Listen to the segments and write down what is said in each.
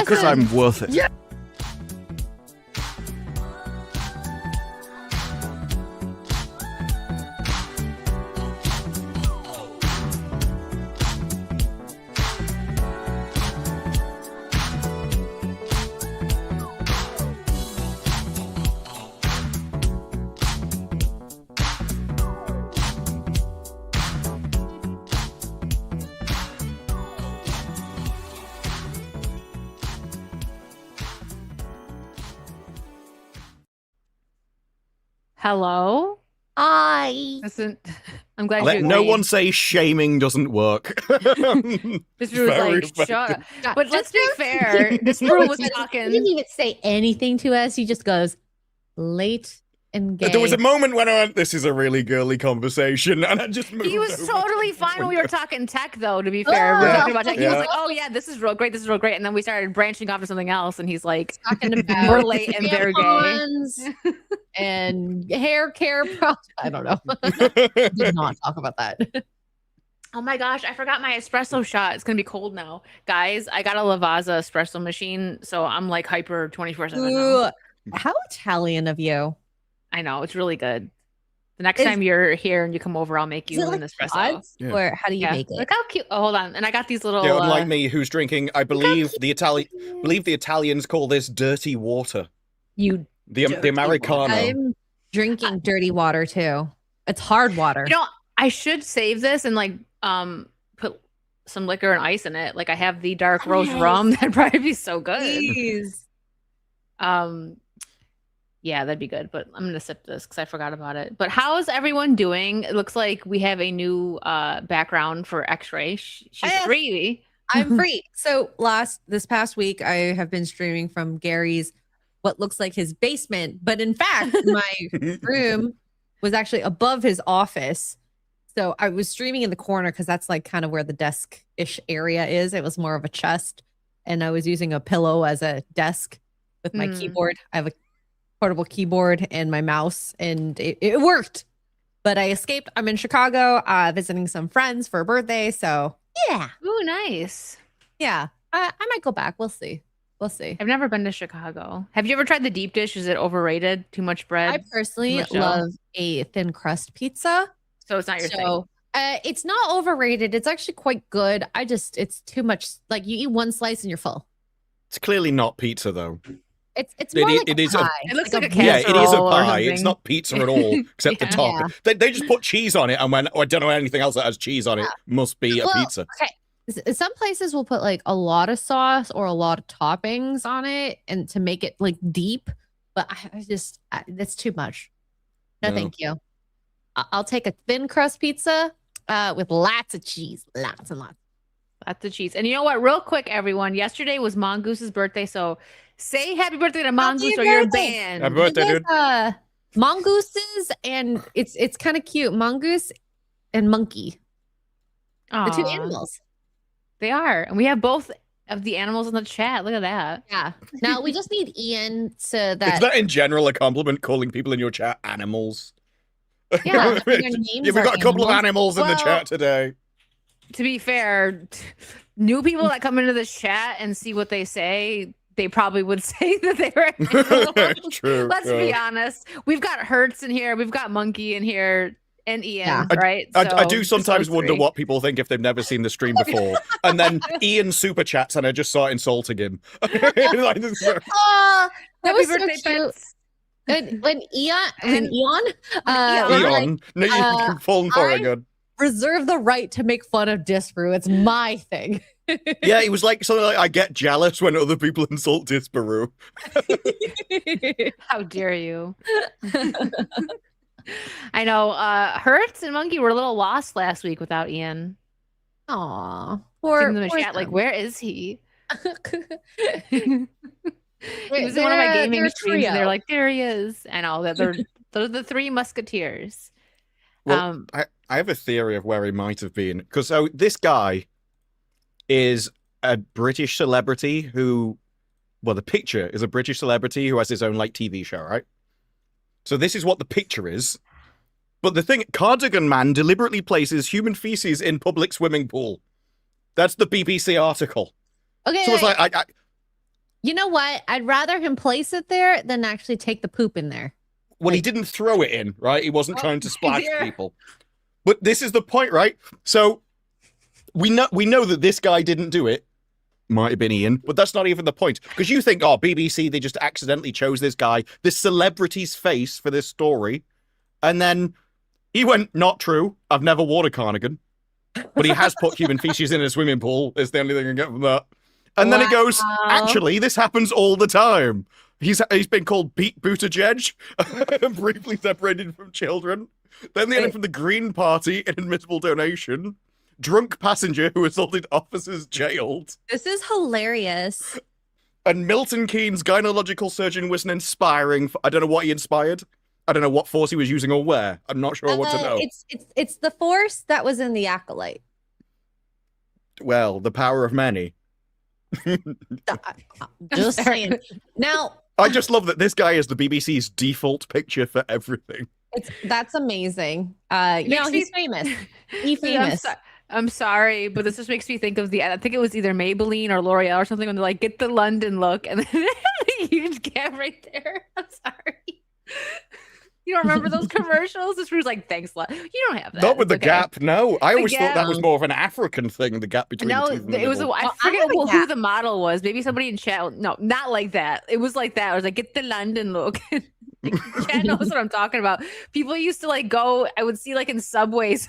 Because I'm worth it. Yeah. Hello? I. Listen, I'm glad Let you no agreed. one say shaming doesn't work. This was Very like, shut up. Yeah, But let's be fair. This brew was He didn't talking. even say anything to us. He just goes, late and gay. There was a moment when I went, this is a really girly conversation, and I just moved He was over totally to fine when we window. were talking tech, though, to be fair. We were Yeah. talking about tech. He was Yeah. like, oh, yeah, this is real great. This is real great. And then we started branching off to something else. And he's like, talking about we're late and they're gay. tampons and hair care products. I don't know. Did not talk about that. Oh my gosh, I forgot my espresso shot. It's going to be cold now. Guys, I got a Lavazza espresso machine. So I'm like hyper 24/7 now. Ooh, how Italian of you. I know. It's really good. The next Is- time you're here and you come over, I'll make Is you it an like espresso. pods, Yeah. or how do you Yeah. make it? Look how cute. Oh, hold on. And I got these little. Yeah, unlike me, who's drinking, I believe cute the Italians call this dirty water. You The dirty Americano. I'm drinking dirty water too. It's hard water. You know, I should save this and like put some liquor and ice in it. Like I have the dark roast Yes. rum. That'd probably be so good. Please. Yeah, that'd be good. But I'm gonna sip this because I forgot about it. But how's everyone doing? It looks like we have a new background for X-Ray. She's Yes. free. I'm free. So this past week, I have been streaming from Gary's, what looks like his basement, but in fact, my room was actually above his office. So I was streaming in the corner because that's like kind of where the desk-ish area is. It was more of a chest, and I was using a pillow as a desk with my keyboard. I have a portable keyboard and my mouse, and it worked. But I escaped. I'm in Chicago, visiting some friends for a birthday. So yeah. Ooh, nice. Yeah, I might go back. We'll see. We'll see. I've never been to Chicago. Have you ever tried the deep dish? Is it overrated? Too much bread? I personally much dough? love a thin crust pizza. So it's not your thing. So it's not overrated. It's actually quite good. It's too much. Like you eat one slice and you're full. It's clearly not pizza, though. It's It more i- like it a is a- pie. It looks Like like a Yeah, it is a casserole or pie. It's something. not pizza at all, except the Yeah. top. Yeah. They just put cheese on it and went, oh, I don't know anything else that has cheese on it. Must be a Well, pizza. Okay. Some places will put like a lot of sauce or a lot of toppings on it, and to make it like deep. But that's too much. No, No. thank you. I'll take a thin crust pizza with lots of cheese, lots and lots. That's the cheese. And you know what? Real quick, everyone. Yesterday was Mongoose's birthday, so say happy birthday to Mongoose or you're birthday. banned. Happy birthday, It dude. is, mongooses, and it's kind of cute. Mongoose and monkey, the two Aw, animals. They are. And we have both of the animals in the chat. Look at that. Yeah. Now we just need Ian so Is that that in general a compliment, calling people in your chat animals? Yeah, I mean, their names Yeah, we've are got a couple of animals. animals in the Well- chat today. To be fair, new people that come into this chat and see what they say, they probably would say that they were animals. True. Let's be honest. We've got Hertz in here. We've got Monkey in here. And Ian, Yeah. right? I So, do just sometimes those wonder three. what people think if they've never seen the stream before. And then Ian super chats and I just start insulting him. Like, Oh, that Happy was so birthday, cute. Pets. When Eon, And- was Eon. like, Eon. No, you've fallen for it again. reserve the right to make fun of Disparu. It's my thing. Yeah, he was like something like, I get jealous when other people insult Disparu. How dare you? I know. Hertz and Monkey were a little lost last week without Ian. Aw, Seeing poor, them in the poor chat, like, them. where is he? He was in They're one of my a- gaming they're a streams, and they're trio. like, there he is. I know that they're the three musketeers. Well, I have a theory of where he might have been. Because so this guy is a British celebrity who, well, the picture is a British celebrity who has his own like TV show, right? So this is what the picture is. But the thing, Cardigan Man deliberately places human feces in public swimming pool. That's the BBC article. Okay, So it's wait. like, You know what? I'd rather him place it there than actually take the poop in there. Well, he Like- didn't throw it in, right? He wasn't Oh, trying to splash dear. people. But this is the point, right? So we know that this guy didn't do it. Might have been Ian, but that's not even the point. Because you think, oh, BBC, they just accidentally chose this guy, this celebrity's face for this story. And then he went, not true. I've never worn a cardigan. But he has put human feces in a swimming pool. Is the only thing I can get from that. And then it goes, Wow. actually, this happens all the time. He's been called Pete Buttigieg, briefly separated from children. Then they had him from the Green Party, an admissible donation. Drunk passenger who assaulted officers jailed. This is hilarious. And Milton Keynes, gynecological surgeon, was an inspiring. I don't know what he inspired. I don't know what force he was using or where. I'm not sure what to know. It's the force that was in the acolyte. Well, the power of many. Just saying. Now, I just love that this guy is the BBC's default picture for everything. that's amazing. He's famous. He's famous. I'm sorry, but this just makes me think of I think it was either Maybelline or L'Oreal or something when they're like, get the London look. And then a huge gap right there. I'm sorry. You don't remember those commercials? This was like, thanks, you don't have that. Not with the It's okay. gap, no. I always thought that was Gap. more of an African thing, the gap between No, the teeth. and the it was. nipple. I Well, forget I have a who gap. the model was. Maybe somebody in chat. No, not like that. It was like that. I was like, get the London look. Chat knows what I'm talking about. People used to like go. I would see like in subways,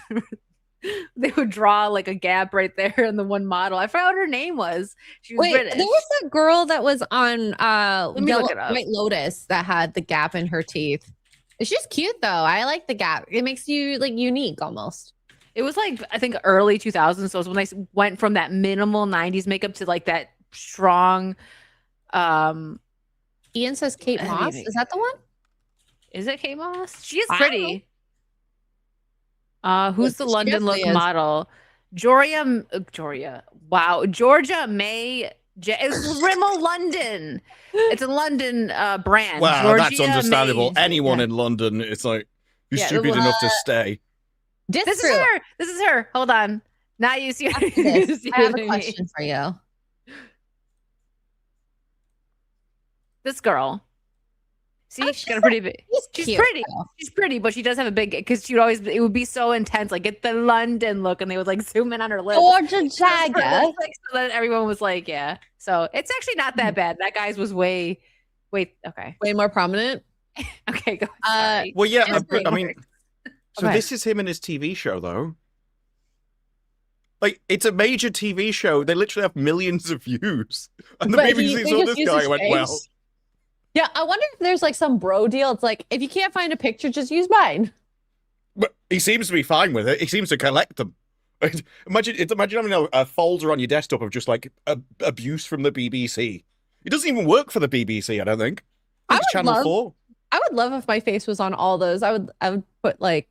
they would draw like a gap right there in the one model. I forgot what her name was. She was Wait, British. there was that girl that was on me look it up. White Lotus that had the gap in her teeth. She's cute though. I like the gap. It makes you like unique almost. It was like I think early 2000s. So it was when they went from that minimal 90s makeup to like that strong. Ian says Kate Moss. Maybe. Is that the one? Is it Kate Moss? She is I don't pretty. Who's the She London look definitely is. model? Joria. Wow. Georgia May. It's Rimmel London. It's a London brand. Wow, that's Georgia understandable. May. Anyone Yeah. in London, it's like, you're Yeah, stupid enough to stay. This is Disprove. her. This is her. Hold on. Now you see. After you this, see I have what a mean. question for you. This girl. See, Oh, she's got a pretty big. She's cute, pretty. though. She's pretty, but she does have a big. Because she would always. It would be so intense. Like get the London look, and they would like zoom in on her lips. Georgia Jagger. So then everyone was like, yeah. So it's actually not that bad. That guy's was way. Wait. Okay. Way more prominent. Okay. Go. Uh, Sorry. Well, yeah, Seriously. I mean, so Okay. this is him in his TV show, though. Like, it's a major TV show. They literally have millions of views. And the But BBC they saw just this use guy his and went, face. well, Yeah, I wonder if there's like some bro deal. It's like if you can't find a picture, just use mine. but he seems to be fine with it. He seems to collect them. Imagine having a folder on your desktop of just like abuse from the BBC. It doesn't even work for the BBC, I don't think. I It's would Channel love- 4. I would love if my face was on all those. I would put like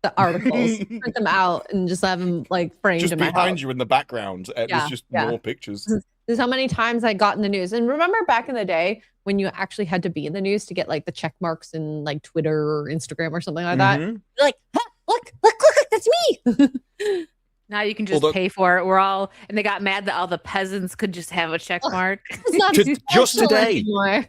the articles, print them out, and just have them like framed Just in my behind house. you in the background. It Yeah, was just yeah. more pictures. This is how many times I got in the news. And remember back in the day when you actually had to be in the news to get like the check marks in like Twitter or Instagram or something like that? Mhm. You're like, huh, look, that's me. Now you can just Although- pay for it. We're all, and they got mad that all the peasants could just have a check mark. It's not Just special today. anymore.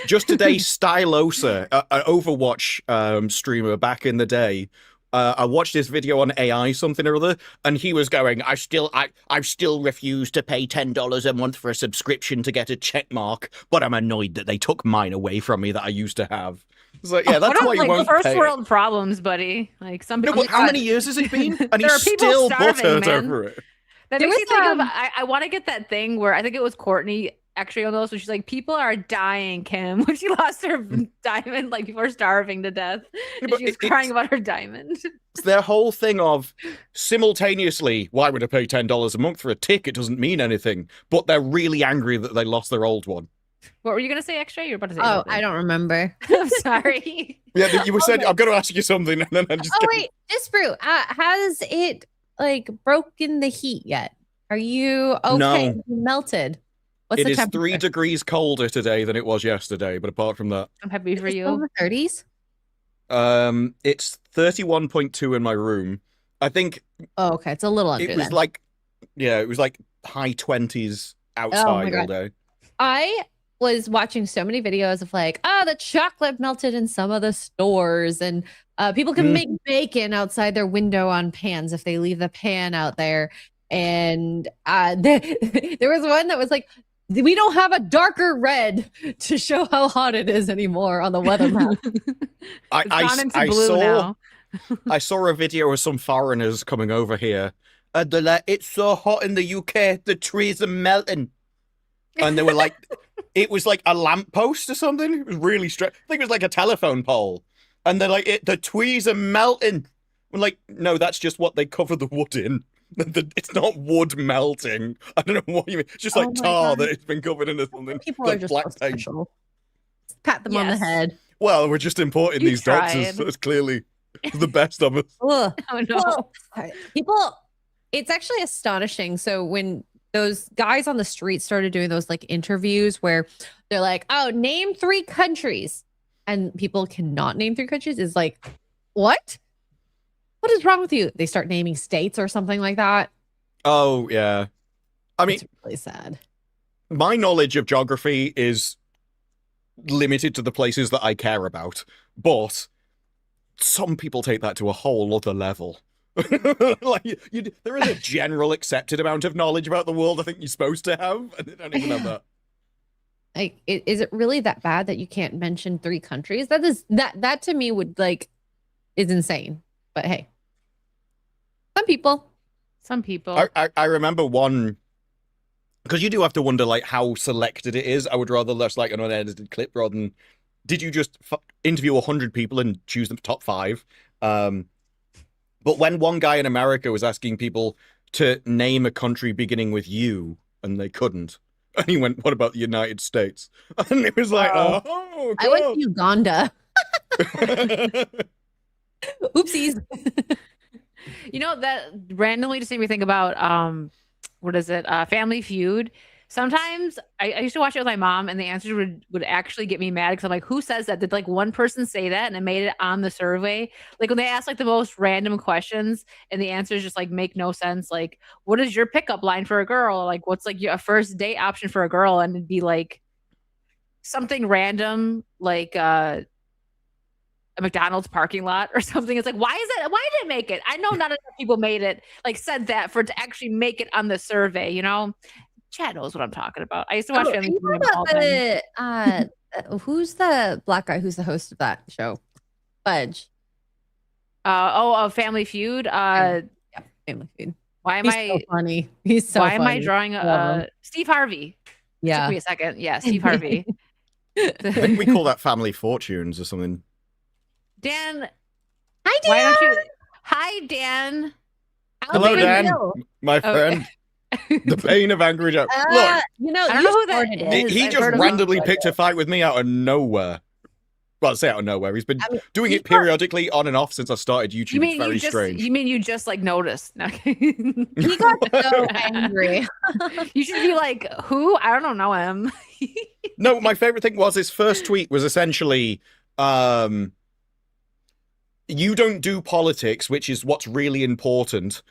Just today, Stylosa, an Overwatch streamer back in the day, I watched this video on AI something or other, and he was going, I still refuse to pay $10 a month for a subscription to get a check mark, but I'm annoyed that they took mine away from me that I used to have. It's like, yeah, that's What why are, you like won't first pay. world problems, buddy. Like some No, people. but how many years has it been? And There he's are people still starving, butthurt man. over it. That There makes me was, think of. I want to get that thing where I think it was Courtney actually on those. So she's like, people are dying, Kim, when she lost her diamond. Like people are starving to death. And but she was it's- crying about her diamond. It's their whole thing of simultaneously, why would I pay $10 a month for a tick? It doesn't mean anything. But they're really angry that they lost their old one. What were you gonna say, Extra? You're about to say. Oh, something. I don't remember. I'm sorry. Yeah, you were saying, Okay. I'm going to ask you something, and then I just Oh wait, Disprue, has it like broken the heat yet? Are you okay? No. You melted. What's It the is temperature? 3 degrees colder today than it was yesterday, but apart from that, I'm happy for Is it you. still in the 30s? it's 31.2 in my room. I think Oh, okay. It's a little under it was then. like, yeah, it was like high 20s Oh my outside all God. day. I was watching so many videos of like, oh, the chocolate melted in some of the stores, and people can make bacon outside their window on pans if they leave the pan out there. And there was one that was like, we don't have a darker red to show how hot it is anymore on the weather map. I saw a video of some foreigners coming over here. And they're like, it's so hot in the UK, the trees are melting. And they were like, it was like a lamppost or something. It was really strange. I think it was like a telephone pole. And they're like, the trees are melting. I'm like, no, that's just what they cover the wood in. It's not wood melting. I don't know what you mean. It's just like tar that it's been covered in or something. People like are just black so paint. special. Pat them on the head. Well, we're just importing these tried. doctors. So it's clearly the best of us. Ugh. Oh no. Well, people, it's actually astonishing. So when those guys on the street started doing those like interviews where they're like, oh, name 3 countries, and people cannot name 3 countries, is like, what? What is wrong with you? They start naming states or something like that. Oh, yeah. I mean, it's really sad. My knowledge of geography is limited to the places that I care about, but some people take that to a whole other level. Like there is a general accepted amount of knowledge about the world I think you're supposed to have, and they don't even have that. Like, is it really that bad that you can't mention 3 countries? That to me would like is insane. But hey, some people. I remember one, because you do have to wonder like how selected it is. I would rather less like an unedited clip rather than did you just interview 100 people and choose the top 5? But when one guy in America was asking people to name a country beginning with U, and they couldn't, and he went, "What about the United States?" And it was like, "Oh, I went to Uganda." Oopsies. You know, that randomly just made me think about what is it? Family Feud. Sometimes I used to watch it with my mom, and the answers would actually get me mad because I'm like, who says that? Did like one person say that and it made it on the survey? Like when they ask like the most random questions and the answers just like make no sense. Like, what is your pickup line for a girl? Like, what's like a first date option for a girl? And it'd be like something random, like a McDonald's parking lot or something. It's like, why did it make it? I know not enough people made it, like said that for it to actually make it on the survey, you know? Chad knows what I'm talking about. I used to watch Family Feud all the time. Who's the black guy who's the host of that show? Fudge. Family Feud. Yeah, Family Feud. Why am He's I so funny? He's so why funny. am I drawing Steve Harvey? Yeah. Took me a second. Yeah, Steve Harvey. I think we call that Family Fortunes or something. Dan. Hi, Dan. Why don't you? Hi, Dan. Hello, Dan, my friend. The pain of Angry Joe. Look, you know, I don't know who that is. He just randomly picked a fight with me out of nowhere. Well, say out of nowhere. He's been doing it periodically on and off since I started YouTube. It's very strange. You mean you just like noticed? No. He got so angry. You should be like, who? I don't know him. No, my favorite thing was his first tweet was essentially, you don't do politics, which is what's really important.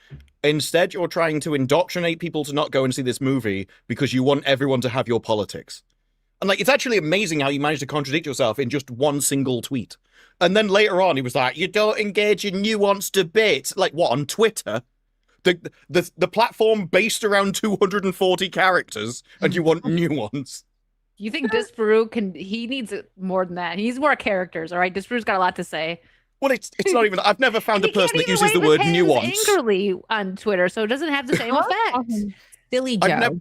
Instead, you're trying to indoctrinate people to not go and see this movie because you want everyone to have your politics. And like, it's actually amazing how you managed to contradict yourself in just one single tweet. And then later on, he was like, you don't engage in nuanced debate. Like what, on Twitter? The platform based around 240 characters, and you want nuance. You think Disparu he needs more than that. He needs more characters, all right? Disparu's got a lot to say. Well, it's not even. I've never found a person that uses the word nuance angrily on Twitter, so it doesn't have the same effect. Silly Joe.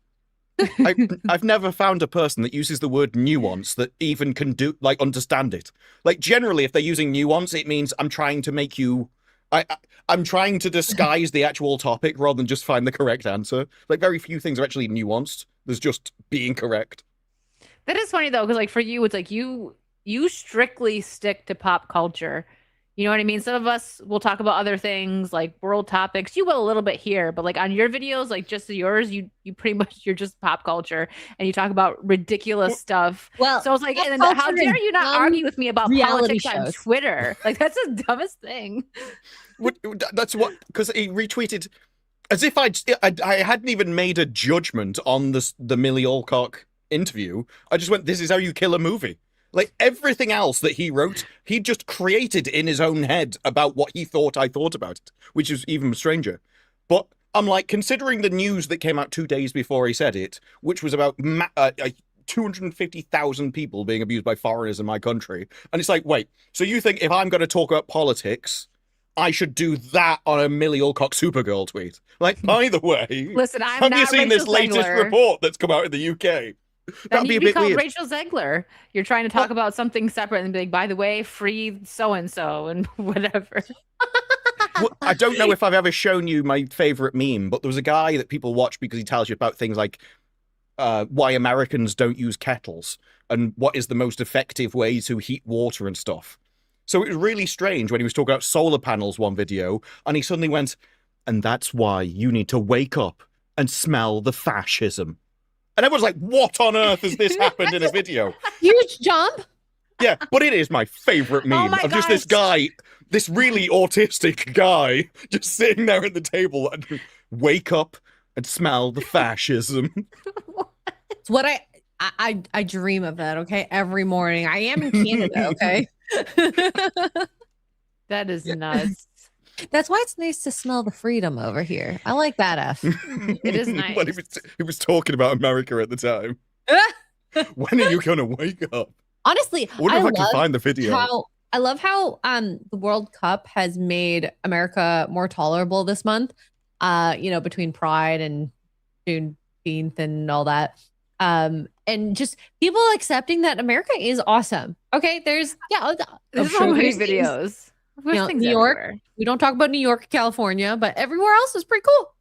I've never found a person that uses the word nuance that even can understand it. Like generally, if they're using nuance, it means I'm trying to make you. I'm trying to disguise the actual topic rather than just find the correct answer. Like very few things are actually nuanced. There's just being correct. That is funny though, because like for you, it's like you strictly stick to pop culture. You know what I mean? Some of us will talk about other things like world topics. You will a little bit here, but like on your videos, like just yours, you pretty much, you're just pop culture and you talk about ridiculous stuff. Well, so it's like, and how dare you not argue with me about politics on Twitter? Like that's the dumbest thing. That's what, because he retweeted as if I hadn't even made a judgment on the Millie Alcock interview. I just went, this is how you kill a movie. Like everything else that he wrote, he just created in his own head about what he thought I thought about it, which is even stranger. But I'm like, considering the news that came out 2 days before he said it, which was about 250,000 people being abused by foreigners in my country. And it's like, wait, so you think if I'm going to talk about politics, I should do that on a Millie Alcock Supergirl tweet? Like, by the way, Listen, I'm have not you seen Rachel this latest Zegler. report that's come out in the UK? Then That'd be you'd a be bit called weird. Rachel Zegler. You're trying to talk about something separate and be like, by the way, free so and so and whatever. Well, I don't know if I've ever shown you my favorite meme, but there was a guy that people watch because he tells you about things like why Americans don't use kettles and what is the most effective way to heat water and stuff. So it was really strange when he was talking about solar panels one video, and he suddenly went, and that's why you need to wake up and smell the fascism. And everyone's like, what on earth has this happened in a video? Huge jump. Yeah, but it is my favorite meme my of just this guy, this really autistic guy, just sitting there at the table and wake up and smell the fascism. It's what I dream of that. Okay, every morning. I am in Canada. Okay. That is nuts. That's why it's nice to smell the freedom over here. I like that F. It is nice. But he was talking about America at the time. When are you going to wake up? Honestly, I wonder if I can find the video. I love how the World Cup has made America more tolerable this month. Between Pride and Juneteenth and all that. And just people accepting that America is awesome. Okay, there's There's so many videos. There's things New York. everywhere. We don't talk about New York, California, but everywhere else is pretty cool.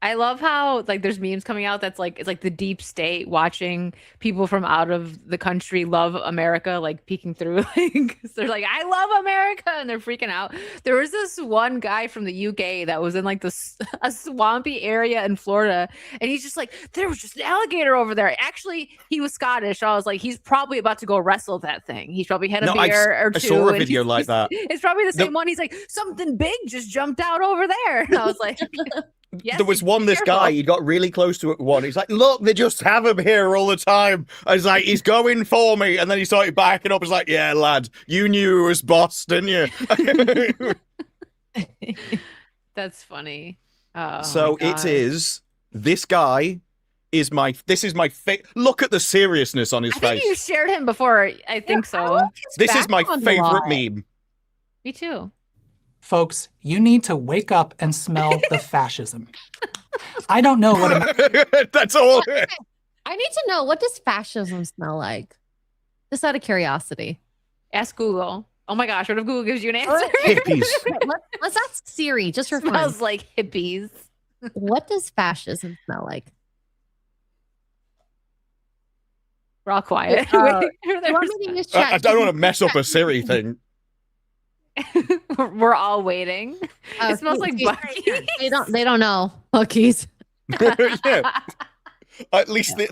I love how like there's memes coming out that's like it's like the deep state watching people from out of the country love America, like peeking through. Like they're like, I love America, and they're freaking out. There was this one guy from the UK that was in like a swampy area in Florida, and he's just like, there was just an alligator over there. Actually, he was Scottish. So I was like, he's probably about to go wrestle that thing. He's probably had a beer or two. I saw a video like that. It's probably the same one. He's like, something big just jumped out over there, and I was like. Yes, there was one, this guy, he got really close to one. He's like, look, they just have him here all the time. I was like, he's going for me. And then he started backing up. I was like, yeah, lad, you knew it was boss, didn't you? That's funny. Oh, so it is, this guy is this is my look at the seriousness on his I face. think you shared him before. I think so. This is my favorite meme. Me too. Folks, you need to wake up and smell the fascism. I don't know what That's all. I need to know, what does fascism smell like? Just out of curiosity. Ask Google. Oh my gosh, what if Google gives you an answer? Hippies. Let's ask Siri just for fun. Smells like hippies. What does fascism smell like? We're all quiet. You want me to use I chat don't want to GPT? mess up a Siri thing. We're all waiting. It smells like Buc-ee's. They don't know. Buc-ee's. Yeah. At least the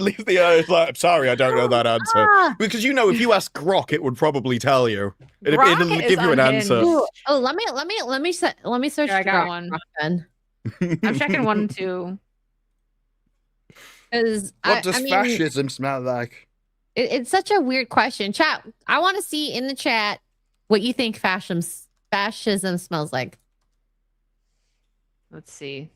like, I'm sorry, I don't know that answer. Because if you ask Grok, it would probably tell you. It'll Grok give you an unhinged. answer. Ooh, let me search. Here, I got Grok one. then. I'm checking 1 and 2. What does fascism smell like? It's such a weird question. Chat, I want to see in the chat what you think fascism smells like. Let's see.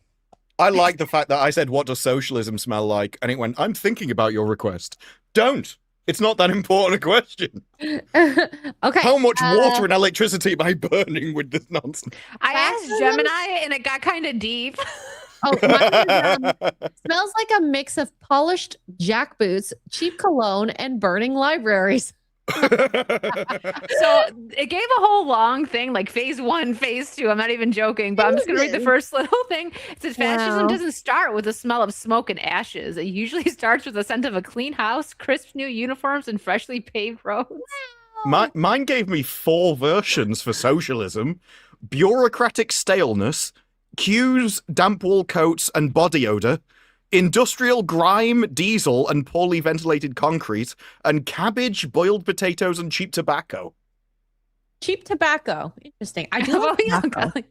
I like the fact that I said, what does socialism smell like? And it went, I'm thinking about your request. Don't. It's not that important a question. Okay. How much water and electricity am I burning with this nonsense? I asked Gemini and it got kind of deep. Mine is, smells like a mix of polished jackboots, cheap cologne, and burning libraries. So it gave a whole long thing, like phase 1, phase 2. I'm not even joking, but I'm just gonna read the first little thing. It says fascism doesn't start with the smell of smoke and ashes. It usually starts with the scent of a clean house, crisp new uniforms, and freshly paved roads. Mine gave me 4 versions for socialism: bureaucratic staleness, queues, damp wool coats, and body odor, industrial grime, diesel, and poorly ventilated concrete, and cabbage, boiled potatoes, and cheap tobacco. Cheap tobacco. Interesting. I do like tobacco.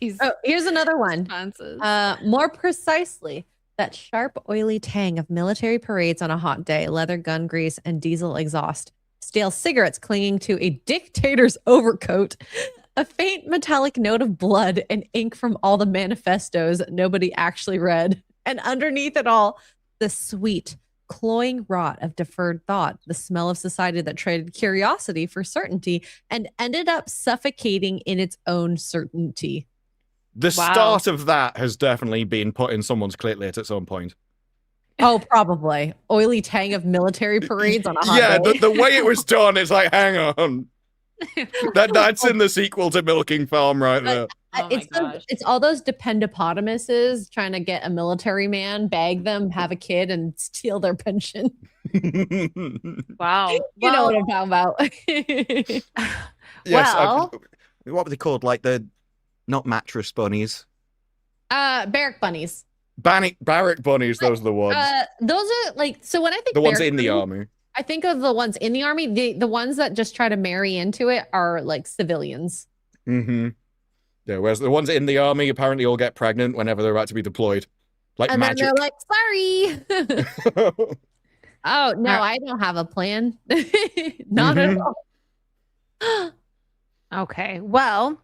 These Oh, here's another one. responses. More precisely, That sharp, oily tang of military parades on a hot day, leather gun grease, and diesel exhaust. Stale cigarettes clinging to a dictator's overcoat. A faint metallic note of blood and ink from all the manifestos nobody actually read. And underneath it all, the sweet, cloying rot of deferred thought, the smell of society that traded curiosity for certainty and ended up suffocating in its own certainty. The Wow. start of that has definitely been put in someone's clit at some point. Oh, probably. Oily tang of military parades on a hot Yeah, day. the way it was done, it's like, hang on. That's in the sequel to Milking Farm right there. Oh my it's gosh. it's all those dependopotamuses trying to get a military man, bag them, have a kid, and steal their pension. Wow. You know what I'm talking about. Yes, Well- what were they called? Like not mattress bunnies. Barrack bunnies. Barrack bunnies, those are the ones. Those are like, so when I think the ones barrack in the bunnies, army. I think of the ones in the army. The ones that just try to marry into it are like civilians. Mm-hmm. Yeah, whereas the ones in the army apparently all get pregnant whenever they're about to be deployed. Like And magic. then they're like, sorry. Oh, no, I don't have a plan. Not at all. Okay. Well,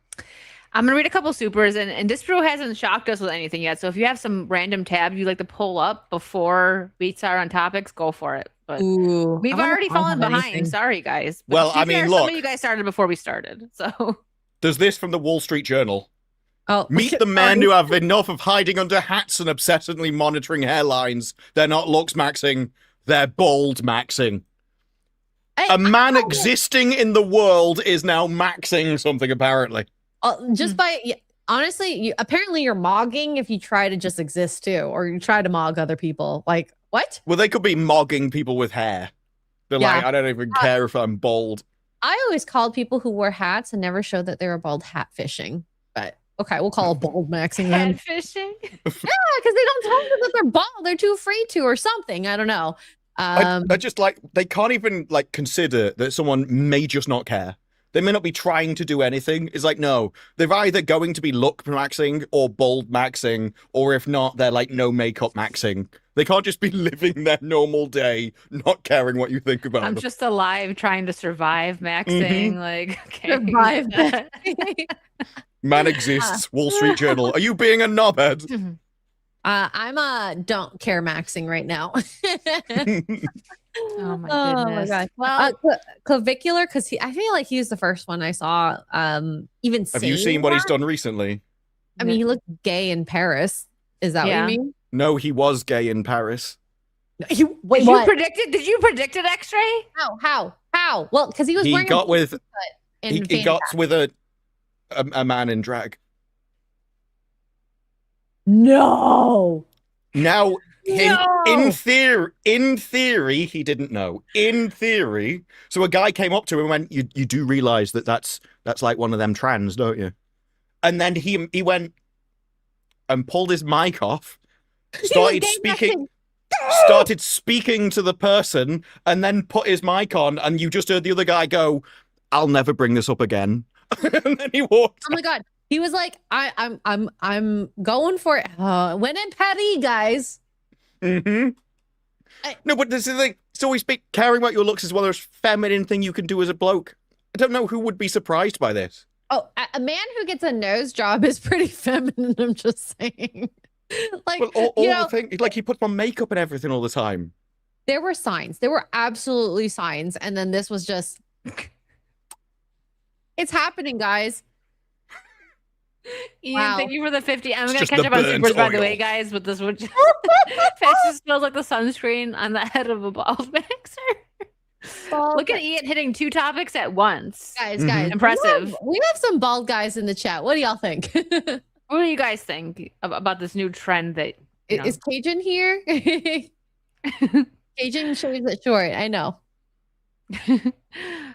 I'm gonna read a couple supers, and Dispro hasn't shocked us with anything yet. So if you have some random tabs you'd like to pull up before we start on topics, go for it. But Ooh, we've I wonder already if I fallen have behind. anything. Sorry, guys. But Well, to be I mean, fair, some look. of you guys started before we started. So There's this from the Wall Street Journal. Oh, Meet the men who have enough of hiding under hats and obsessively monitoring hairlines. They're not looks maxing, they're bald maxing. A man existing in the world is now maxing something, apparently. Just by honestly, apparently you're mogging if you try to just exist too, or you try to mog other people. Like what? Well, they could be mogging people with hair. They're Yeah. like, I don't even care if I'm bald. I always called people who wore hats and never showed that they were bald hat fishing. But okay, we'll call it bald maxing then. catfishing. Yeah, because they don't tell them that they're bald. They're too free to, or something. I don't know. I just like, they can't even like consider that someone may just not care. They may not be trying to do anything. It's like, no, they're either going to be look maxing or bald maxing, or if not, they're like no makeup maxing. They can't just be living their normal day, not caring what you think about I'm them. just alive trying to survive maxing. Like, okay. Survive. Man exists. Wall Street Journal. Are you being a knobhead? I'm don't care maxing right now. Oh my Oh my goodness. god. Well, Clavicular, because I feel like he was the first one I saw. Even Have you saying seen what he's that. done recently? I mean, he looked gay in Paris. Is that Yeah. what you mean? No, he was gay in Paris. Wait, did you what? Did you predict it, X-Ray? How? Well, because he was He wearing got with in he got with a man in drag. No. Now, No. in theory, he didn't know. In theory, so a guy came up to him and went, "You do realize that that's like one of them trans, don't you?" And then he went and pulled his mic off, started speaking to the person, and then put his mic on, and you just heard the other guy go, "I'll never bring this up again." And then he walked. Oh my god. He was like, I'm going for it. When in Paris, guys. Mm-hmm. No, but this is the thing. It's always caring about your looks is one of the most feminine thing you can do as a bloke. I don't know who would be surprised by this. Oh, a man who gets a nose job is pretty feminine. I'm just saying. Like, Well, all you know, the thing, like he puts on makeup and everything all the time. there were signs. There were absolutely signs. And then this was just, it's happening, guys. Ian, Wow. thank you for the 50. I'm It's gonna just catch the up on burnt supers by the oil. way, guys. But this would just smells like the sunscreen on the head of a bald maxer. Look at Ian hitting 2 topics at once. guys, Mhm. guys. Impressive. We have some bald guys in the chat. What do y'all think? What do you guys think about this new trend that you know? Is Cajun here? Cajun shaves it short. I know.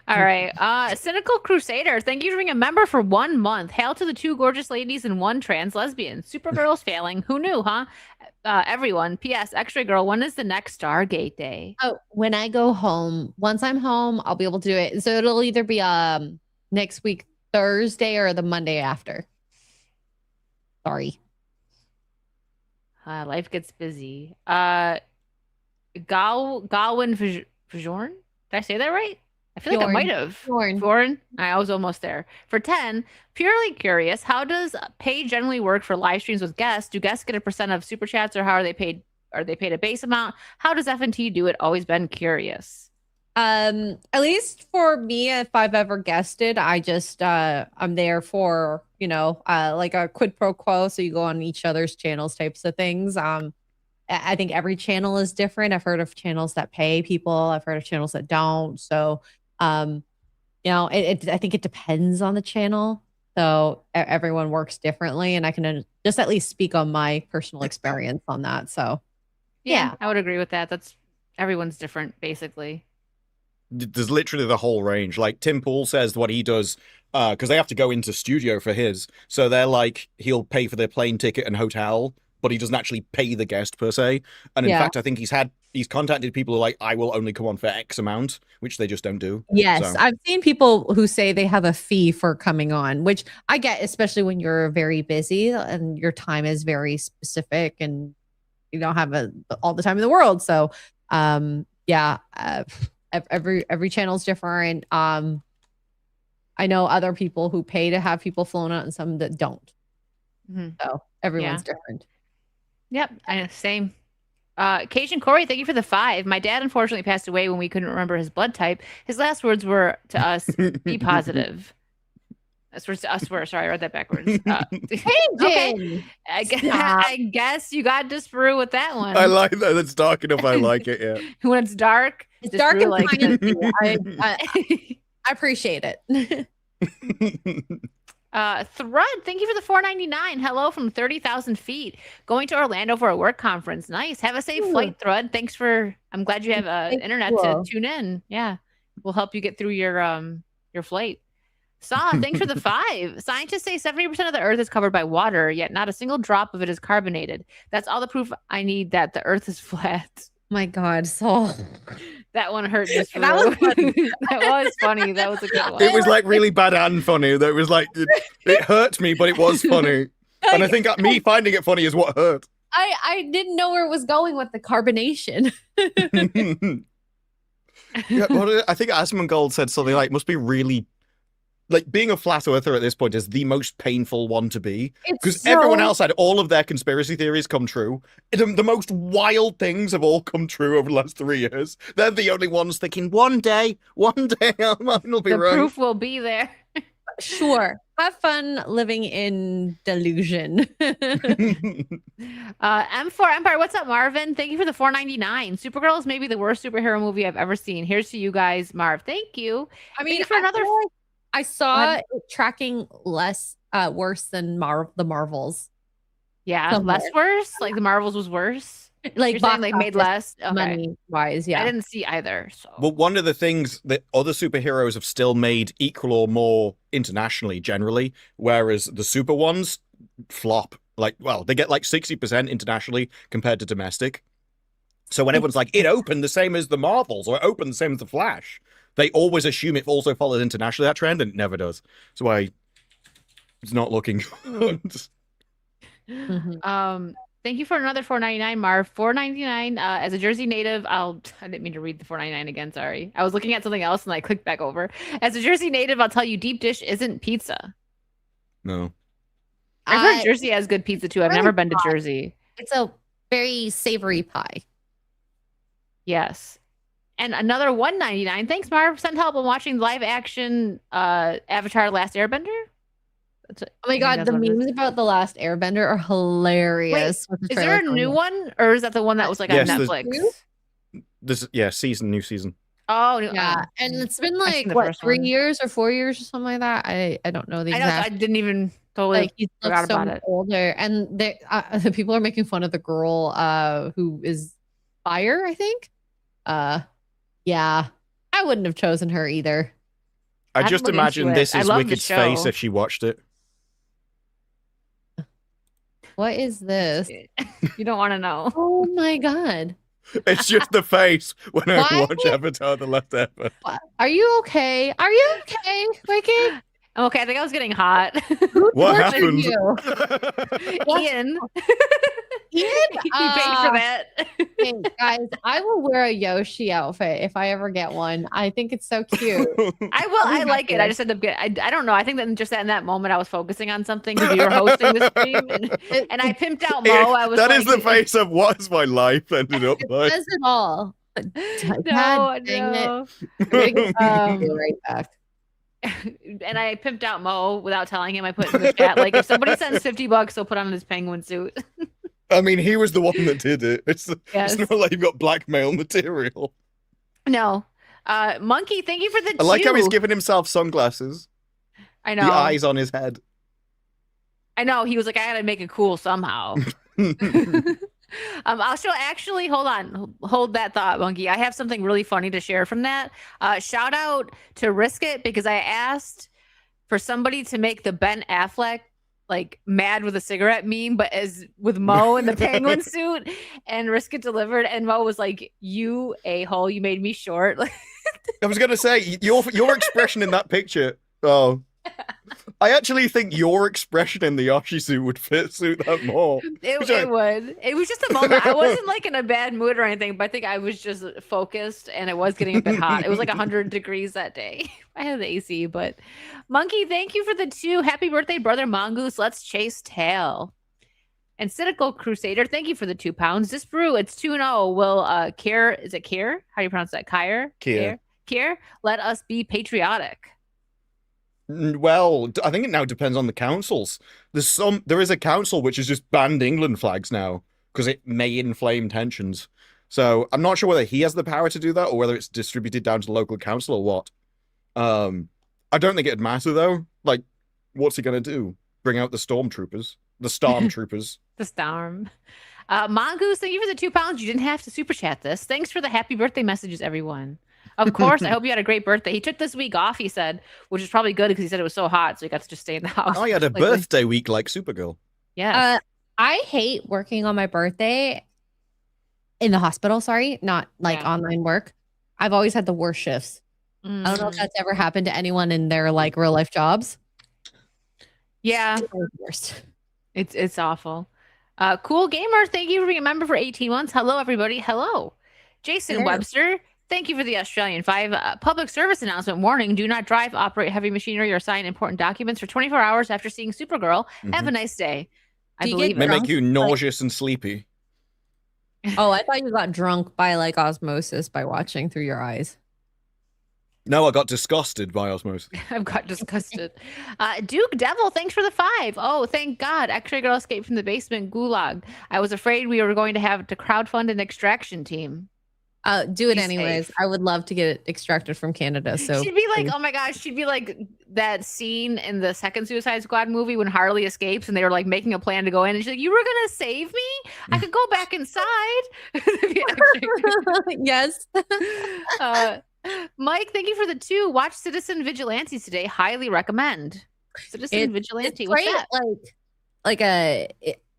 All right. Cynical Crusader, thank you for being a member for 1 month. Hail to the 2 gorgeous ladies and 1 trans lesbian. Supergirl's failing. Who knew, huh? Everyone. P.S. X-Ray Girl, when is the next Stargate Day? Oh, when I go home, once I'm home, I'll be able to do it. So it'll either be next week, Thursday, or the Monday after. Sorry. Life gets busy. Galwin Fjorn? Did I say that right? I feel like I Bjorn. might have. Bjorn. Bjorn? I was almost there. For 10, purely curious, how does pay generally work for live streams with guests? Do guests get a percent of super chats, or how are they paid? Are they paid a base amount? How does F&T do it? Always been curious. At least for me, if I've ever guested, I just I'm there for, like a quid pro quo. So you go on each other's channels types of things. I think every channel is different. I've heard of channels that pay people. I've heard of channels that don't. So, I think it depends on the channel. So everyone works differently, and I can just at least speak on my personal experience on that. So, yeah. I would agree with that. That's everyone's different, basically. There's literally the whole range. Like Tim Pool says what he does, because they have to go into studio for his. So they're like, he'll pay for their plane ticket and hotel, but he doesn't actually pay the guest per se. And in fact, I think he's contacted people who are like, I will only come on for X amount, which they just don't do. Yes, So. I've seen people who say they have a fee for coming on, which I get, especially when you're very busy and your time is very specific and you don't have all the time in the world. So, every channel is different. I know other people who pay to have people flown out and some that don't. So everyone's different. Yep, I know, same. Cajun Corey, thank you for the 5. My dad unfortunately passed away when we couldn't remember his blood type. His last words were to us, "Be positive." That's words to us were. Sorry, I read that backwards. Okay. I guess you got Disparu with that one. I like that. That's dark enough. I like it. Yeah. When it's dark, It's dark and like funny. I appreciate it. Thrud, thank you for the $4.99. Hello from 30,000 feet. Going to Orlando for a work conference. Nice. Have a safe flight, Thrud. Thanks for. I'm glad you have internet to tune in. Yeah, we'll help you get through your flight. Saw, thanks for the 5. Scientists say 70% of the Earth is covered by water, yet not a single drop of it is carbonated. That's all the proof I need that the Earth is flat. My God, Saul. That one hurt just for That was funny. That was funny. That was a good one. It was like really bad and funny. That was like it hurt me, but it was funny. And I think me finding it funny is what hurt. I didn't know where it was going with the carbonation. Yeah, I think Asmongold said something like, must be really, like, being a flat earther at this point is the most painful one to be, because everyone else had all of their conspiracy theories come true. The most wild things have all come true over the last 3 years. They're the only ones thinking, one day mine will be the right. proof will be there. Sure. Have fun living in delusion. M4 Empire, what's up, Marvin? Thank you for the $4.99. Supergirl is maybe the worst superhero movie I've ever seen. Here's to you guys, Marv. Thank you. I mean, for another. I saw it tracking less worse than the Marvels. Yeah, Somewhere. less worse. Like the Marvels was worse. Like You're saying, like made less. Okay. money wise. Yeah, I didn't see either. So. Well, one of the things that other superheroes have still made equal or more internationally, generally, whereas the super ones flop. Like, well, they get like 60% internationally compared to domestic. So when everyone's like, it opened the same as the Marvels, or it opened the same as the Flash, they always assume it also follows internationally, that trend, and it never does. That's why it's not looking good. Thank you for another $4.99, Marv. $4.99. As a Jersey native, I didn't mean to read the $4.99 again. Sorry, I was looking at something else and I clicked back over. As a Jersey native, I'll tell you, deep dish isn't pizza. No. I've heard Jersey has good pizza too. I've really never been to pie. Jersey. It's a very savory pie. Yes. And another $1.99. Thanks, Marv. Send help on watching live action Avatar: Last Airbender. Oh my God, the memes about The Last Airbender are hilarious. Wait, is there a new one, or is that the one that was like on Netflix? New season. Oh, yeah, and it's been I've seen like the what first 3 one. years or 4 years or something like that. I don't know the I know. exact. I didn't even totally Like he forgot looks so about much it. older, and the people are making fun of the girl who is Fire, I think. Yeah, I wouldn't have chosen her either. I I'd just look imagine into it. this I is love the Wicked's face show. if she watched it. What is this? You don't want to know. Oh my God. It's just the face when I Why? watch Avatar: The Last Airbender. Are you okay? Are you okay, Wicked? Okay, I think I was getting hot. What tortured happened? you? Ian. Ian? He paid for that. Hey, guys, I will wear a Yoshi outfit if I ever get one. I think it's so cute. I will. I like it. I just ended up getting. I don't know. I think that just in that moment, I was focusing on something because we were hosting the stream, and I pimped out Mo. I was That like, is the face of what has my life ended up It like. says it all. No, God dang no. it. Be right back. And I pimped out Mo without telling him. I put in the chat like, if somebody sends $50, he'll put on his penguin suit. I mean, he was the one that did it. It's Yes. not like you've got blackmail material. No. Monkey, thank you for the I like how he's chew. giving himself sunglasses. I know. The eyes on his head. I know. He was like, I gotta make it cool somehow. I'll show. Actually, hold on, hold that thought, Monkey. I have something really funny to share from that. Shout out to Risk It because I asked for somebody to make the Ben Affleck like mad with a cigarette meme, but as with Mo in the penguin suit, and Risk It delivered, and Mo was like, "You a-hole, you made me short." I was gonna say your expression in that picture. Oh, I actually think your expression in the Yoshi suit would suit that more. It would. It was just a moment. I wasn't like in a bad mood or anything, but I think I was just focused and it was getting a bit hot. It was like 100 degrees that day. I had the AC, but Monkey, thank you for the 2. Happy birthday, brother Mongoose. Let's chase tail. And Cynical Crusader, thank you for the £2. This brew, it's 2-0. Will Kier, is it Kier? How do you pronounce that? Kier? Let us be patriotic. Well, I think it now depends on the councils. There is a council which has just banned England flags now because it may inflame tensions. So I'm not sure whether he has the power to do that or whether it's distributed down to the local council or what. I don't think it'd matter though. Like, what's he gonna do? Bring out the stormtroopers? The stormtroopers? The storm. Mongoose, thank you for the £2. You didn't have to super chat this. Thanks for the happy birthday messages, everyone. Of course, I hope you had a great birthday. He took this week off, he said, which is probably good because he said it was so hot, so he got to just stay in the house. Oh, he had a birthday week like Supergirl. Yeah. I hate working on my birthday in the hospital. Sorry, not like online work. I've always had the worst shifts. I don't know if that's ever happened to anyone in their like real life jobs. Yeah. Worst. It's awful. Cool Gamer, thank you for being a member for 18 months. Hello, everybody. Hello. Jason Hello. Webster, thank you for the Australian 5. Public service announcement warning. Do not drive, operate heavy machinery, or sign important documents for 24 hours after seeing Supergirl. Have a nice day. I believe May it. make you nauseous and sleepy. Oh, I thought you got drunk by like osmosis by watching through your eyes. No, I got disgusted by osmosis. I've got disgusted. Duke Devil, thanks for the 5. Oh, thank God. X-Ray Girl escaped from the basement gulag. I was afraid we were going to have to crowdfund an extraction team. Do it Be anyways. safe. I would love to get it extracted from Canada. So She'd be like, oh my gosh, she'd be like that scene in the second Suicide Squad movie when Harley escapes and they were like making a plan to go in. And she's like, you were going to save me? I could go back inside. yes. Mike, thank you for the 2. Watch Citizen Vigilantes today. Highly recommend. Citizen Vigilante. It's What's great, that?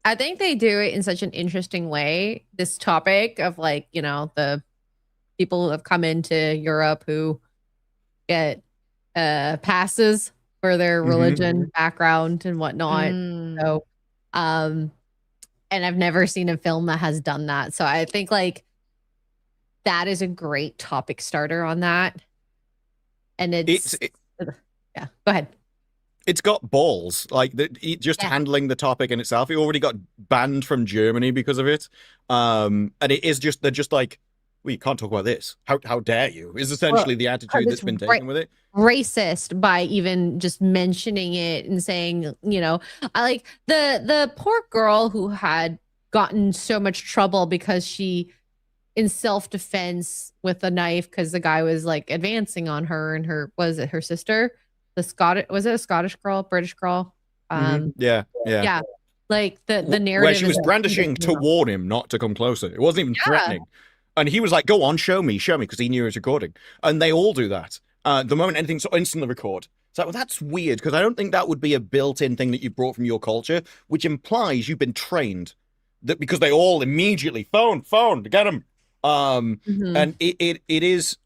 I think they do it in such an interesting way. This topic of like, you know, the people who have come into Europe who get passes for their religion background and whatnot. So, and I've never seen a film that has done that. So I think like that is a great topic starter on that. And yeah, go ahead. It's got balls, like handling the topic in itself. It already got banned from Germany because of it, and it is just they're just like, well, you can't talk about this. How dare you? Is essentially the attitude that's been taken with it. Racist by even just mentioning it and saying, you know, I like the poor girl who had gotten so much trouble because she, in self-defense with a knife, because the guy was like advancing on her and was it her sister? Was it a Scottish girl, British girl? Yeah. Like the narrative where she was brandishing to warn him not to come closer. It wasn't even threatening. And he was like, go on, show me, because he knew he was recording. And they all do that. The moment anything, so instantly record. It's like, well, that's weird, because I don't think that would be a built-in thing that you brought from your culture, which implies you've been trained. That because they all immediately, phone, to get him. And it is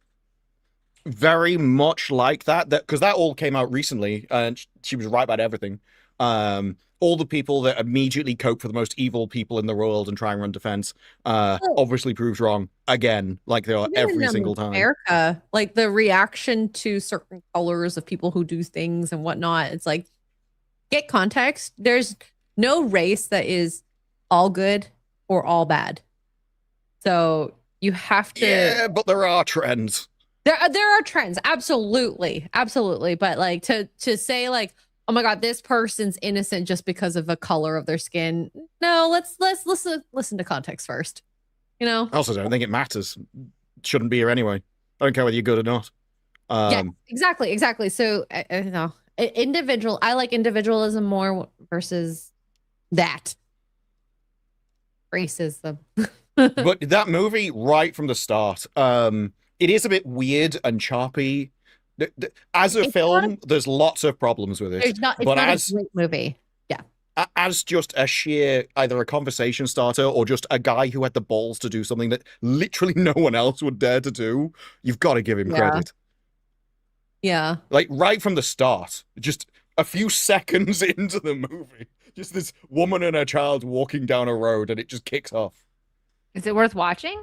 very much like that because that all came out recently, and she was right about everything. All the people that immediately cope for the most evil people in the world and try and run defense obviously proves wrong again, like they are Even every in single time. America, like the reaction to certain colors of people who do things and whatnot, it's like, get context. There's no race that is all good or all bad. So you have to. Yeah, but there are trends. There are trends, absolutely, but like to say like, oh my god, this person's innocent just because of the color of their skin. No, let's listen to context first. You know. I also don't think it matters. Shouldn't be here anyway. I don't care whether you're good or not. Yeah, exactly. So you know, I like individualism more versus that racism. But that movie, right from the start, it is a bit weird and choppy. As a film, there's lots of problems with it. It's not a great movie. Yeah. As just a sheer, either a conversation starter or just a guy who had the balls to do something that literally no one else would dare to do, you've got to give him credit. Yeah. Like right from the start, just a few seconds into the movie, just this woman and her child walking down a road and it just kicks off. Is it worth watching?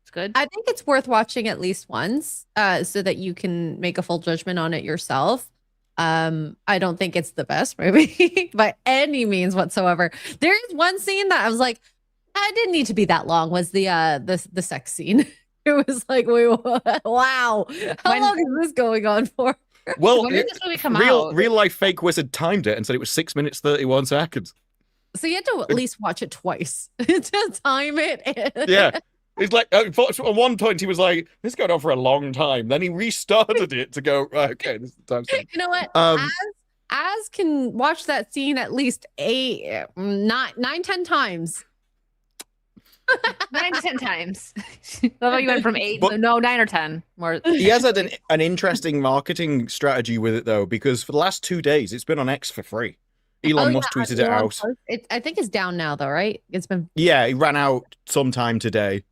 It's good. I think it's worth watching at least once, so that you can make a full judgment on it yourself. I don't think it's the best movie by any means whatsoever. There is one scene that I was like, I didn't need to be that long. Was the sex scene? It was like, wait, wow, how long is this going on for? Well, when did this movie come real out? real life fake wizard timed it and said it was 6 minutes 31 seconds. So you had to at least watch it twice to time it. Yeah. It's like at one point he was like, "This is going on for a long time." Then he restarted it to go, right, "Okay, this is the time." You know what? As can watch that scene at least 9-10 times. 9 to 10 times. Although you went from 8, But- no, 9 or 10 more. He has had an interesting marketing strategy with it though, because for the last 2 days it's been on X for free. Elon Musk tweeted it out. I think it's down now though, right? It's been Yeah, it ran out sometime today.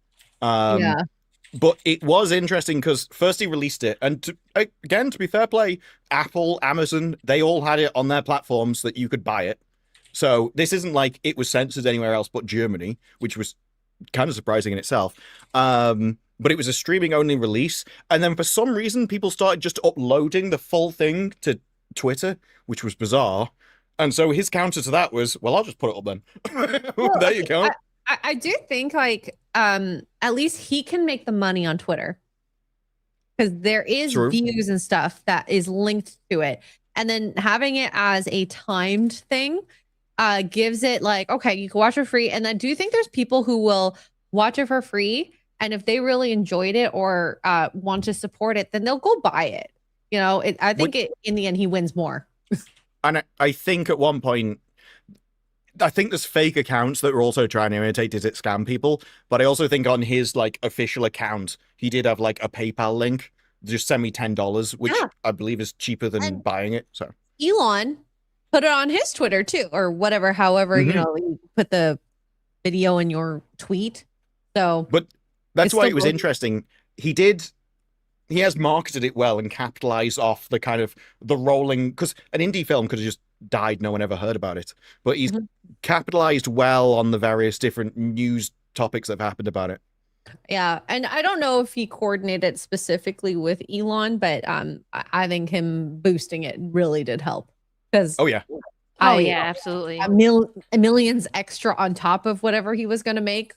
yeah. But it was interesting because first he released it, and again, to be fair play, Apple, Amazon, they all had it on their platforms that you could buy it. So this isn't like it was censored anywhere else but Germany, which was kind of surprising in itself. But it was a streaming only release, and then for some reason people started just uploading the full thing to Twitter, which was bizarre. And so his counter to that was, well, I'll just put it up then. There you go. I do think like at least he can make the money on Twitter because there is True. views and stuff that is linked to it, and then having it as a timed thing gives it like, okay, you can watch it free. And then do you think there's people who will watch it for free, and if they really enjoyed it or want to support it, then they'll go buy it? You know, I think in the end he wins more. And I think at one point, I think there's fake accounts that were also trying to imitate Did It Scam people. But I also think on his like official account, he did have like a PayPal link. Just send me $10, which I believe is cheaper than buying it. So Elon put it on his Twitter too, or whatever, however, you know, you put the video in your tweet. So, but that's it's why still it was good. interesting. He has marketed it well and capitalized off the kind of the rolling, because an indie film could have just died, no one ever heard about it, but he's capitalized well on the various different news topics that have happened about it. yeah, and I don't know if he coordinated specifically with Elon, but I think him boosting it really did help because Oh yeah, Oh, yeah, absolutely. millions extra on top of whatever he was going to make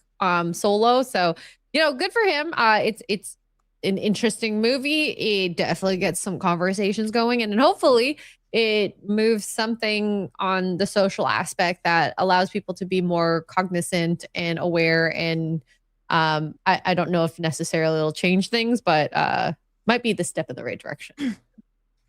solo. So, you know, good for him. It's an interesting movie. It definitely gets some conversations going, and then hopefully it moves something on the social aspect that allows people to be more cognizant and aware. And I don't know if necessarily it'll change things, but might be the step in the right direction.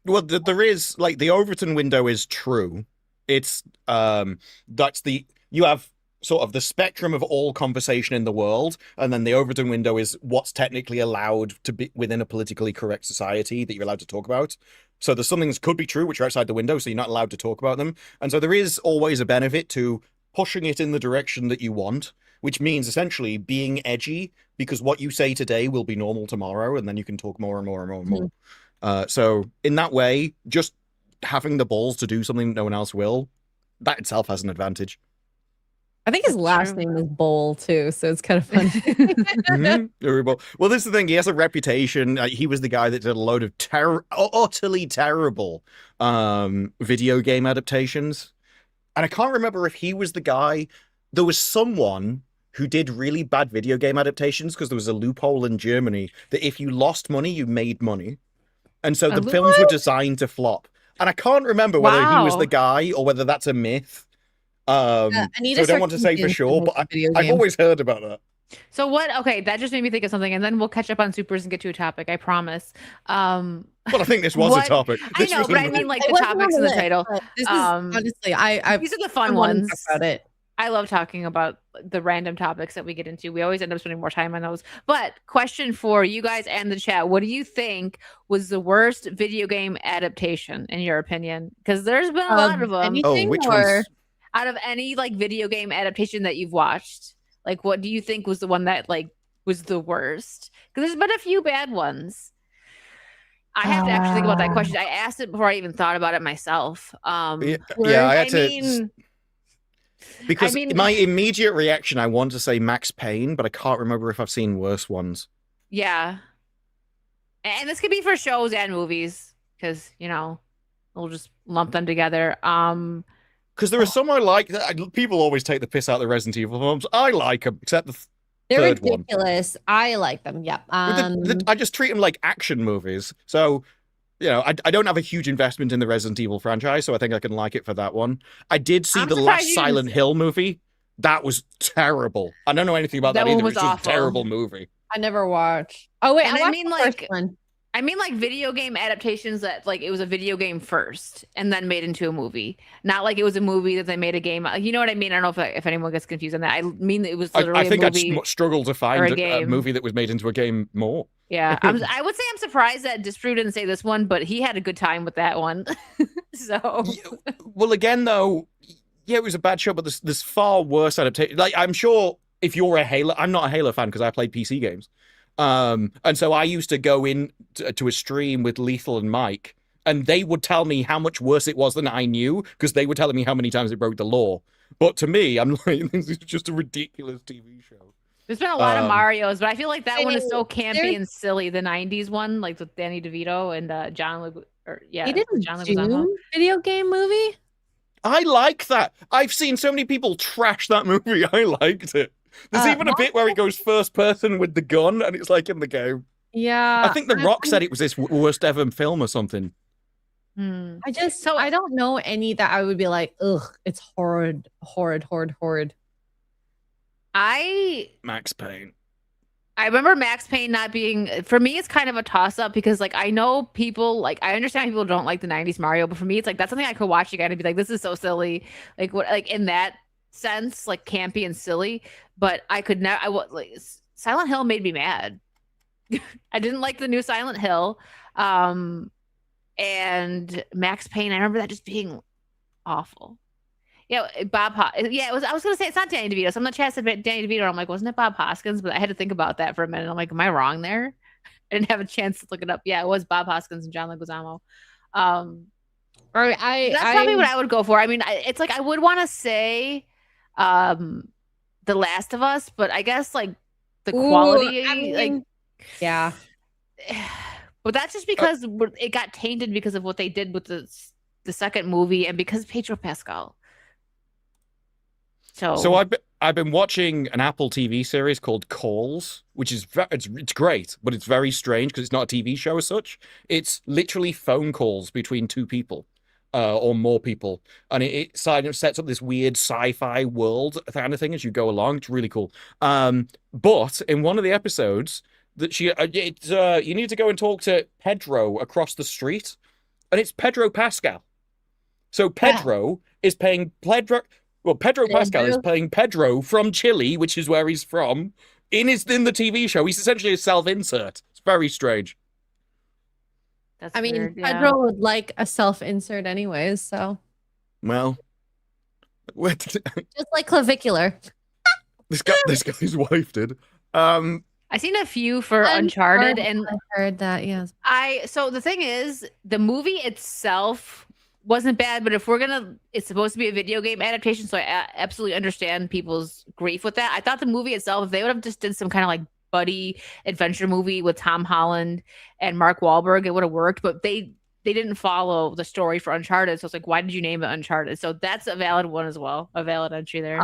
well, there is like the Overton window is true. It's that's you have sort of the spectrum of all conversation in the world, and then the Overton window is what's technically allowed to be within a politically correct society that you're allowed to talk about. So there's some things could be true which are outside the window, so you're not allowed to talk about them. And so there is always a benefit to pushing it in the direction that you want. which means essentially being edgy because what you say today will be normal tomorrow, and then you can talk more and more and more and more. So in that way, just having the balls to do something no one else will, that itself has an advantage. I think his That's last true. name is Bowl too, so it's kind of funny. Well, this is the thing. He has a reputation. He was the guy that did a load of utterly terrible video game adaptations. And I can't remember if he was the guy. There was someone who did really bad video game adaptations because there was a loophole in Germany that if you lost money, you made money. And so A the films were designed to flop. And I can't remember whether he was Wow. the guy or whether that's a myth. Anita So I don't want to say for Sarkeesian sure, but video I've games. always heard about that. So what? Okay, that just made me think of something, and then we'll catch up on supers and get to a topic. I promise. Well, I think this was What- a topic. I This know, was but I a- mean, like It the wasn't on topics in the list, title. but this is Um, honestly, I These are the fun wanna ones. talk about it. I love talking about the random topics that we get into. We always end up spending more time on those. But question for you guys and the chat: what do you think was the worst video game adaptation in your opinion? Because there's been a lot of them. anything which or ones? Out of any like video game adaptation that you've watched, like what do you think was the one that like was the worst? Because there's been a few bad ones. I have to actually think about that question. I asked it before I even thought about it myself. Yeah, I had to. mean, Because I mean- my immediate reaction, I want to say Max Payne, but I can't remember if I've seen worse ones. yeah. And this could be for shows and movies, because we'll just lump them together. Because there are some I like. People always take the piss out of the Resident Evil films. I like them, except the they're third one. ridiculous. I like them. Yep. I just treat them like action movies. So, I don't have a huge investment in the Resident Evil franchise, so I think I can like it for that one. I did see I'm the surprised last you didn't Silent say- Hill movie. That was terrible. I don't know anything about That that, one either. was It's just awful. a terrible movie. I never watched. Oh wait, And I I watched mean, the first like- one. I mean, like video game adaptations that like it was a video game first and then made into a movie, not like it was a movie that they made a game. You know what I mean? I don't know if anyone gets confused on that. I mean, it was literally I think a I'd movie. struggle to or find a a game. movie that was made into a game more. Yeah, I would say I'm surprised that Disprue didn't say this one, but he had a good time with that one. So Well, again, though, yeah, it was a bad show, but there's far worse adaptation. Like, I'm sure if you're a Halo, I'm not a Halo fan because I played PC games. And so I used to go in to a stream with Lethal and Mike, and they would tell me how much worse it was than I knew because they were telling me how many times it broke the law. But to me, I'm like, this is just a ridiculous TV show. there's been a lot of Um, Marios, but I feel like that one is so campy there's- and silly. The '90s one, like with Danny DeVito and John, He did a John Leguizamo. Dune video game movie. I like that. I've seen so many people trash that movie. I liked it. There's even a bit where he goes first person with the gun, and it's like in the game. Yeah, I think The Rock said it was his worst ever film or something. Hmm. I don't know any that I would be like, ugh, it's horrid. Max Payne. I remember Max Payne not being for me. It's kind of a toss up because like I know people like I understand people don't like the '90s Mario, but for me it's like that's something I could watch again and be like, this is so silly. Like what like in that sense, like campy and silly. But I could never. Silent Hill made me mad. I didn't like the new Silent Hill, and Max Payne. I remember that just being awful. Yeah, yeah, it was. I was gonna say it's not Danny DeVito. Some of the chat said Danny DeVito. I'm like, wasn't it Bob Hoskins? But I had to think about that for a minute. I'm like, am I wrong there? I didn't have a chance to look it up. Yeah, it was Bob Hoskins and John Leguizamo. That's That's probably what I would go for. I mean, it's like I would want to say, The Last of Us, but I guess like the quality, like, yeah. but that's just because it got tainted because of what they did with the second movie and because Pedro Pascal. So I've been watching an Apple TV series called Calls, which is it's great, but it's very strange because it's not a TV show as such. It's literally phone calls between two people. Or more people, and it sets up this weird sci-fi world kind of thing as you go along. It's really cool. But in one of the episodes, that you need to go and talk to Pedro across the street, and it's Pedro Pascal. So Pedro is paying Pedro. Well, Pedro Pascal is playing Pedro from Chile, which is where he's from. In the TV show, he's essentially a self-insert. It's very strange. That's I mean, weird, yeah. Pedro would like a self-insert anyways, so Well, just like clavicular. This guy's wife did. I seen a few for Uncharted, and I heard that. Yes. so the thing is, the movie itself wasn't bad, but if it's supposed to be a video game adaptation, so I absolutely understand people's grief with that. I thought the movie itself, if they would have just did some kind of like buddy adventure movie with Tom Holland and Mark Wahlberg, it would have worked, but they didn't follow the story for Uncharted, so it's like, why did you name it Uncharted? So that's a valid one as well, a valid entry there.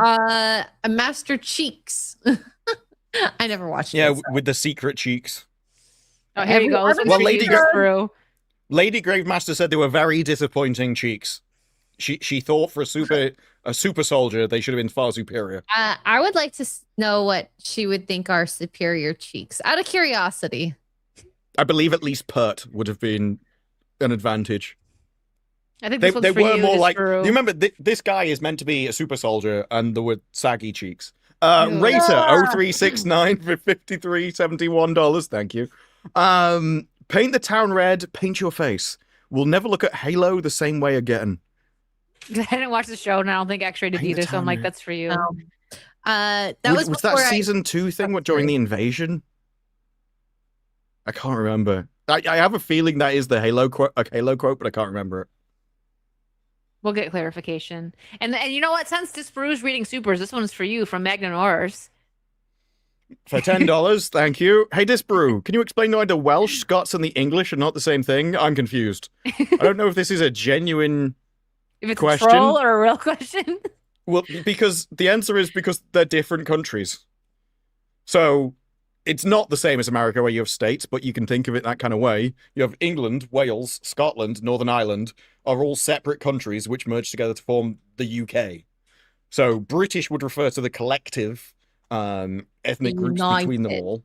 Master Cheeks. I never watched Yeah, it. So. with the secret cheeks. Oh, here you go. Well, Lady Gravemaster said they were very disappointing cheeks. She thought for a super soldier they should have been far superior. I would like to know what she would think are superior cheeks, out of curiosity. I believe at least pert would have been an advantage. I think They this one's for were you, more like. Drew. You remember this guy is meant to be a super soldier, and there were saggy cheeks. Rater 0369 for $53.71. Thank you. Paint the town red. Paint your face. We'll never look at Halo the same way again. I didn't watch the show, and I don't think X-Ray did either. So I'm like, that's for you. That was that season 2 thing during the invasion? I can't remember. I have a feeling that is the Halo quote, but I can't remember it. We'll get clarification. And you know what? Since Disparu's reading Supers, this one's for you from Magnum Norris. For $10, thank you. Hey, Disparu, can you explain why the Welsh, Scots, and the English are not the same thing? I'm confused. I don't know if this is a genuine if it's question. A troll or a real question. Well, because the answer is because they're different countries. So it's not the same as America where you have states, but you can think of it that kind of way. You have England, Wales, Scotland, Northern Ireland are all separate countries which merge together to form the UK. So British would refer to the collective ethnic groups between them all.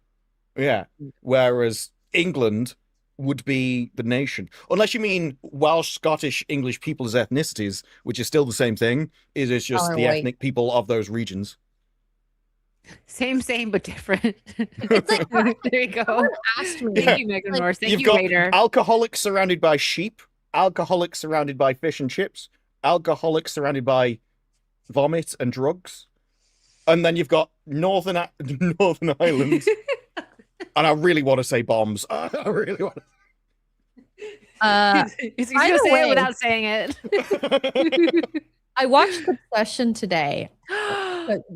Yeah. Whereas England would be the nation. Unless you mean Welsh, Scottish, English people as ethnicities, which is still the same thing. It is just the ethnic people of those regions. Same, but different. It's like, there you go. Asked me. Thank you, Megan Norris. Thank You've you, got Raider. alcoholics surrounded by sheep, alcoholics surrounded by fish and chips, alcoholics surrounded by vomit and drugs, and then you've got Northern Ireland. And I really want to say bombs. I really want to. He's going to say it without saying it. I watched the session today.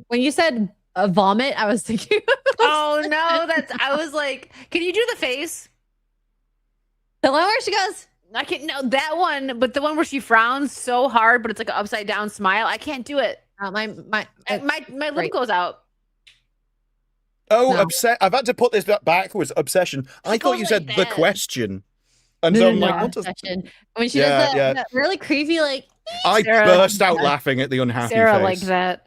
When you said vomit, I was thinking. Oh no, I was like, can you do the face? The one where she goes. I can't. No, that one, but the one where she frowns so hard, but it's like an upside down smile. I can't do it. My lip goes out. Oh, no. I've had to put this backwards. Obsession. I thought you said the question. And so I'm like, what does... When she does that really creepy, like... I burst out laughing at the unhappy Sarah face. Like that.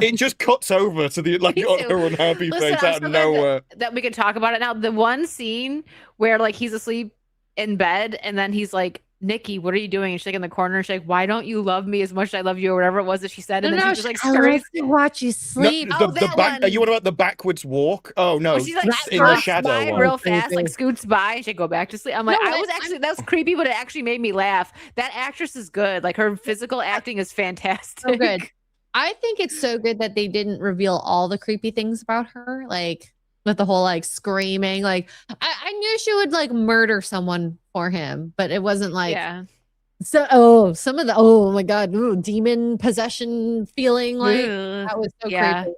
It just cuts over to the her unhappy face out of nowhere. That we can talk about it now. The one scene where like he's asleep in bed and then he's like, Nikki, what are you doing? And she's like in the corner. And she's like, why don't you love me as much as I love you, or whatever it was that she said. And then she just like scurries. I watch you sleep. No, are you on about the backwards walk? Oh no, she's like in the shadow by real fast, like scoots by, and she go back to sleep. I'm like, that was creepy, but it actually made me laugh. That actress is good. Like her physical acting is fantastic. So good. I think it's so good that they didn't reveal all the creepy things about her, like with the whole like screaming. Like I knew she would like murder someone for him, but it wasn't like so some of the oh my god, demon possession feeling, like that was so creepy.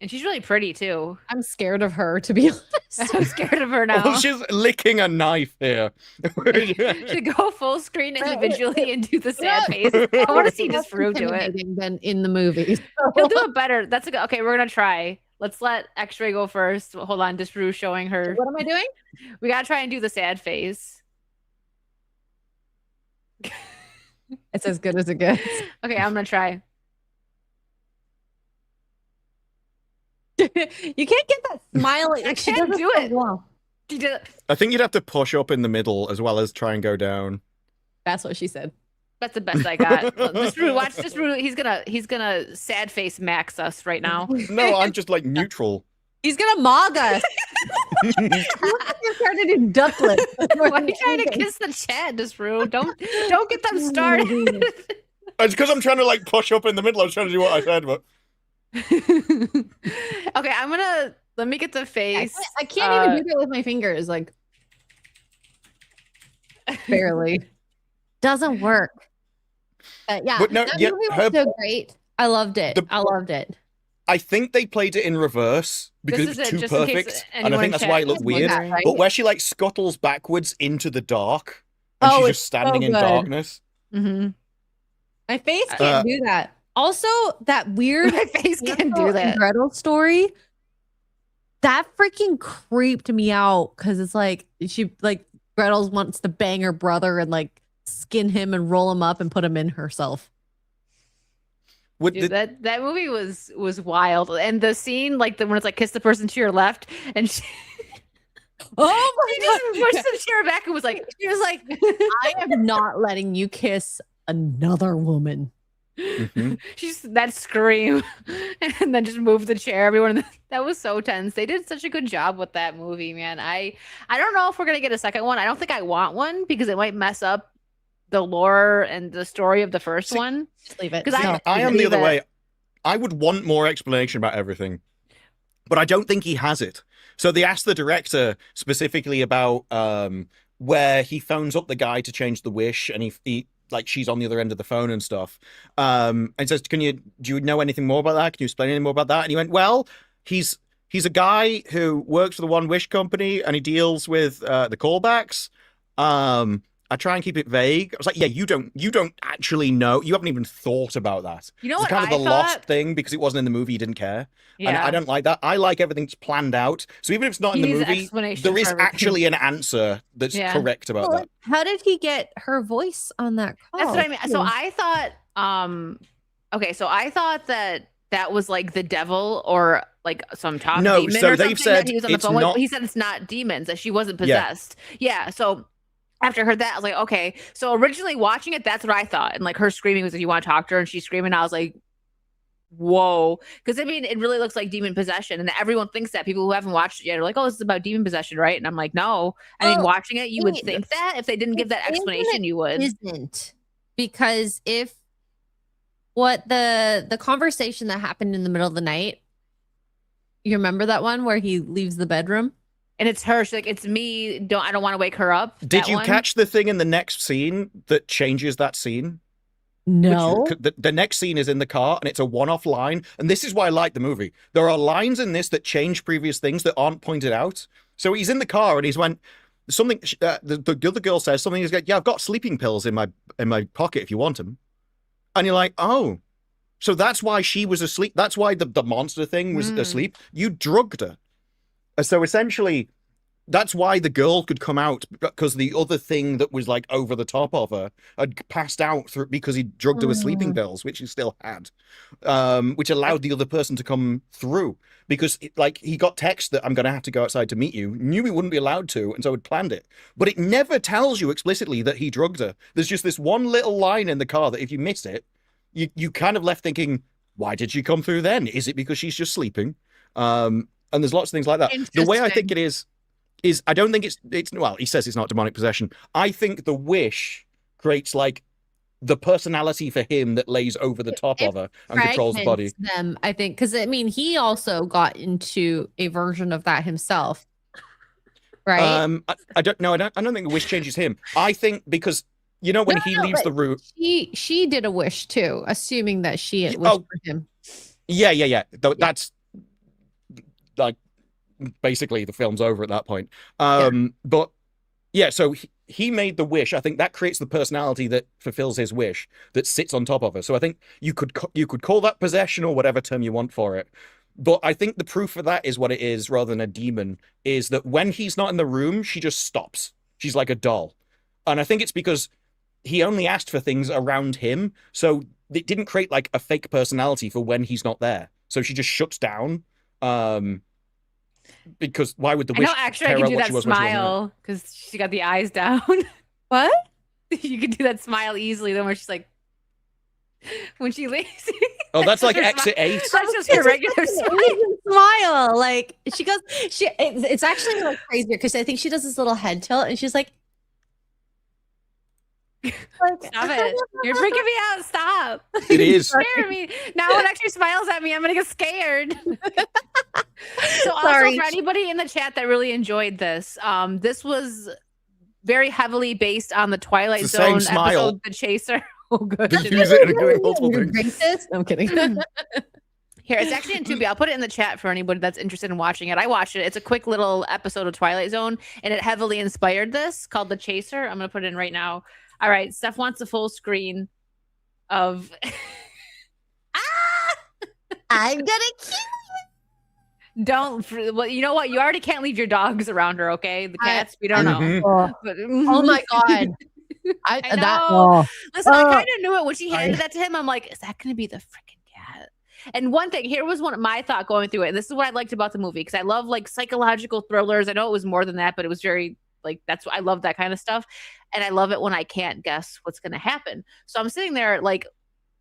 And she's really pretty too. I'm scared of her, to be honest. I'm scared of her now. Oh, she's licking a knife here. To go full screen individually and do the sad face. I want to see Disparu do it. Than in the movie. He'll do it better. That's a good. Okay, we're gonna try. Let's let X-Ray go first. Hold on, Disparu showing her. What am I doing? We gotta try and do the sad face. It's as good as it gets. Okay, I'm gonna try. You can't get that smile. I can't do it. Well. I think you'd have to push up in the middle as well as try and go down. That's what she said. That's the best I got. Disparu, watch Disparu. He's gonna sad face max us right now. No, I'm just like neutral. He's gonna mog us. You're trying to do ducklet. Why are you trying to kiss the chat, Disparu? Don't get them started. It's because I'm trying to like push up in the middle. I was trying to do what I said, but Okay, let me get the face. I can't even do that with my fingers. Like, barely. Doesn't work. Yeah, But no, that yeah, movie was so great. I loved it. I loved it. I think they played it in reverse because This it was is it, too just in case perfect, and I anyone think in that's chat why it looked is weird. wondering. Right? But where she like scuttles backwards into the dark, and she's it's just standing so in good. darkness. Mm-hmm. My face can't do that. Also, that weird My face can't Hansel do and that. Gretel story, that freaking creeped me out because it's like she like Gretel wants to bang her brother and like skin him and roll him up and put him in herself. Dude, that movie was wild, and the scene like when it's like kiss the person to your left, and she, she just pushed the chair back and was like, I am not letting you kiss another woman. She's that scream, and then just moved the chair. Everyone, that was so tense. They did such a good job with that movie, man. I don't know if we're gonna get a second one. I don't think I want one because it might mess up the lore and the story of the first one. Just leave it. Because I am the other way. I would want more explanation about everything, but I don't think he has it. So they asked the director specifically about where he phones up the guy to change the wish, and he like she's on the other end of the phone and stuff, and says, do you know anything more about that? Can you explain any more about that? And he went, well, he's a guy who works for the One Wish company, and he deals with the callbacks. I try and keep it vague. I was like, yeah, you don't actually know. You haven't even thought about that. You know it's what kind of I the thought? lost thing because it wasn't in the movie. You didn't care. Yeah. And I don't like that. I like everything that's planned out. So even if it's not in the movie, there is actually an answer that's correct about that. How did he get her voice on that call? That's what I mean. So I thought, okay, so I thought that was like the devil or like some top demon so or they've something said that he was on the phone with. He said it's not demons, that she wasn't possessed. Yeah. So after I heard that, I was like, okay. So originally watching it, that's what I thought. And like her screaming was, if you want to talk to her, and she's screaming, I was like, whoa. Because I mean, it really looks like demon possession. And everyone thinks that. People who haven't watched it yet are like, oh, this is about demon possession, right? And I'm like, no. I mean, watching it, you would think that. If they didn't give that explanation, you would. Isn't. Because if the conversation that happened in the middle of the night, you remember that one where he leaves the bedroom? And it's her. She's like, it's me. I don't want to wake her up. Did you catch the thing in the next scene that changes that scene? No. The next scene is in the car, and it's a one-off line. And this is why I like the movie. There are lines in this that change previous things that aren't pointed out. So he's in the car, and he's went something. The other girl says something. He's like, "Yeah, I've got sleeping pills in my pocket if you want them." And you're like, "Oh, so that's why she was asleep. That's why the monster thing was asleep. You drugged her." So essentially, that's why the girl could come out, because the other thing that was like over the top of her had passed out because he drugged her with sleeping pills, which he still had, which allowed the other person to come through. Because like he got text that I'm going to have to go outside to meet you, knew he wouldn't be allowed to, and so had planned it. But it never tells you explicitly that he drugged her. There's just this one little line in the car that if you miss it, you kind of left thinking, why did she come through then? Is it because she's just sleeping? And there's lots of things like that. The way I think it is I don't think it's well, he says it's not demonic possession. I think the wish creates like the personality for him that lays over the top of her and controls the body. Them, I think, because I mean, he also got into a version of that himself, right? I don't know. I don't think the wish changes him. I think because when he leaves the room, she did a wish too, assuming that she had wished for him. Yeah. That's like basically the film's over at that point. But yeah, so he made the wish. I think that creates the personality that fulfills his wish, that sits on top of her. So I think you could call that possession or whatever term you want for it. But I think the proof for that is what it is rather than a demon, is that when he's not in the room, she just stops. She's like a doll. And I think it's because he only asked for things around him. So it didn't create like a fake personality for when he's not there. So she just shuts down. Because why would the wish? I know, actually, I can do that smile because she got the eyes down. What? You can do that smile easily. Then where she's like, when she leaves. Oh, that's like exit 8. That's just her regular smile. Like she goes, it's actually like crazier because I think she does this little head tilt and she's like, Stop it. You're freaking me out. Stop. It is. You're scaring me. Now when Extra smiles at me, I'm going to get scared. So also Sorry. for anybody in the chat that really enjoyed this, this was very heavily based on the Twilight It's the same Zone smile. episode, The Chaser. Oh, good. They use it in doing multiple You're things. racist? I'm kidding. Here, it's actually in Tubi. I'll put it in the chat for anybody that's interested in watching it. I watched it. It's a quick little episode of Twilight Zone, and it heavily inspired this, called The Chaser. I'm going to put it in right now. All right, Steph wants a full screen of... I'm gonna kill. Don't... Well, you know what? You already can't leave your dogs around her, okay? The cats, we don't know. Mhm. But, Oh my god. I That, know. Listen, I Oh. kind of knew it when she handed that to him. I'm like, is that going to be the freaking cat? And one thing, here was one of my thought going through it. And this is what I liked about the movie, because I love like psychological thrillers. I know it was more than that, but it was very like, that's what I love, that kind of stuff. And I love it when I can't guess what's going to happen. So I'm sitting there like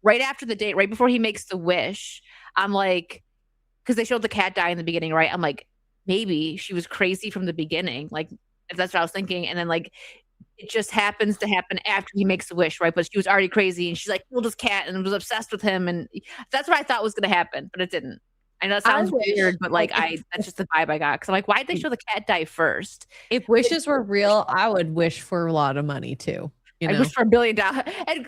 right after the date, right before he makes the wish, I'm like, because they showed the cat die in the beginning, right? I'm like, maybe she was crazy from the beginning. Like, if that's what I was thinking. And then like, it just happens to happen after he makes the wish, right? But she was already crazy, and she's like killed his cat and was obsessed with him, and that's what I thought was going to happen, but it didn't. I know it sounds wish, weird, but like like, that's just the vibe I got. Because I'm like, why did they show the cat die first? If wishes were real, I would wish for a lot of money too. You know? I wish for $1 billion. And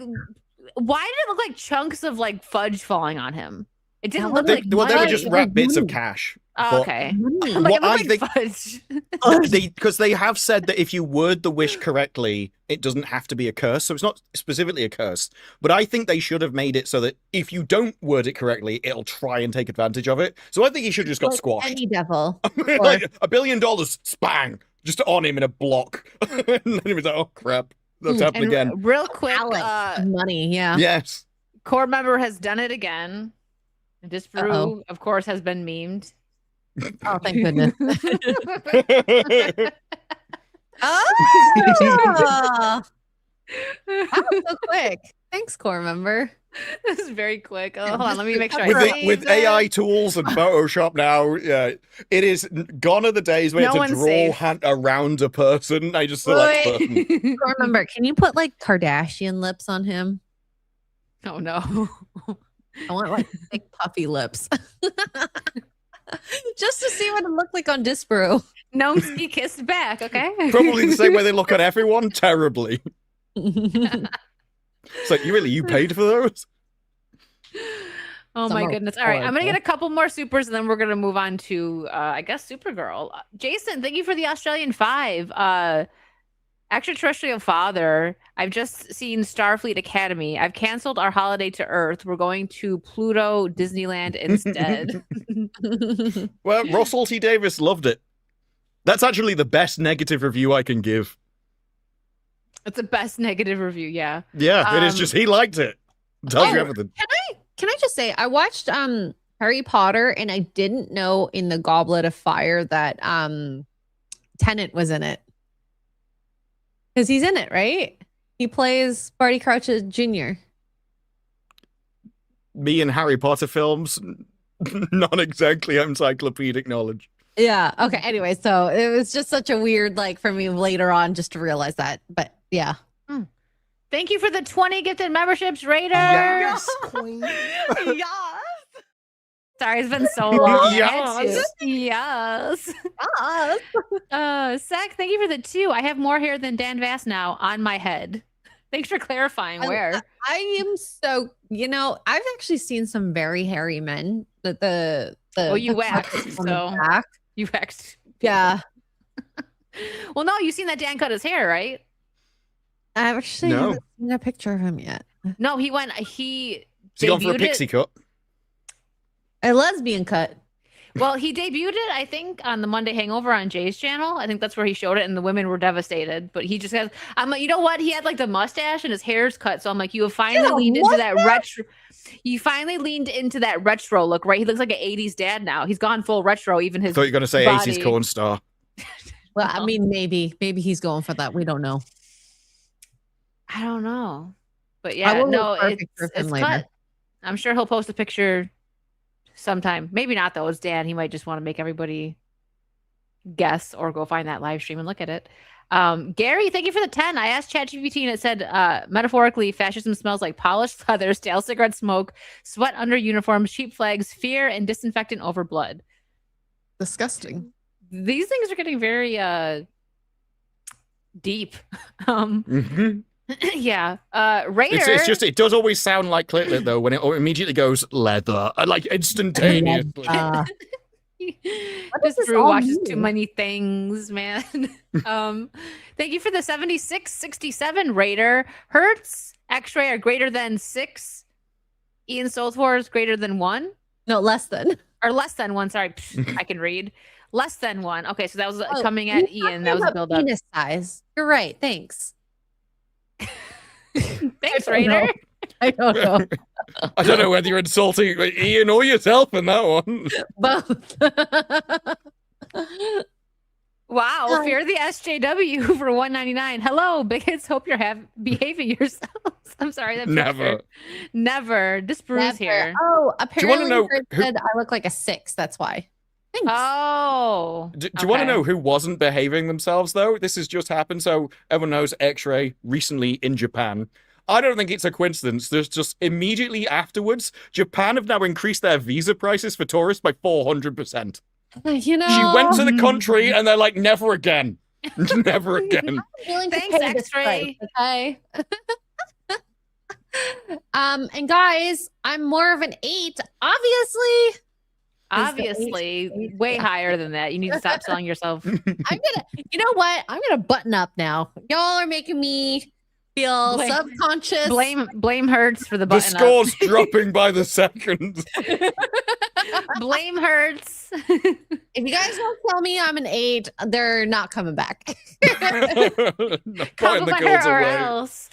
why did it look like chunks of like fudge falling on him? It didn't look like They were money. just wrapped bits of cash. Oh, but- okay. Money. I'm like, What it looked like fudge. Because they have said that if you word the wish correctly, it doesn't have to be a curse. So it's not specifically a curse. But I think they should have made it so that if you don't word it correctly, it'll try and take advantage of it. So I think he should have just got Like squashed. Any devil. Like $1 billion, spang, just on him in a block. And then he was like, oh crap, that's happened And again. real quick, Alex, money. Yeah. Yes. core member has done it again. Disparu, of course, has been memed. Oh, thank goodness. Oh, that was so quick. Thanks, core member. This is very quick. Oh, hold on, let me make sure. I with, save with it. AI tools and Photoshop now, yeah, it is gone are the days where No you have to one's draw safe. hand around a person. I just select button. Core member, can you put like Kardashian lips on him? Oh no. I want like thick puffy lips. Just to see what it looked like on Disparu. Gnomesky kissed back, okay? Probably the same way they look at everyone, terribly. It's like, you paid for those? Oh Some my are goodness. All right, I'm going to horrible. get a couple more supers and then we're going to move on to, I guess, Supergirl. Jason, thank you for the Australian 5. Extraterrestrial Father, I've just seen Starfleet Academy. I've canceled our holiday to Earth. We're going to Pluto Disneyland instead. Well, Russell T. Davis loved it. That's actually the best negative review I can give. It's the best negative review, yeah. Yeah, it is just he liked it. Tells you Oh, everything. Can I just say I watched Harry Potter and I didn't know in the Goblet of Fire that Tennant was in it. Because he's in it, right? He plays Barty Crouch Jr. Me and Harry Potter films, not exactly encyclopedic knowledge. Yeah. Okay. Anyway, so it was just such a weird like for me later on just to realize that. But yeah. Thank you for the 20 gifted memberships, Raiders. Yes, queen. Yes. Sorry, it's been so long. I had to. Yes. Yes. Zach, thank you for the 2. I have more hair than Dan Vass now on my head. Thanks for clarifying where. I am so I've actually seen some very hairy men. The Oh, you the waxed, cuts on the so- back. You waxed. Yeah. Well, no, you've seen that Dan cut his hair, right? I actually No. haven't seen a picture of him yet. No, he He's gone for a debuted pixie it. cut. A lesbian cut. Well, he debuted it, I think, on the Monday Hangover on Jay's channel. I think that's where he showed it, and the women were devastated. But he just has. I'm like, you know what? He had like the mustache, and his hair's cut. So I'm like, you have finally leaned into that retro. You finally leaned into that retro look, right? He looks like an '80s dad now. He's gone full retro. Even his. Thought you were going to say body. 80s corn star. Well, I mean, maybe he's going for that. We don't know. I don't know, but I yeah, will no, look for a it's, picture of him it's later. cut. I'm sure he'll post a picture sometime. Maybe not though. It's Dan. He might just want to make everybody guess or go find that live stream and look at it. Gary, thank you for the 10. I asked ChatGPT and it said, metaphorically, fascism smells like polished leather, stale cigarette smoke, sweat under uniforms, cheap flags, fear, and disinfectant over blood. Disgusting. These things are getting very deep. Yeah. Raider. It's just it does always sound like Clitlet though when it immediately goes leather, like instantaneously. Just Drew watches too many things, man. Thank you for the 7667 Raider. Hertz, X-ray are greater than 6. Ian Soulswar is greater than 1. No, less than. Or less than 1. Sorry, I can read. Less than 1. Okay, so that was coming at Ian. That was a build up. Penis size. You're right. Thanks. Thanks, Raider. I don't know. I don't know whether you're insulting Ian or yourself in that one. Both. Wow, fear the SJW for $1.99. Hello, bigots. Hope you're behaving yourselves. I'm sorry. That's never. This Bruce here. Oh, apparently know said I look like a 6. That's why. Thanks. Oh. Do you want to know who wasn't behaving themselves, though? This has just happened. So everyone knows X-Ray recently in Japan. I don't think it's a coincidence. There's just immediately afterwards, Japan have now increased their visa prices for tourists by 400%. You know, She went to the country and they're like, never again. Never again. Thanks, X-Ray. Okay. And guys, I'm more of an 8, obviously. Obviously, way higher than that. You need to stop selling yourself. You know what? I'm gonna button up now. Y'all are making me feel subconscious. Blame Hertz for the button The score's dropping by the second. Blame Hertz. If you guys don't tell me I'm an 8, they're not coming back. Come back or else.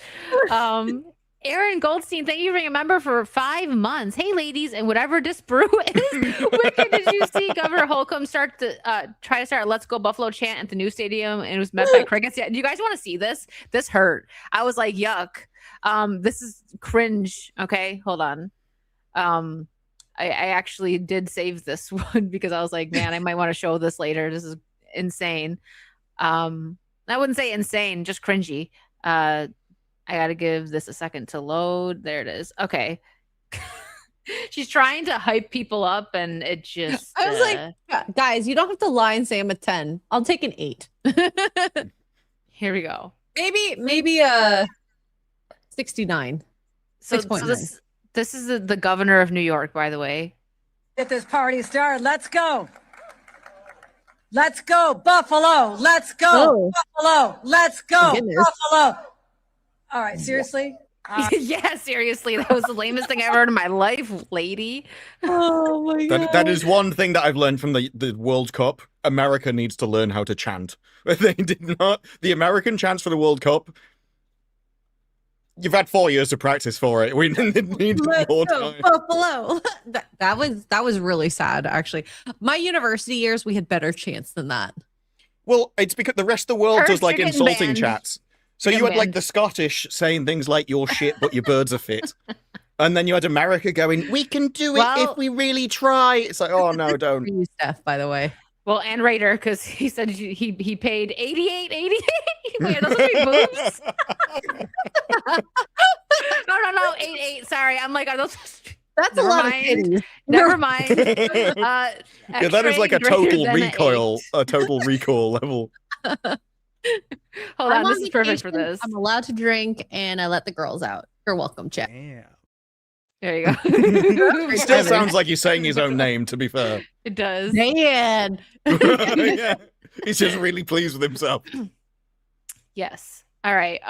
Aaron Goldstein, thank you for being a member for 5 months. Hey, ladies, and whatever this brew is, wicked, did you see Governor Holcomb try to start a Let's Go Buffalo chant at the new stadium and it was met by crickets? Yeah, do you guys want to see this? This hurt. I was like, yuck. This is cringe. Okay, hold on. I actually did save this one because I was like, man, I might want to show this later. This is insane. I wouldn't say insane, just cringy. I got to give this a second to load. There it is. Okay. She's trying to hype people up and it just... I was like, guys, you don't have to lie and say I'm a 10. I'll take an 8. Here we go. Maybe a 69. So this is the governor of New York, by the way. Get this party started. Let's go. Let's go, Buffalo. Let's go, Buffalo. Let's go, Buffalo. All right, seriously? Yeah, seriously. That was the lamest thing I ever heard in my life, lady. Oh my God. That is one thing that I've learned from the World Cup. America needs to learn how to chant. They did not. The American chants for the World Cup, you've had 4 years to practice for it. We need more time. Buffalo. That was really sad, actually. My university years, we had better chants than that. Well, it's because the rest of the world does like insulting banned. chats. So you had like the Scottish saying things like "you're shit, but your birds are fit," and then you had America going, "We can do it if we really try." It's like, oh no, don't. You, Steph, by the way. Well, and Raider, because he said he paid 88. Wait, those are boobs? No, 88. Sorry, I'm like, are those? That's a lot of titties. Never mind. Yeah, that is like a total recall level. Hold on, this is perfect for this. I'm allowed to drink and I let the girls out. You're welcome, Chet. There you go. Still sounds like he's saying his own name, to be fair. It does. Dan. Yeah. He's just really pleased with himself. Yes. All right.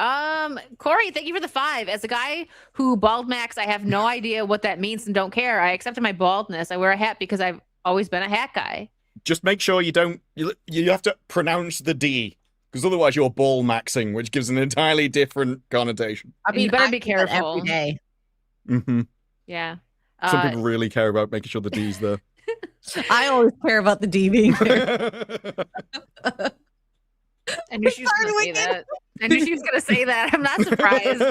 Corey, thank you for the 5. As a guy who bald max, I have no idea what that means and don't care. I accepted my baldness. I wear a hat because I've always been a hat guy. Just make sure you don't. You have to pronounce the D. Because otherwise you're ball maxing, which gives an entirely different connotation. I mean, you better I be do that careful. every day. Mm-hmm. Yeah. Some people really care about making sure the D's there. I always care about the D being there. I knew she was going to say that. I knew she was going to say that. I'm not surprised.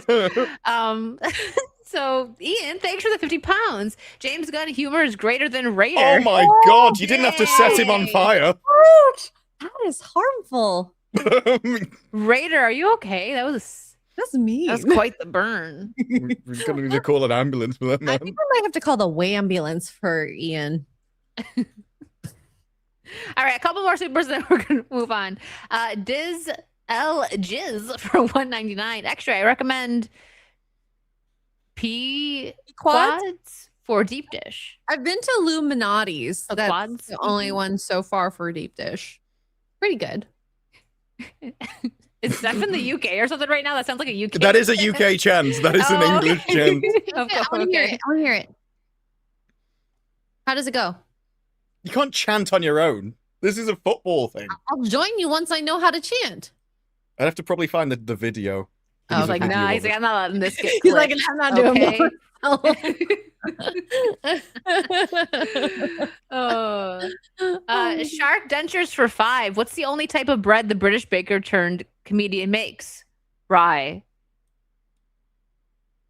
So, Ian, thanks for the 50 pounds. James Gunn humor is greater than Raider. Oh my God! You didn't have to set him on fire. Ouch! That is harmful. Raider, are you okay? That's me. That was quite the burn. We're gonna need to call an ambulance for that I man. think I might have to call the ambulance for Ian. All right, a couple more supers, then we're gonna move on. Diz L Jizz for $1.99 extra. I recommend P quads for deep dish. I've been to Illuminati's. Oh, That's quads? the only one so far for deep dish. Pretty good. Is Steph in the UK or something right now? That sounds like a UK. That is a UK chant. That is an Oh, English okay. chant. Of I course, want to hear okay. it. I want to hear it. How does it go? You can't chant on your own. This is a football thing. I'll join you once I know how to chant. I'd have to probably find the video. I was There's a like, video nah, of he's like, it. I'm not letting this get He's like, clipped. I'm not doing Okay. more. Shark dentures for $5. What's the only type of bread the British baker turned comedian makes? Rye.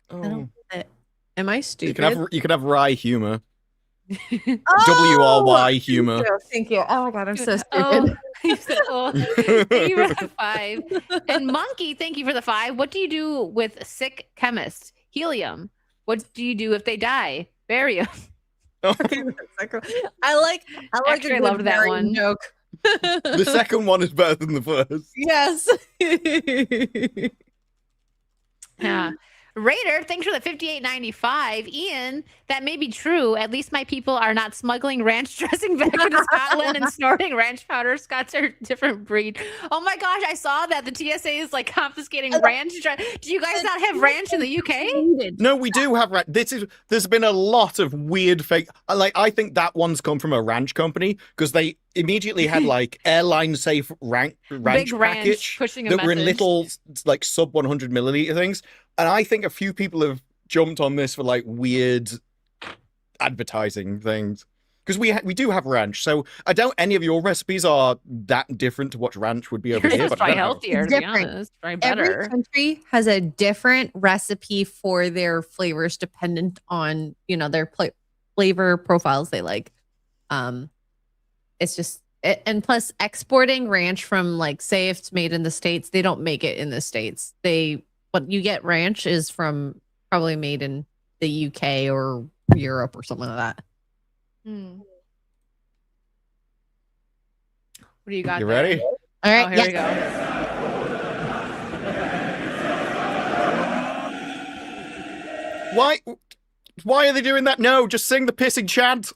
Oh. don't Am I You stupid? can have rye humor. Oh, WRY humor. Thank you. Oh my god, I'm so Oh, stupid. you said, oh. Thank you for the 5. And Monkey, thank you for the 5. What do you do with sick chemists? Helium. What do you do if they die? Barium. I like Actually, I a good loved that Marion one. joke. The second one is better than the first. Yes. Yeah. Raider, thanks for the $58.95. Ian, that may be true. At least my people are not smuggling ranch dressing back into Scotland and snorting ranch powder. Scots are a different breed. Oh my gosh, I saw that the TSA is like confiscating ranch. Do you guys not have ranch in the UK? No, we do have there's been a lot of weird fake. I think that one's come from a ranch company because they immediately had like airline safe ranch Big ranch package pushing a that were in message. little like sub 100 milliliter things. And I think a few people have jumped on this for like weird advertising things because we do have ranch. So I doubt any of your recipes are that different to what ranch would be over Yours here. is But I probably don't know. healthier, It's to be different. honest. Probably Every better. country has a different recipe for their flavors dependent on, their flavor profiles they like. It's just and plus exporting ranch from like say if it's made in the States, they don't make it in the States. What you get ranch is from probably made in the UK or Europe or something like that. Hmm. What do you got? You there? ready? All right. Oh, here we go. Why are they doing that? No, just sing the pissing chant.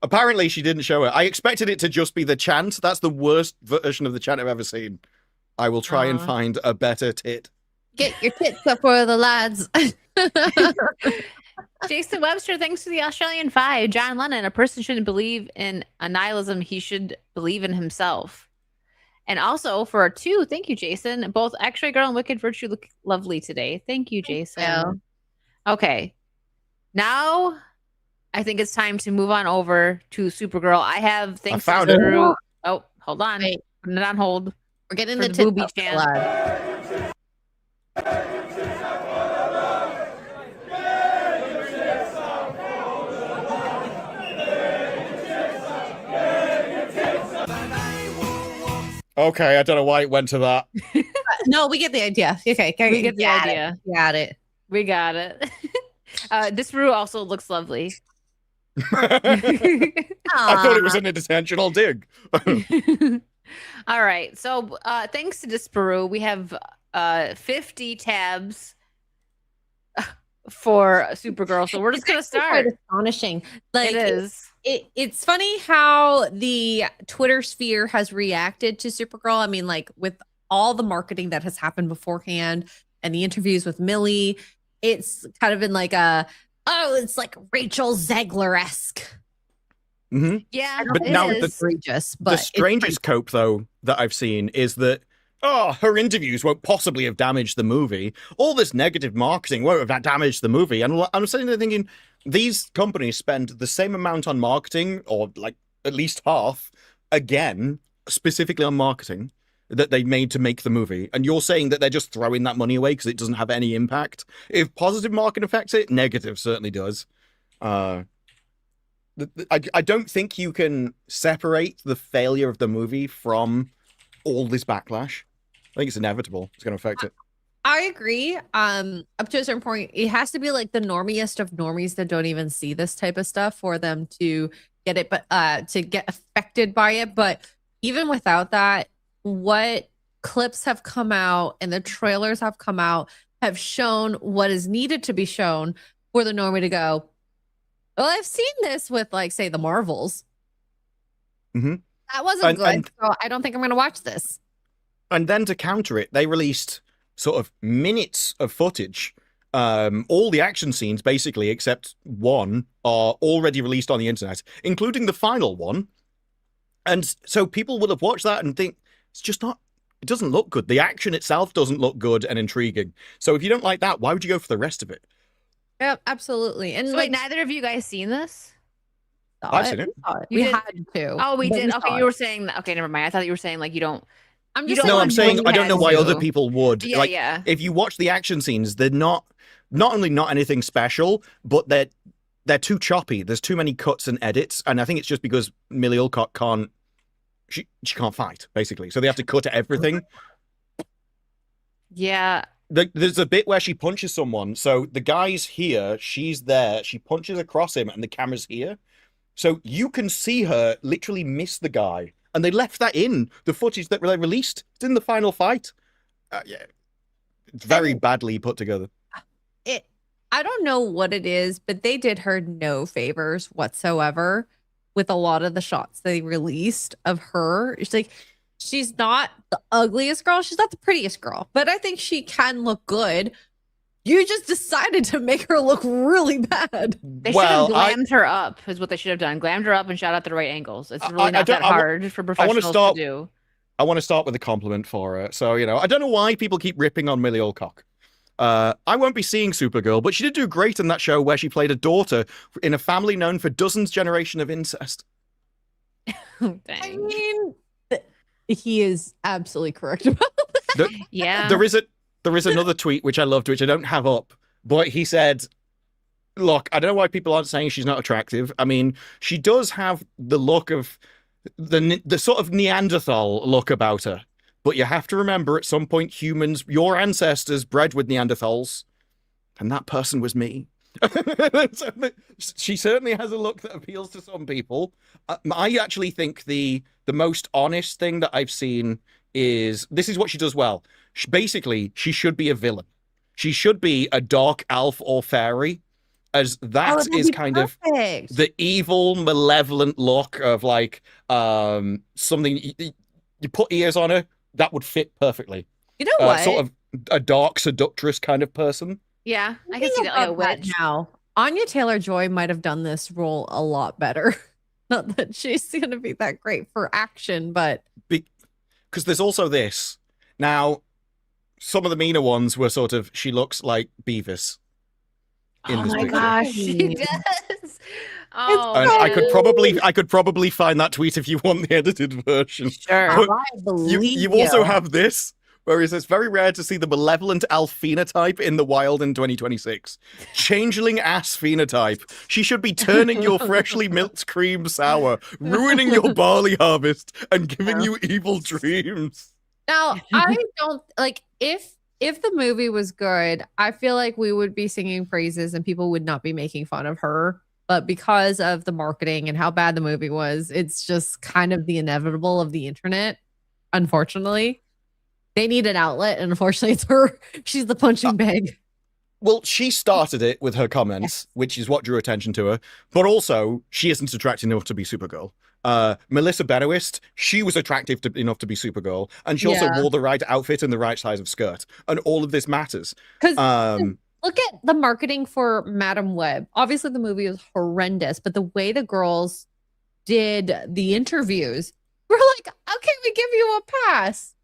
Apparently she didn't show it. I expected it to just be the chant. That's the worst version of the chant I've ever seen. I will try and Aw. find a better tit. Get your tits up for the lads. Jason Webster, thanks to the Australian 5. John Lennon, a person shouldn't believe in a nihilism. He should believe in himself. And also for a 2, thank you, Jason. Both X-Ray Girl and Wicked Virtue look lovely today. Thank you, Jason. you. Okay. Now I think it's time to move on over to Supergirl. I have thanks found to it. Drew. Oh, hold on. Wait. Putting it on hold. We're getting For the the tits booby up for the chant. lads. Okay, I don't know why it went to that. No, we get the idea. Okay, We get the got it. idea. Got it. We got it. This brew also looks lovely. I thought it was an intentional dig. All right. So thanks to Disparu, we have 50 tabs for Supergirl. So we're just gonna start. Quite astonishing. Like It is. It's funny how the Twitter sphere has reacted to Supergirl. I mean, like with all the marketing that has happened beforehand and the interviews with Millie, it's kind of been like it's like Rachel Zegler-esque. hmm Yeah, But it now is. the- Egregious, but The it's strangest cope, though, that I've seen is that, her interviews won't possibly have damaged the movie. All this negative marketing won't have damaged the movie. And I'm sitting there thinking, these companies spend the same amount on marketing, or like at least half, again, specifically on marketing, that they made to make the movie. And you're saying that they're just throwing that money away because it doesn't have any impact. If positive marketing affects it, negative certainly does. I don't think you can separate the failure of the movie from all this backlash. I think it's inevitable. It's going to affect it. I agree. Up to a certain point, it has to be like the normiest of normies that don't even see this type of stuff for them to get it, but to get affected by it. But even without that, what clips have come out and the trailers have come out have shown what is needed to be shown for the normie to go, well, I've seen this with, like, say, the Marvels. Mm-hmm. That wasn't good, so I don't think I'm going to watch this. And then to counter it, they released sort of minutes of footage. All the action scenes, basically, except one, are already released on the internet, including the final one. And so people will have watched that and think, it's just not, it doesn't look good. The action itself doesn't look good and intriguing. So if you don't like that, why would you go for the rest of it? Yeah, absolutely. And So like, wait, neither of you guys seen this? I've seen it. We did? had to. Oh, we but did. saw Okay, it. you were saying that. Okay, never mind. I thought you were saying like you don't. I'm you just don't No, want I'm to saying do I don't know that why too. other people would. Yeah, like, yeah. if you watch the action scenes, they're not only not anything special, but they're too choppy. There's too many cuts and edits, and I think it's just because Millie Alcock can't. She can't fight, basically. So they have to cut everything. Yeah. There's a bit where she punches someone. So the guy's here, she's there. She punches across him, and the camera's here. So you can see her literally miss the guy. And they left that in the footage that they released. It's in the final fight. Yeah, it's very badly put together. I don't know what it is, but they did her no favors whatsoever with a lot of the shots they released of her. It's like, she's not the ugliest girl. She's not the prettiest girl, but I think she can look good. You just decided to make her look really bad. They should have glammed her up, is what they should have done. Glammed her up and shot at the right angles. It's really not that hard for professionals to do. I want to start with a compliment for her. So, I don't know why people keep ripping on Millie Alcock. I won't be seeing Supergirl, but she did do great in that show where she played a daughter in a family known for dozens generation of incest. I mean, he is absolutely correct about that. Yeah. There is another tweet which I loved, which I don't have up, but he said, look, I don't know why people aren't saying she's not attractive. I mean, she does have the look of the sort of Neanderthal look about her. But you have to remember, at some point, humans, your ancestors, bred with Neanderthals, and that person was me. She certainly has a look that appeals to some people. I actually think the most honest thing that I've seen is, this is what she does well. Basically, she should be a villain. She should be a dark elf or fairy, as that is kind of the evil, malevolent look of like something. You put ears on her, that would fit perfectly. You know what? Sort of a dark, seductress kind of person. Yeah, I can see that like a witch. Now, Anya Taylor-Joy might have done this role a lot better. Not that she's going to be that great for action, but because there's also this. Now, some of the meaner ones were sort of, she looks like Beavis. Oh my gosh, she does. Oh, and I could probably find that tweet if you want the edited version. Sure. You also have this, where it says, very rare to see the malevolent elf phenotype in the wild in 2026. Changeling ass phenotype. She should be turning your freshly milked cream sour, ruining your barley harvest, and giving you evil dreams. Now, I don't like if the movie was good, I feel like we would be singing praises and people would not be making fun of her. But because of the marketing and how bad the movie was, it's just kind of the inevitable of the internet. Unfortunately, they need an outlet, and unfortunately, it's her. She's the punching bag. Well, she started it with her comments, which is what drew attention to her. But also, she isn't attractive enough to be Supergirl. Melissa Benoist, she was attractive enough to be Supergirl, and she also wore the right outfit and the right size of skirt. And all of this matters. Because look at the marketing for Madam Web. Obviously, the movie was horrendous, but the way the girls did the interviews, we're like, okay, we give you a pass,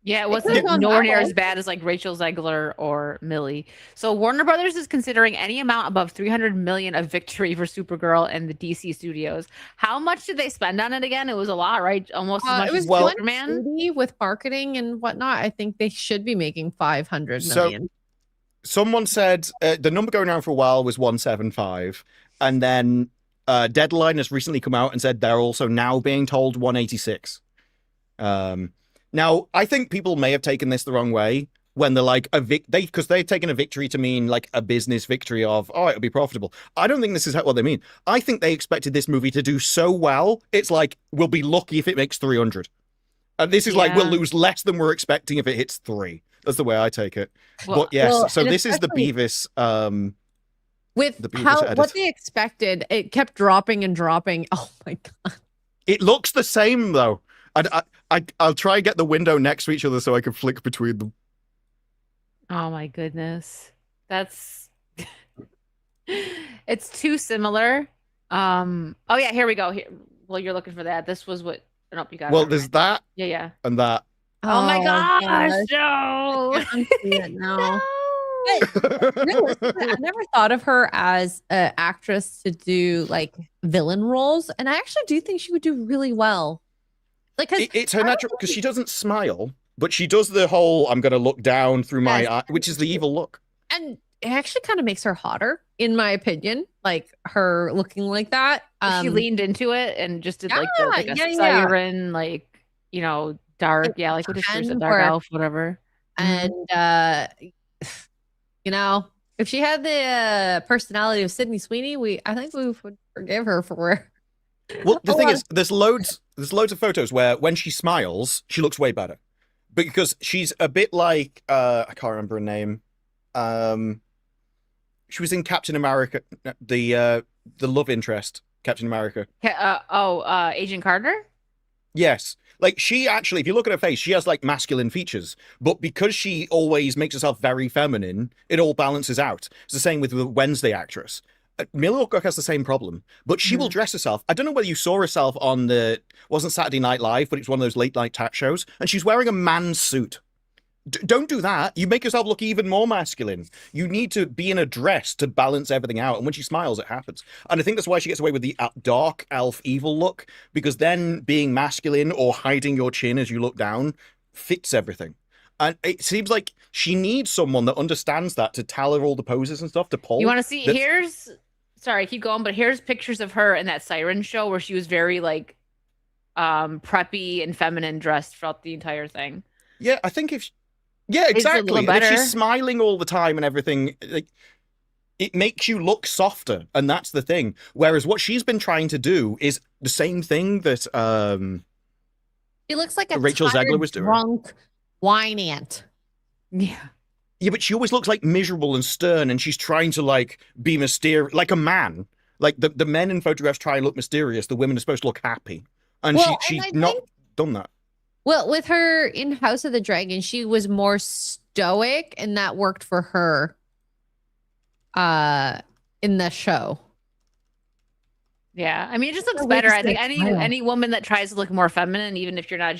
Yeah, it wasn't nowhere near as bad as like Rachel Zegler or Millie. So Warner Brothers is considering any amount above $300 million of victory for Supergirl and the DC studios. How much did they spend on it again? It was a lot, right? Almost as much as Superman. With marketing and whatnot, I think they should be making $500 million. Someone said the number going around for a while was 175. and then Deadline has recently come out and said they're also now being told 186. Now, I think people may have taken this the wrong way when they're like because they've taken a victory to mean like a business victory of, oh, it'll be profitable. I don't think this is what they mean. I think they expected this movie to do so well, it's like, we'll be lucky if it makes 300. And this is like, we'll lose less than we're expecting if it hits 3. That's the way I take it. Well, but yes, well, so and this is the especially Beavis. with The Beavis how edit. what they expected, it kept dropping and dropping. Oh my god! It looks the same though. I'll try and get the window next to each other so I can flick between them. Oh my goodness. That's it's too similar. Oh yeah, here we go. Here, well, you're looking for that. This was what nope, you got it. Well, Never there's mind. that Yeah. and that. Oh my gosh, I no. can't unsee it now. No. Realistically, I never thought of her as an actress to do like villain roles, and I actually do think she would do really well. Like, It's her natural, because she doesn't smile, but she does the whole I'm going to look down through my Yes. eye, which is the evil look. and it actually kind of makes her hotter, in my opinion. Like her looking like that. She leaned into it and just did like a yeah. siren, like, you know, dark. Yeah, like what is she? And Dark where- elf, whatever. And you know, if she had the personality of Sydney Sweeney, I think we would forgive her for. Well, the a thing lot is, there's loads of photos where when she smiles, she looks way better. Because she's a bit like I can't remember her name. She was in Captain America, the love interest, Captain America. Agent Carter? Yes. Like, she actually, if you look at her face, she has like masculine features, but because she always makes herself very feminine, it all balances out. It's the same with the Wednesday actress. Mila Kunis has the same problem, but she will dress herself. I don't know whether you saw herself on wasn't Saturday Night Live, but it's one of those late night talk shows, and she's wearing a man's suit. Don't do that. You make yourself look even more masculine. You need to be in a dress to balance everything out. And when she smiles, it happens. And I think that's why she gets away with the dark elf evil look, because then being masculine or hiding your chin as you look down fits everything. And it seems like she needs someone that understands that to tell her all the poses and stuff to pull. You want to see? Sorry, keep going, but here's pictures of her in that Siren show where she was very like preppy and feminine dressed throughout the entire thing. Yeah, I think yeah, exactly. And if better. she's smiling all the time and everything, like, it makes you look softer, and that's the thing. Whereas what she's been trying to do is the same thing that She looks like a Rachel tired, Zegler was doing. drunk wine ant. Yeah. Yeah, but she always looks like miserable and stern, and she's trying to like be mysterious, like a man. Like the men in photographs try and look mysterious. The women are supposed to look happy, and Well, she's and I not think- done that. Well, with her in House of the Dragon, she was more stoic, and that worked for her in the show. Yeah, I mean, it just looks Her better. I waist think is smile. any woman that tries to look more feminine, even if you're not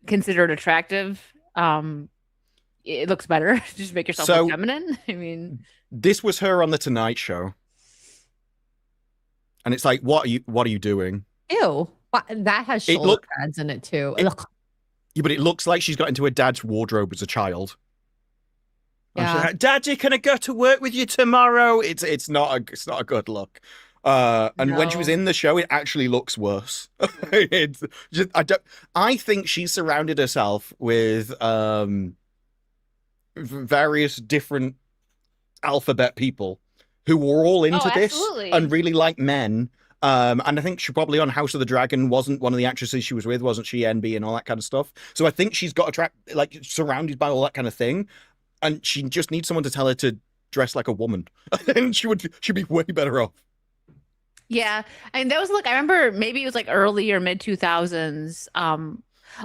considered attractive, it looks better. Just make yourself So- look feminine. I mean, This was her on the Tonight Show, and it's like, what are you doing? Ew. That has It shoulder look- pads in it too. it- Ugh. Yeah, but it looks like she's got into her dad's wardrobe as a child. And she's Yeah. like, Daddy, can I go to work with you tomorrow? It's not a good look. And when she was No. in the show, it actually looks worse. It's just, I think she's surrounded herself with various different alphabet people who were all into this absolutely. and really like men. And I think she probably on House of the Dragon wasn't one of the actresses she was with, wasn't she? NB and all that kind of stuff. So I think she's got surrounded by all that kind of thing, and she just needs someone to tell her to dress like a woman, and she'd be way better off. yeah, and that was I remember maybe it was like early or mid 2000s.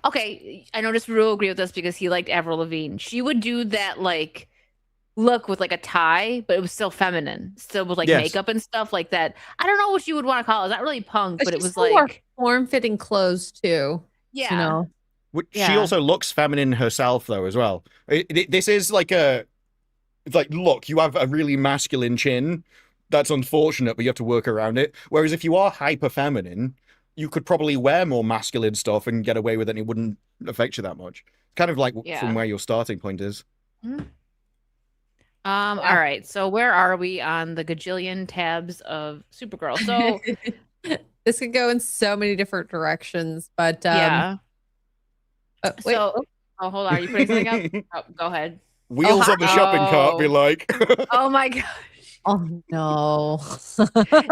Okay, I noticed Rue agree with us because he liked Avril Lavigne. She would do that like look with like a tie, but it was still feminine, still with like Yes. makeup and stuff like that. I don't know what you would want to call it. It's not really punk, but it She was still wore like form-fitting clothes too. yeah. You know. She Yeah. also looks feminine herself, though, as well. This is like it's like, look, you have a really masculine chin. That's unfortunate, but you have to work around it. Whereas if you are hyper feminine, you could probably wear more masculine stuff and get away with it, and it wouldn't affect you that much. It's kind of like Yeah. from where your starting point is. All right. So where are we on the gajillion tabs of Supergirl? So This could go in so many different directions, but yeah. wait, So hold on. Are you putting something up? Oh, go ahead. Wheels on the shopping cart be Oh. like. Oh my god. oh no.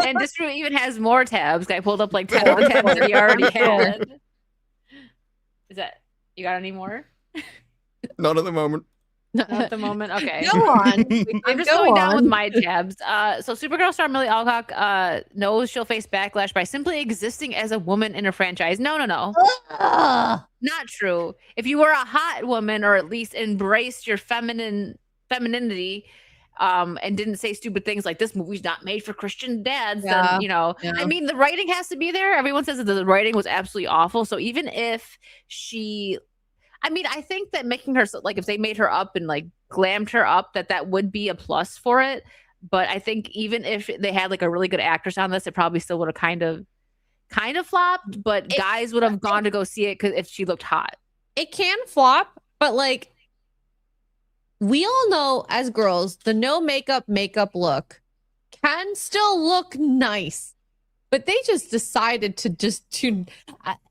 And this room even has more tabs. I pulled up like 10 of the tabs that he already had. Is that you got any more? Not at the moment. Not at the moment. Okay. Go on. I'm just Go going down with on. my tabs. So Supergirl star Millie Alcock knows she'll face backlash by simply existing as a woman in a franchise. No. Ugh. Not true. If you were a hot woman or at least embraced your femininity, and didn't say stupid things like this movie's not made for Christian dads, Yeah, then yeah. I mean the writing has to be there. Everyone says that the writing was absolutely awful. So even if I think that making her like if they made her up and like glammed her up, that would be a plus for it. But I think even if they had like a really good actress on this, it probably still would have kind of flopped. But guys would have gone to go see it if she looked hot. It can flop, but like we all know as girls, the no makeup look can still look nice. But they just decided to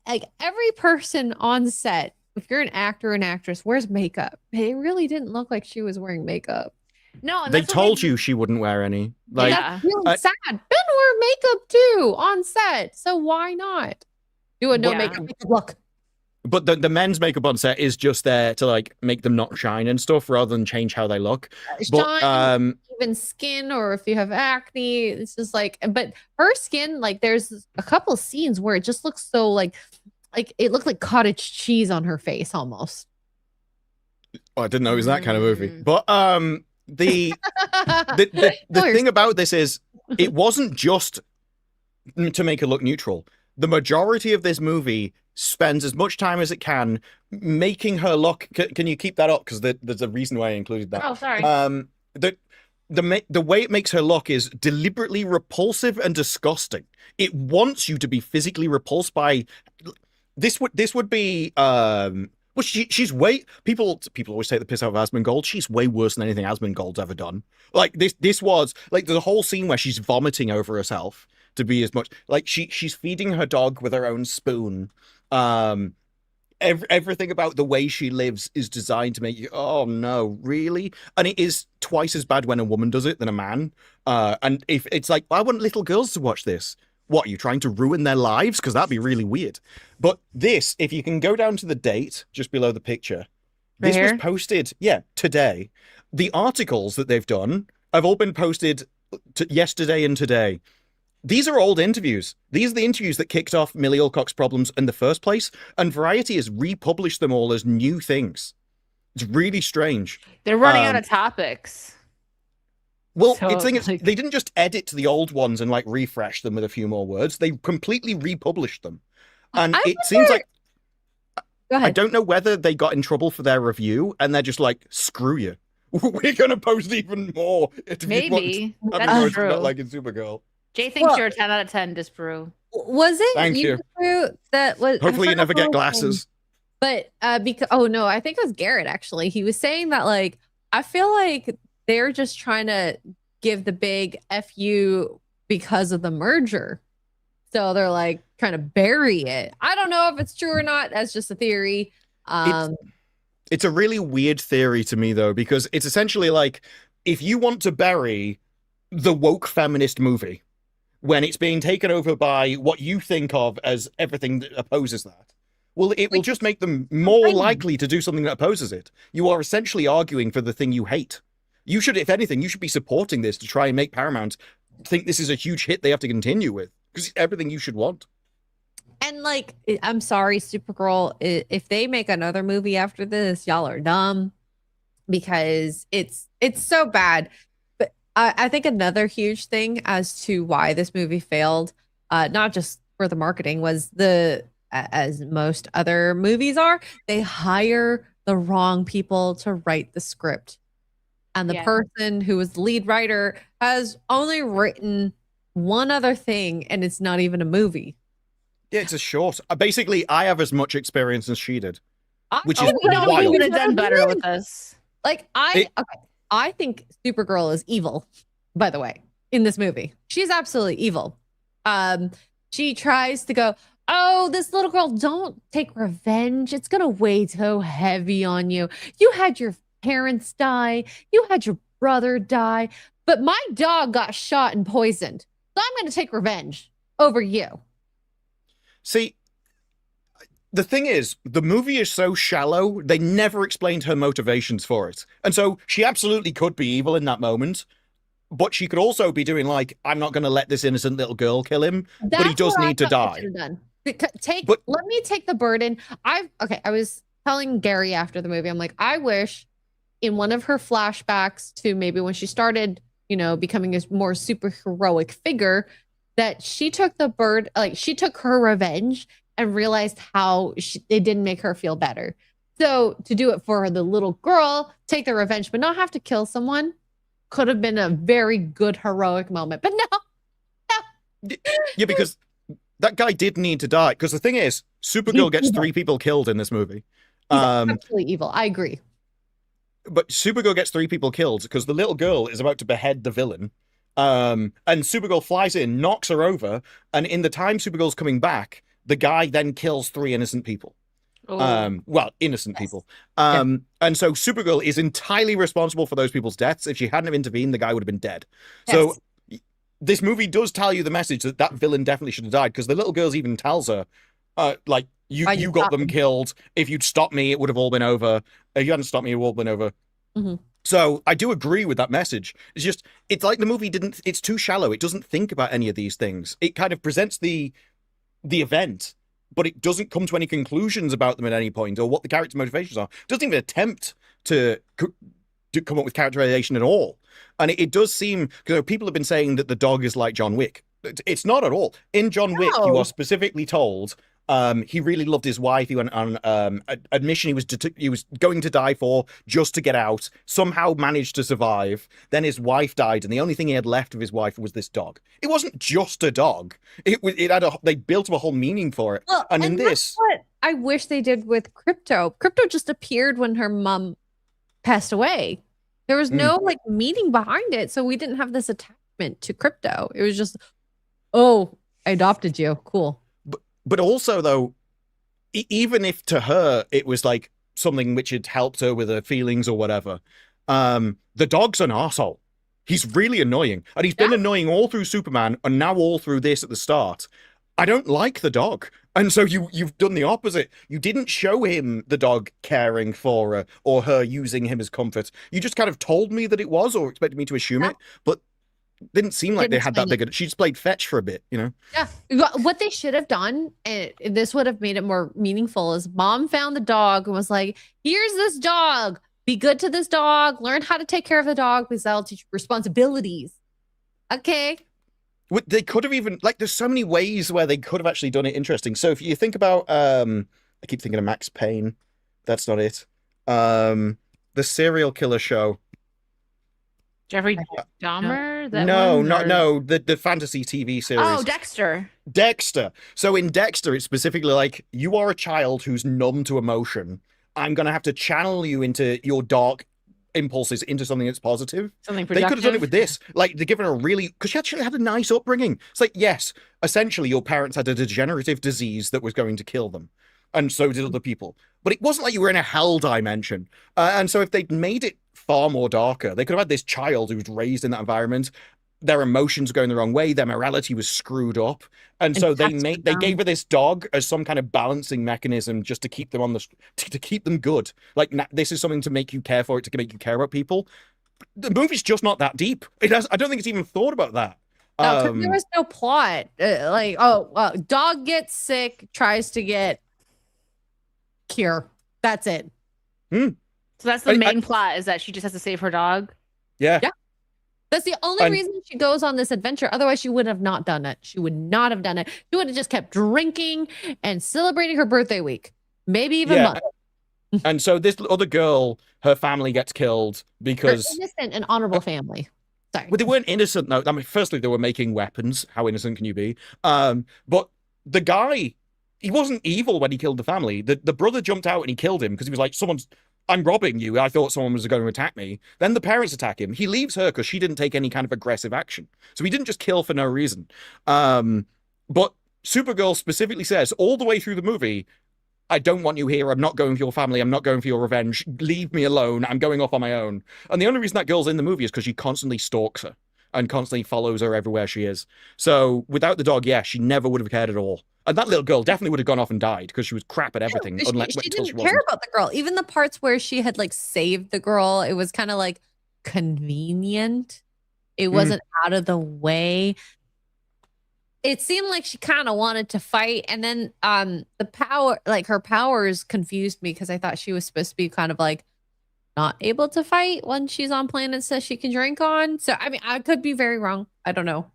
like every person on set, if you're an actor or an actress, wears makeup. It really didn't look like she was wearing makeup. No, and They that's what told you she wouldn't wear any. Like, Yeah. That's really sad. Ben wore makeup too on set, so why not do a no Yeah. makeup look? but the men's makeup on set is just there to like make them not shine and stuff rather than change how they look. But Shine, even skin, or if you have acne, it's just like. But her skin, like, there's a couple scenes where it just looks so like it looked like cottage cheese on her face almost. I didn't know it was that kind of movie. Mm. But the thing about this is it wasn't just to make her look neutral. The majority of this movie spends as much time as it can making her look. Can you keep that up? Because there's a reason why I included that. Oh, sorry. The way it makes her look is deliberately repulsive and disgusting. It wants you to be physically repulsed by this. Would be well, she's way people always take the piss out of Asmongold. She's way worse than anything Asmongold's ever done. Like this was like the whole scene where she's vomiting over herself to be as much like she's feeding her dog with her own spoon. Everything about the way she lives is designed to make you, oh no, really? And it is twice as bad when a woman does it than a man. And if it's like, I want little girls to watch this. What, are you trying to ruin their lives? Because that'd be really weird. But this, if you can go down to the date just below the picture, this was posted, today. The articles that they've done have all been posted yesterday and today. These are old interviews. These are the interviews that kicked off Millie Alcock's problems in the first place, and Variety has republished them all as new things. It's really strange. They're running out of topics. Well, So, the thing is, like- they didn't just edit the old ones and like refresh them with a few more words. They completely republished them. And it seems like Go I ahead. don't know whether they got in trouble for their review and they're just like, screw you. We're going to post even more. If you Maybe. want That's everyone true. not like in Supergirl. Jay thinks Well- you're a 10 out of 10, Disbrew. Was it Thank you. that was? I Hopefully you forgot never what get it was. glasses. But because I think it was Garrett actually. He was saying that like I feel like they're just trying to give the big FU because of the merger. So they're like trying to bury it. I don't know if it's true or not. That's just a theory. It's a really weird theory to me though, because it's essentially like if you want to bury the woke feminist movie when it's being taken over by what you think of as everything that opposes that, well, it will just make them more likely to do something that opposes it. You are essentially arguing for the thing you hate. You should, if anything, you should be supporting this to try and make Paramount think this is a huge hit they have to continue with, because it's everything you should want. And like, I'm sorry, Supergirl, if they make another movie after this, y'all are dumb because it's so bad. But I think another huge thing as to why this movie failed, not just for the marketing, was as most other movies are, they hire the wrong people to write the script. And the person who was the lead writer has only written one other thing, and it's not even a movie. Yeah, it's a short. Basically, I have as much experience as she did, which is We know we wild. would have done better with this. Like I I think Supergirl is evil, by the way, in this movie. She's absolutely evil. She tries to go, oh, this little girl, don't take revenge. It's going to weigh so heavy on you. You had your parents die. You had your brother die. But my dog got shot and poisoned. So I'm going to take revenge over you. See, the thing is, the movie is so shallow, they never explained her motivations for it. And so she absolutely could be evil in that moment, but she could also be doing like, I'm not going to let this innocent little girl kill him, but he does need to die. Let me take the burden. I was telling Gary after the movie, I'm like, I wish in one of her flashbacks to maybe when she started, becoming a more superheroic figure, that she took she took her revenge and realized how it didn't make her feel better. So to do it for the little girl, take the revenge, but not have to kill someone, could have been a very good heroic moment. But no. Yeah, because that guy did need to die. Because the thing is, Supergirl gets 3 people killed in this movie. He's absolutely evil. I agree. But Supergirl gets 3 people killed because the little girl is about to behead the villain. And Supergirl flies in, knocks her over, and in the time Supergirl's coming back, the guy then kills 3 innocent people. Innocent people. And so Supergirl is entirely responsible for those people's deaths. If she hadn't have intervened, the guy would have been dead. Yes. So this movie does tell you the message that villain definitely should have died, because the little girl even tells her, you got them killed. If you'd stopped me, it would have all been over. If you hadn't stopped me, it would have all been over. Mm-hmm. So I do agree with that message. It's like the movie it's too shallow. It doesn't think about any of these things. It kind of presents the event, but it doesn't come to any conclusions about them at any point or what the character motivations are. It doesn't even attempt to come up with characterization at all. And it does seem, because people have been saying that the dog is like John Wick. It's not at all. In John Wick, you are specifically told he really loved his wife. He went on admission he was going to die for just to get out. Somehow managed to survive. Then his wife died, and the only thing he had left of his wife was this dog. It wasn't just a dog. They built up a whole meaning for it. Well, and that's what I wish they did with Crypto. Crypto just appeared when her mom passed away. There was no meaning behind it, so we didn't have this attachment to Crypto. It was just, oh, I adopted you. Cool. But also, though, even if to her it was like something which had helped her with her feelings or whatever, the dog's an arsehole. He's really annoying. And he's been annoying all through Superman and now all through this at the start. I don't like the dog. And so you've done the opposite. You didn't show him, the dog, caring for her or her using him as comfort. You just kind of told me that it was, or expected me to assume it. But didn't seem like they had that big. She just played fetch for a bit, Yeah. What they should have done, and this would have made it more meaningful, is mom found the dog and was like, here's this dog. Be good to this dog. Learn how to take care of the dog because that'll teach you responsibilities. Okay. They could have even, there's so many ways where they could have actually done it interesting. So if you think about, I keep thinking of Max Payne. That's not it. The serial killer show. Jeffrey Dahmer? No. The fantasy TV series. Oh, Dexter. Dexter. So in Dexter, it's specifically like, you are a child who's numb to emotion. I'm going to have to channel you into your dark impulses into something that's positive. Something productive. They could have done it with this. They're giving her because she actually had a nice upbringing. It's like, yes, essentially your parents had a degenerative disease that was going to kill them. And so did other people. But it wasn't like you were in a hell dimension. And so if they'd made it far more darker, they could have had this child who was raised in that environment. Their emotions were going the wrong way. Their morality was screwed up. And so they gave her this dog as some kind of balancing mechanism just to keep them to keep them good. This is something to make you care for it, to make you care about people. The movie's just not that deep. I don't think it's even thought about that. No, there was no plot. Dog gets sick, tries to get cure. That's it. So that's the main plot, is that she just has to save her dog? Yeah. That's the only reason she goes on this adventure. Otherwise, she would have not done it. She would not have done it. She would have just kept drinking and celebrating her birthday week. Maybe even month. And so this other girl, her family gets killed because... They're innocent and honorable family. Sorry. Well, they weren't innocent, though. I mean, firstly, they were making weapons. How innocent can you be? But the guy, he wasn't evil when he killed the family. The brother jumped out and he killed him because he was like, someone's I'm robbing you. I thought someone was going to attack me. Then the parents attack him. He leaves her because she didn't take any kind of aggressive action. So he didn't just kill for no reason. But Supergirl specifically says all the way through the movie, I don't want you here. I'm not going for your family. I'm not going for your revenge. Leave me alone. I'm going off on my own. And the only reason that girl's in the movie is because she constantly stalks her and constantly follows her everywhere she is. So without the dog, yeah, she never would have cared at all. And that little girl definitely would have gone off and died because she was crap at everything. She didn't care about the girl. Even the parts where she had like saved the girl, it was kind of like convenient. It wasn't out of the way. It seemed like she kind of wanted to fight, and then the power, like her powers, confused me because I thought she was supposed to be kind of like not able to fight when she's on planets that she can drink on. So I mean, I could be very wrong. I don't know.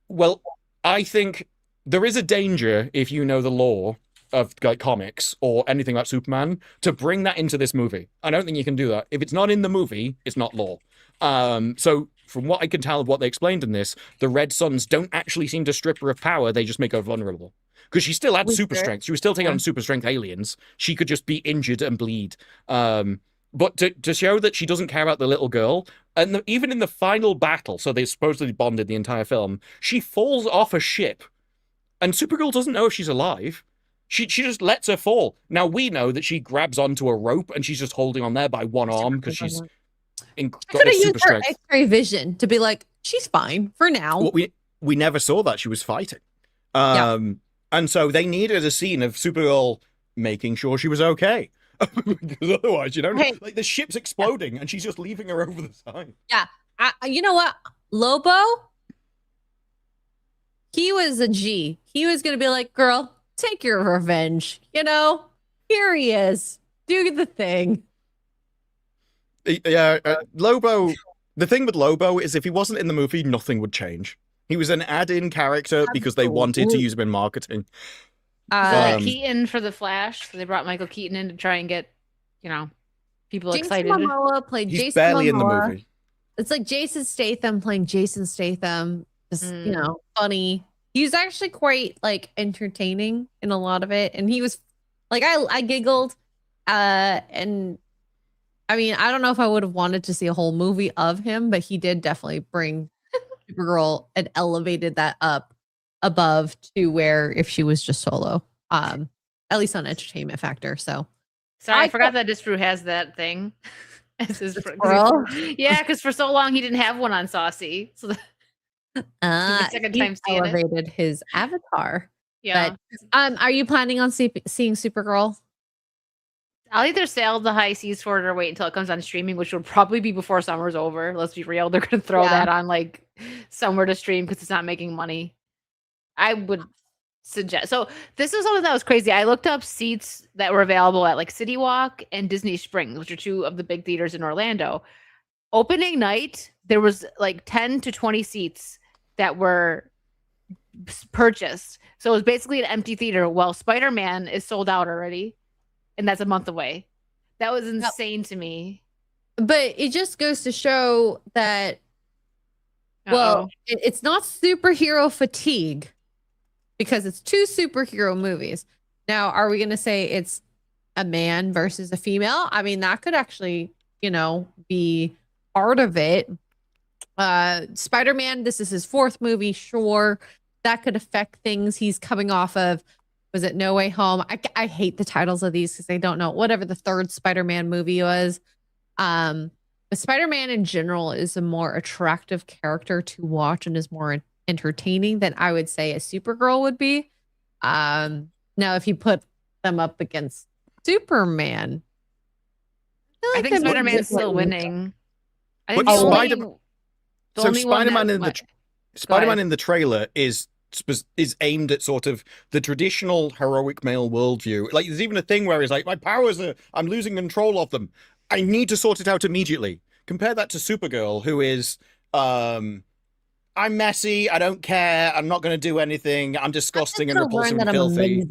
Well, I think there is a danger, if you know the lore of like comics or anything like Superman, to bring that into this movie. I don't think you can do that. If it's not in the movie, it's not lore. So from what I can tell of what they explained in this, the Red Suns don't actually seem to strip her of power. They just make her vulnerable. Because she still had super strength. She was still taking on super strength aliens. She could just be injured and bleed. But to show that she doesn't care about the little girl, and even in the final battle, so they supposedly bonded the entire film, she falls off a ship. And Supergirl doesn't know if she's alive. She just lets her fall. Now, we know that she grabs onto a rope and she's just holding on there by one arm because she's got this super strength. X-ray vision to be like, she's fine for now. Well, we never saw that. She was fighting. And so they needed a scene of Supergirl making sure she was okay. Because otherwise, you know, like the ship's exploding and she's just leaving her over the side. Yeah. You know what? Lobo, he was a G. He was going to be like, girl, take your revenge. You know, here he is. Do the thing. Yeah, Lobo. The thing with Lobo is if he wasn't in the movie, nothing would change. He was an add-in character because they wanted to use him in marketing. Keaton for the Flash. So they brought Michael Keaton in to try and get, you know, people excited. Momoa played He's Jason barely Momoa. in the movie. It's like Jason Statham playing Jason Statham. Just you know, funny. He was actually quite like entertaining in a lot of it, and he was like, I giggled, and I mean, I don't know if I would have wanted to see a whole movie of him, but he did definitely bring Supergirl and elevated that up above to where if she was just solo, at least on entertainment factor. So sorry, I forgot that Disprue has that thing as his girl. Yeah, because for so long he didn't have one on Saucy. So the second time seeing elevated his avatar. Yeah. But, are you planning on seeing Supergirl? I'll either sail the high seas for it or wait until it comes on streaming, which will probably be before summer's over. Let's be real. They're going to throw that on like somewhere to stream because it's not making money. I would suggest. So this is something that was crazy. I looked up seats that were available at like City Walk and Disney Springs, which are two of the big theaters in Orlando. Opening night, there was like 10 to 20 seats that were purchased. So it was basically an empty theater. Well, Spider-Man is sold out already, and that's a month away. That was insane to me. But it just goes to show that, well, it's not superhero fatigue because it's two superhero movies. Now, are we going to say it's a man versus a female? I mean, that could actually, you know, be part of it. Spider-Man, this is his fourth movie. Sure, that could affect things. He's coming off of, was it No Way Home? I hate the titles of these because I don't know. Whatever the third Spider-Man movie was. But Spider-Man in general is a more attractive character to watch and is more entertaining than I would say a Supergirl would be. Now, if you put them up against Superman, I think Spider-Man's still winning. I think Spider-Man in the trailer is aimed at sort of the traditional heroic male worldview. Like, there's even a thing where he's like, my powers I'm losing control of them. I need to sort it out immediately. Compare that to Supergirl, who is, I'm messy, I don't care, I'm not going to do anything, I'm disgusting and repulsive and filthy.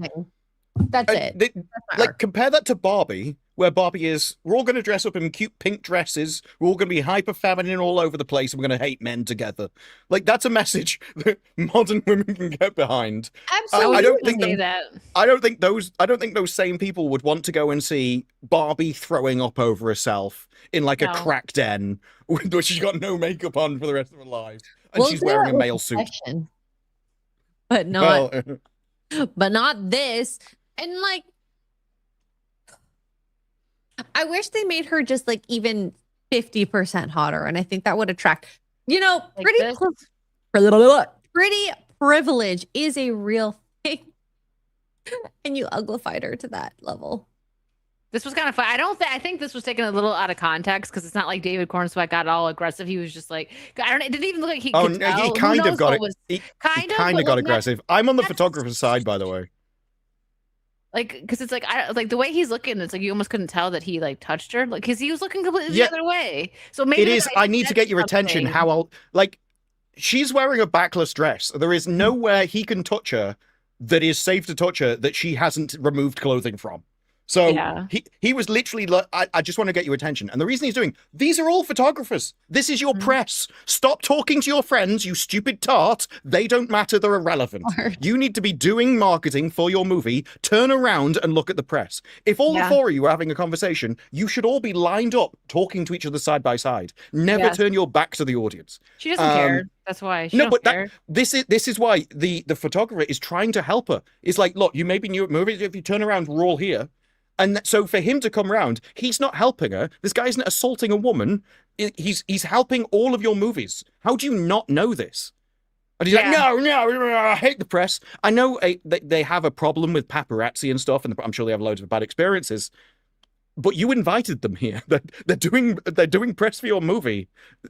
That's it. Like, compare that to Barbie, where Barbie is, we're all going to dress up in cute pink dresses. We're all going to be hyper feminine all over the place, and we're going to hate men together. Like, that's a message that modern women can get behind. Absolutely. I don't think say that. I don't think those same people would want to go and see Barbie throwing up over herself in like a crack den where she's got no makeup on for the rest of her life, and she's wearing a male suit. But not, but not this. And like, I wish they made her just like even 50% hotter, and I think that would attract. You know, Like pretty privilege is a real thing, and you uglified her to that level. This was kind of fun. I think this was taken a little out of context because it's not like David Corn Sweat got all aggressive. He was just like, I don't know. It didn't even look like he Oh, could no, tell. he Who kind of knows got what it. was- He kind of kind but, of got like, aggressive. I'm on the that's- photographer's side, by the way. Like, because it's like, like the way he's looking, it's like you almost couldn't tell that he like touched her, like because he was looking completely Yeah. the other way. So maybe It is. like, I need to said get your attention. something. How I'll like. She's wearing a backless dress. There is nowhere he can touch her that is safe to touch her that she hasn't removed clothing from. So Yeah. he was literally like, I just want to get your attention. And the reason he's doing, these are all photographers. This is your press. Stop talking to your friends, you stupid tart. They don't matter. They're irrelevant. You need to be doing marketing for your movie. Turn around and look at the press. If all the four of you are having a conversation, you should all be lined up talking to each other side by side. Never turn your back to the audience. She doesn't care. That's why. She No, don't but care. this is why the photographer is trying to help her. It's like, look, you may be new at movies. If you turn around, we're all here. And so for him to come around, he's not helping her. This guy isn't assaulting a woman. He's helping all of your movies. How do you not know this? And he's like, no, I hate the press. I know they have a problem with paparazzi and stuff, and I'm sure they have loads of bad experiences. But you invited them here. They're doing press for your movie.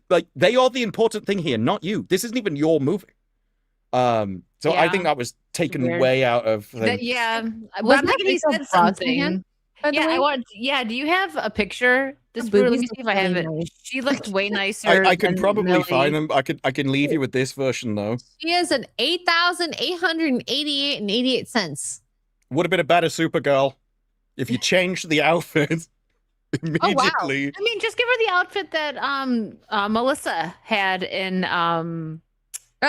Like, they are the important thing here, not you. This isn't even your movie. So I think that was taken Weird. way out of. But I'm Wasn't thinking that he Rachel said Brosnahan, something. by the Yeah, way? I want. Yeah, do you have a picture? This boobies let me see if I look have really it. nice. She looked way nicer. I can than probably Millie. find them. I can leave you with this version though. She is an 8,888 and 88 cents. Would have been a better Supergirl if you changed the outfit immediately. I mean, just give her the outfit that Melissa had in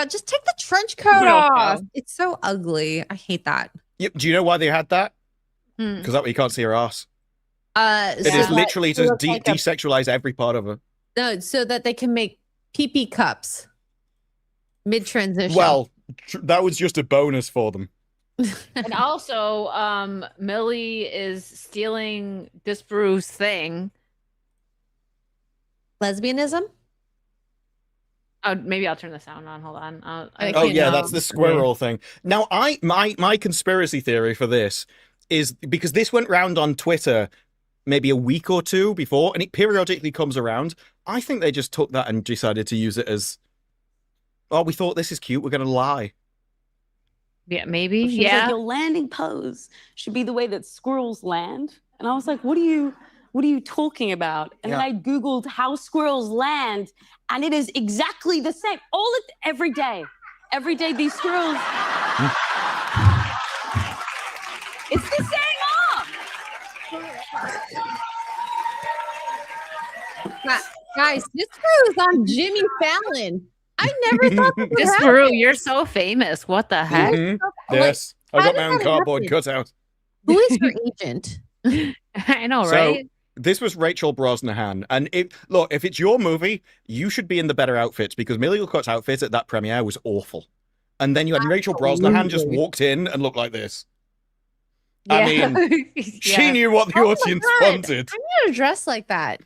Just take the trench coat Supergirl off. show. It's so ugly. I hate that. Yep. Do you know why they had that? Hmm. Because that way you can't see her ass. It so is that literally it to looks like a- desexualize every part of her. no, so that they can make pee-pee cups mid transition. Well, that was just a bonus for them. And also, Millie is stealing Disparu's thing. lesbianism. Oh, maybe I'll turn the sound on. Hold on. I Oh can't yeah, know. that's the squirrel thing. Now, my conspiracy theory for this is because this went round on Twitter maybe a week or two before, and it periodically comes around. I think they just took that and decided to use it as, oh, we thought this is cute. We're gonna lie. Yeah, maybe. She was like, your landing pose should be the way that squirrels land. And I was like, what are you talking about? And then I Googled how squirrels land, and it is exactly the same. Every day. Every day these squirrels. It's the same arm. Guys, this was on Jimmy Fallon. I never thought that would happen. Disparu, you're so famous. What the heck? Mhm. Like, Yes, I how got did my own that cardboard happen? cutout. Who is your agent? I know, So, right? This was Rachel Brosnahan, and if it's your movie, you should be in the better outfits because Millie Alcott's outfit at that premiere was awful, and then you had Rachel Brosnahan just Absolutely. walked in and looked like this. Yeah. I mean, she knew what the Oh my audience God. wanted, I'm gonna dress like that.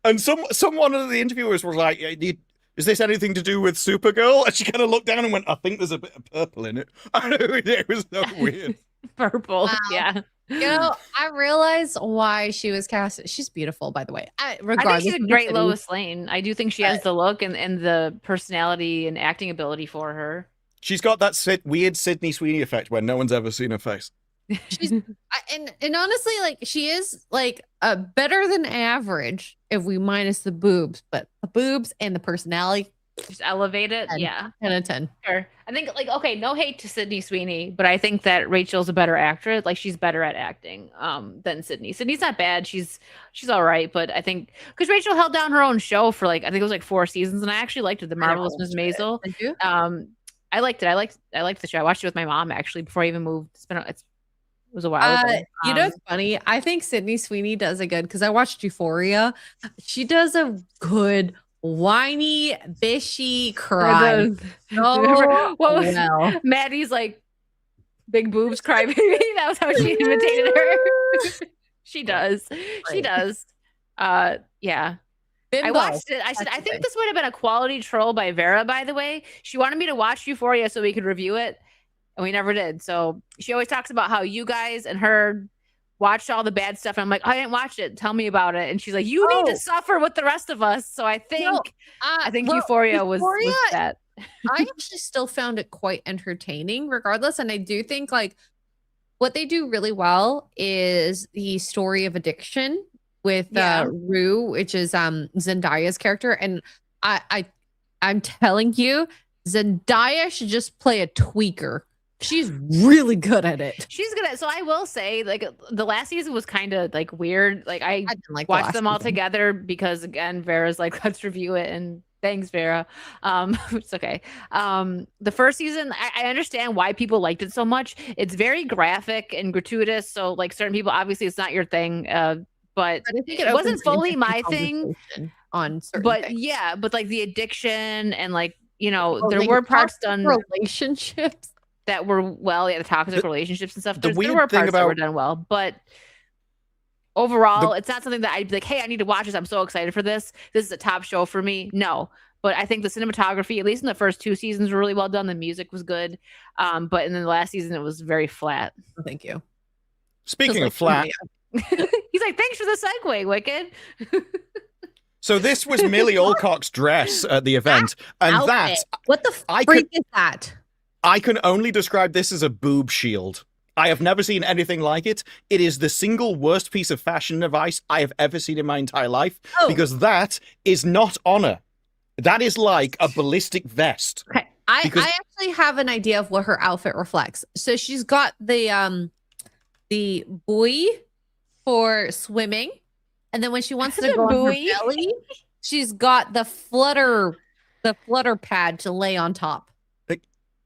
and someone of the interviewers was like, "Is this anything to do with Supergirl?" And she kind of looked down and went, "I think there's a bit of purple in it." It was so weird. Purple. Wow. Yeah. You know, I realized why she was cast. She's beautiful, by the way. I Regardless, think she's a of great the Lois Lane. I do think she has the look and the personality and acting ability for her. She's got that weird Sydney Sweeney effect where no one's ever seen her face. She's and honestly, like she is like better than average if we minus the boobs, but the boobs and the personality Just elevate it. 10. Yeah. 10 out of 10. Sure. I think like okay, no hate to Sydney Sweeney, but I think that Rachel's a better actress. Like she's better at acting than Sydney. Sydney's not bad. She's all right, but I think because Rachel held down her own show for like I think it was like 4 seasons, and I actually liked it. The Marvelous Miss Maisel. Did you? I liked it. I liked the show. I watched it with my mom actually before I even moved. It was a while ago. You know, it's funny. I think Sydney Sweeney does a good because I watched Euphoria. She does a good whiny, bishy cry. What was well. Maddie's like big boobs cry baby? That was how she imitated her. She does. She does. Yeah. Bimbo. I watched it. I said, I think this would have been a quality troll by Vera, by the way. She wanted me to watch Euphoria so we could review it, and we never did. So she always talks about how you guys and her watched all the bad stuff. And I'm like, I didn't watch it. Tell me about it. And she's like, you need to suffer with the rest of us. So I think Euphoria was that. I actually still found it quite entertaining regardless. And I do think like what they do really well is the story of addiction with Rue, which is Zendaya's character. And I'm telling you, Zendaya should just play a tweaker. She's really good at it. She's good at. So I will say, like the last season was kind of like weird. Like I didn't like watched them all together because again, Vera's like, let's review it, and thanks, Vera. It's okay. The first season, I understand why people liked it so much. It's very graphic and gratuitous. So like certain people, obviously, it's not your thing. But I think it wasn't fully my thing. On certain but things. yeah, but like the addiction and like there were parts done relationships. That were the toxic relationships and stuff. The There weird were thing parts that were about- done well, but overall, it's not something that I'd be like, hey, I need to watch this. I'm so excited for this. This is a top show for me. No, but I think the cinematography, at least in the first 2 seasons, were really well done. The music was good, but in the last season, it was very flat. Oh, thank you. Speaking of flat, He's like, thanks for the segue, Wicked. so this was Millie Alcock's dress at the event, and Outfit. What the freak is that? I can only describe this as a boob shield. I have never seen anything like it. It is the single worst piece of fashion advice I have ever seen in my entire life, because that is not honor. That is like a ballistic vest. Okay. I actually have an idea of what her outfit reflects. So she's got the buoy for swimming, and then when she wants to go on her belly, she's got the flutter pad to lay on top.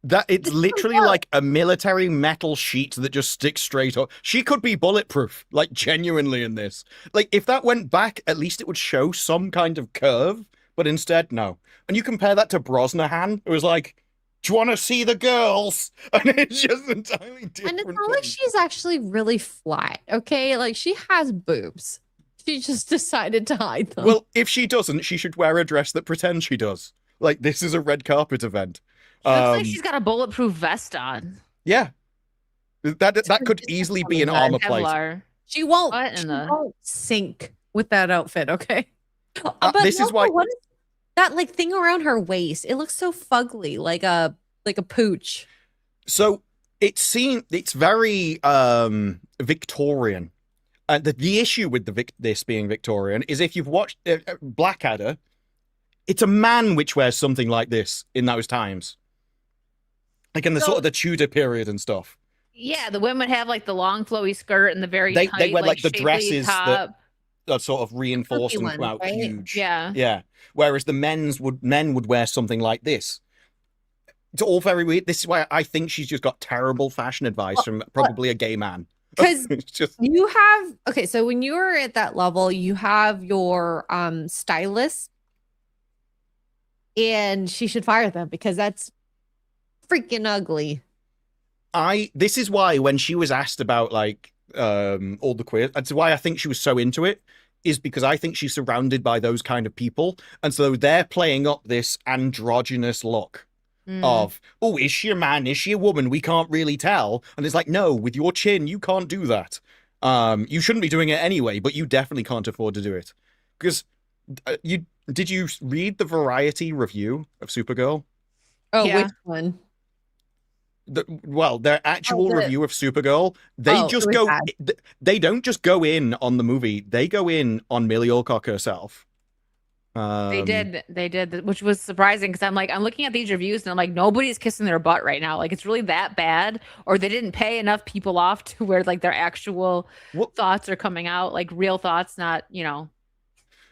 That it's literally like a military metal sheet that just sticks straight up. She could be bulletproof, like genuinely in this. Like if that went back, at least it would show some kind of curve, but instead, no. And you compare that to Brosnahan, it was like, do you want to see the girls? And it's just entirely different. And it's not like she's actually really flat, okay? Like she has boobs. She just decided to hide them. Well, if she doesn't, she should wear a dress that pretends she does. Like this is a red carpet event. She looks like she's got a bulletproof vest on. Yeah. That could easily be an armor plate. Kevlar. She won't sink with that outfit, okay? But this is why what is that like thing around her waist? It looks so fugly, like a pooch. So it's very Victorian. And the issue with this being Victorian is if you've watched Blackadder, it's a man which wears something like this in those times. Like in the sort of the Tudor period and stuff. Yeah, the women have like the long flowy skirt and the very they tight, wear like the shapely dresses top. that are sort of reinforced and come out right? huge. Yeah. Whereas the men would wear something like this. It's all very weird. This is why I think she's just got terrible fashion advice from probably a gay man. Because just you have so when you are at that level, you have your stylist, and she should fire them because that's freaking ugly. This is why when she was asked about like all the queer, that's why I think she was so into it, is because I think she's surrounded by those kind of people, and so they're playing up this androgynous look of, oh, is she a man, is she a woman, we can't really tell. And it's like, no, with your chin you can't do that. You shouldn't be doing it anyway, but you definitely can't afford to do it. Because did you read the Variety review of Supergirl? Oh, yeah. Which one? Their actual review of Supergirl, they don't just go in on the movie, they go in on Millie Alcock herself. They did, which was surprising because I'm looking at these reviews and I'm like, nobody's kissing their butt right now. Like, it's really that bad, or they didn't pay enough people off to where like their actual thoughts are coming out, like real thoughts, not, you know.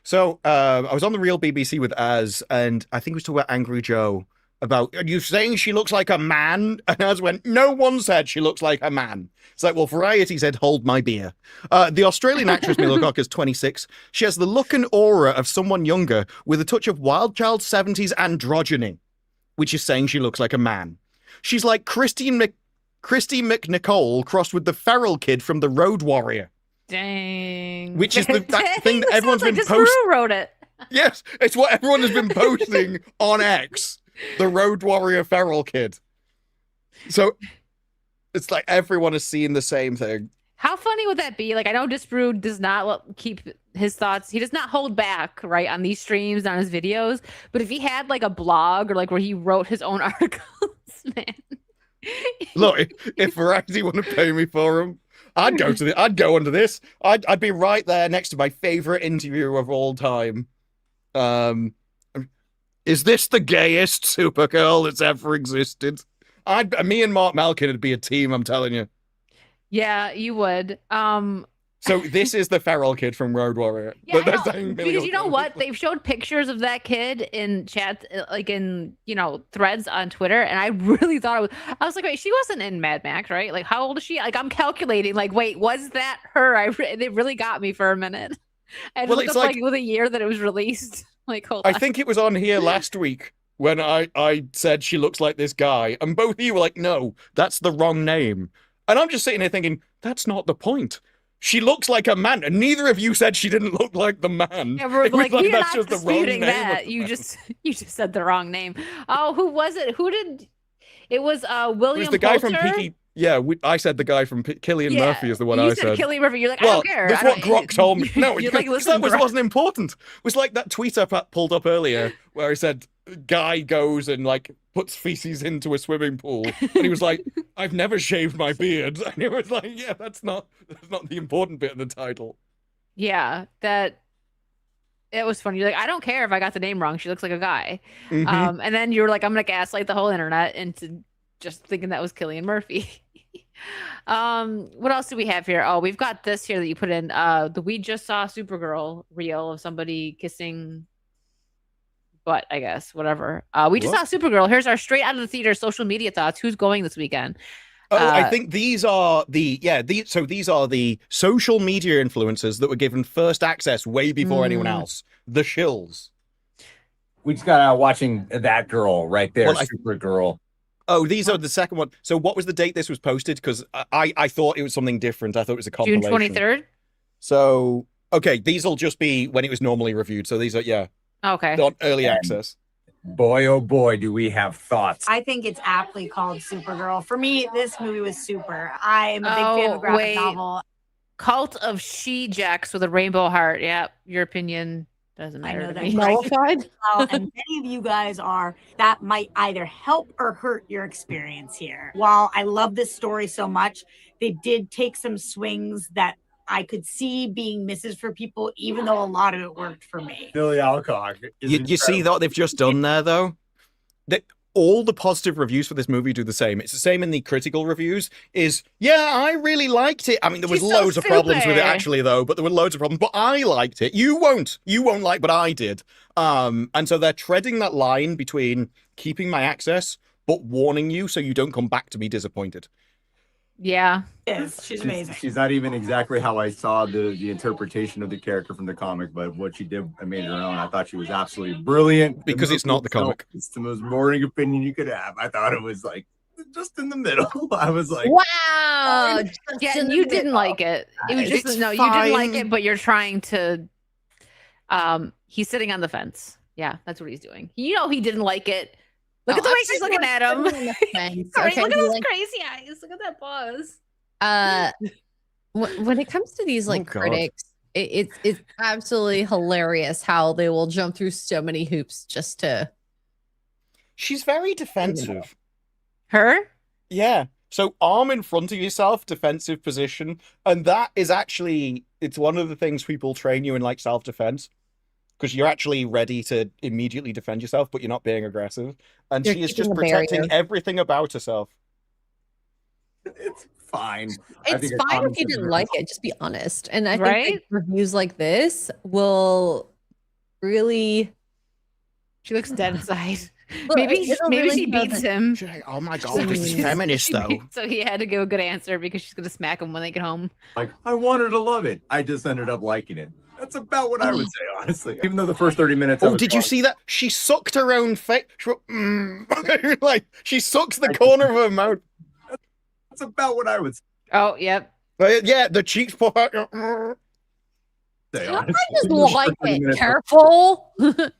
So I was on the Real BBC with Az, and I think we was talking about Angry Joe. About, are you saying she looks like a man? And Az went, no one said she looks like a man. It's like, well, Variety said, hold my beer. The Australian actress Mila Kunis is 26. She has the look and aura of someone younger with a touch of wild child 70s androgyny, which is saying she looks like a man. She's like Christy McNicole crossed with the feral kid from The Road Warrior. Dang. Which is that thing that everyone's been posting. posting. Wrote it. Yes, it's what everyone has been posting on X. The Road Warrior feral kid. So it's like everyone is seeing the same thing. How funny would that be? Like, I know Disbrew does not keep his thoughts. He does not hold back, right, on these streams, on his videos. But if he had like a blog or like where he wrote his own articles, man. Look, if Variety want to pay me for them, I'd go under this. I'd be right there next to my favorite interview of all time. Is this the gayest Supergirl that's ever existed? Me and Mark Malkin would be a team, I'm telling you. Yeah, you would. So this is the feral kid from Road Warrior. Yeah, because you know what? They've showed pictures of that kid in chat, like in, you know, threads on Twitter, and I really thought I was like, wait, she wasn't in Mad Max, right? Like, how old is she? Like, I'm calculating, like, wait, was that her? It really got me for a minute. And looked up, like, with a year that it was released. Like, hold on. I think it was on here last week when I said she looks like this guy, and both of you were like, no, that's the wrong name. And I'm just sitting here thinking, that's not the point. She looks like a man, and neither of you said she didn't look like the man. Yeah, we're like, we're not disputing that. You just said the wrong name. Oh, who was it? Who did? It was William. It was the guy Poulter? from Peaky. Yeah, I said the guy from Cillian Murphy is the one I said. Cillian Murphy. You're like, well, I don't care. That's what Grok told me. No, you're like, that wasn't important. It was like that tweet I pulled up earlier where he said, guy goes and like puts feces into a swimming pool. And he was like, I've never shaved my beard. And it was like, yeah, that's not the important bit of the title. Yeah, it was funny. You're like, I don't care if I got the name wrong. She looks like a guy. Mm-hmm. And then you were like, I'm going to gaslight the whole internet into just thinking that was Cillian Murphy. What else do we have here? Oh, we've got this here that you put in. We just saw Supergirl reel of somebody kissing butt, I guess, whatever. We just saw Supergirl. Here's our straight out of the theater social media thoughts. Who's going this weekend? I think these are these are the social media influencers that were given first access way before anyone else. The shills. We just got out watching that girl right there, Supergirl. Oh, these are the second one. So what was the date this was posted? Because I thought it was something different. I thought it was a compilation. June 23rd? So, okay, these will just be when it was normally reviewed. So these are, okay, on early access. Boy, oh boy, do we have thoughts. I think it's aptly called Supergirl. For me, this movie was super. I am a big fan of the graphic novel. Cult of She-Jax with a rainbow heart. Yeah, your opinion doesn't matter. I know to that me. nullified. And many of you guys are, that might either help or hurt your experience here. While I love this story so much, they did take some swings that I could see being misses for people, even though a lot of it worked for me. Billy Alcock. You see what they've just done there, though? All the positive reviews for this movie do the same. It's the same in the critical reviews. I really liked it. I mean, there was loads of problems with it, actually, though. But there were loads of problems. But I liked it. You won't like, but I did. And so they're treading that line between keeping my access, but warning you so you don't come back to me disappointed. Yeah. She's amazing. She's not even exactly how I saw the interpretation of the character from the comic, but what she did, I made her own. I thought she was absolutely brilliant. Because it's not the comic. It's the most boring opinion you could have. I thought it was like just in the middle. I was like, wow. Yeah, and you didn't like it. It was just you didn't like it, but you're trying to. He's sitting on the fence. Yeah, that's what he's doing. You know, he didn't like it. Look at the way she's looking at him. Sorry, Okay, look at those crazy eyes. Look at that buzz. When it comes to these critics, it's absolutely hilarious how they will jump through so many hoops just to. She's very defensive. Her? Yeah. So arm in front of yourself, defensive position, and that is actually it's one of the things people train you in, like self-defense. because you're actually ready to immediately defend yourself, but you're not being aggressive. And You're she is keeping just the protecting barrier. everything about herself. It's fine. It's fine if you didn't like it. Just be honest. And I think Right? like, reviews like this will really. She looks dead inside. Well, maybe it'll maybe really she show beats that- him. She's like, oh my god, this is feminist though. So he had to give a good answer because she's gonna smack him when they get home. Like, I wanted to love it. I just ended up liking it. That's about what I would say, honestly. Even though the first 30 minutes. I Oh, was did you going, see that? She sucked her own face. Like she sucks the corner of her mouth. That's about what I would Oh, yep. Yeah, the cheeks pop out. say, I honestly. just The first like 30 it. minutes, Careful.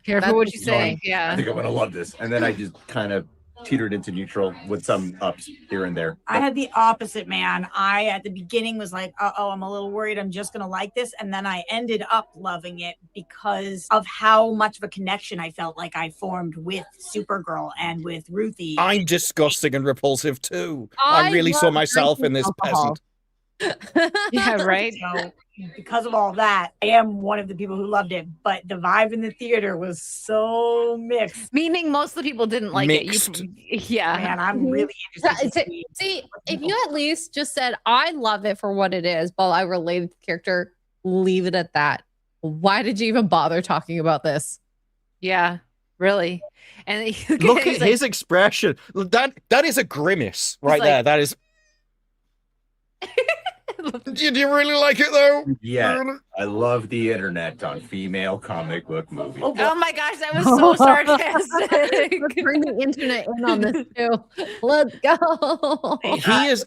Careful what you say. I Yeah. think I'm gonna love this. And then I just kind of teetered into neutral with some ups here and there. I had the opposite, man. I at the beginning was like, oh, I'm a little worried. I'm just gonna like this, and then I ended up loving it because of how much of a connection I felt like I formed with Supergirl and with Ruthie. I'm disgusting and repulsive too. I I really saw love myself in drinking this alcohol. peasant. Yeah, right. So because of all that, I am one of the people who loved it, but the vibe in the theater was so mixed. Meaning most of the people didn't like Mixed. it. Yeah. Man, I'm really interested to see. See, if you at least just said, I love it for what it is, but I related to the character, leave it at that. Why did you even bother talking about this? Yeah. Really. And Look he's at like, his expression. That is a grimace right like- there. That is. Do you really like it though? Yeah, I love the internet on female comic book movies. oh my gosh, that was so sarcastic. Let's bring the internet in on this too. Let's go.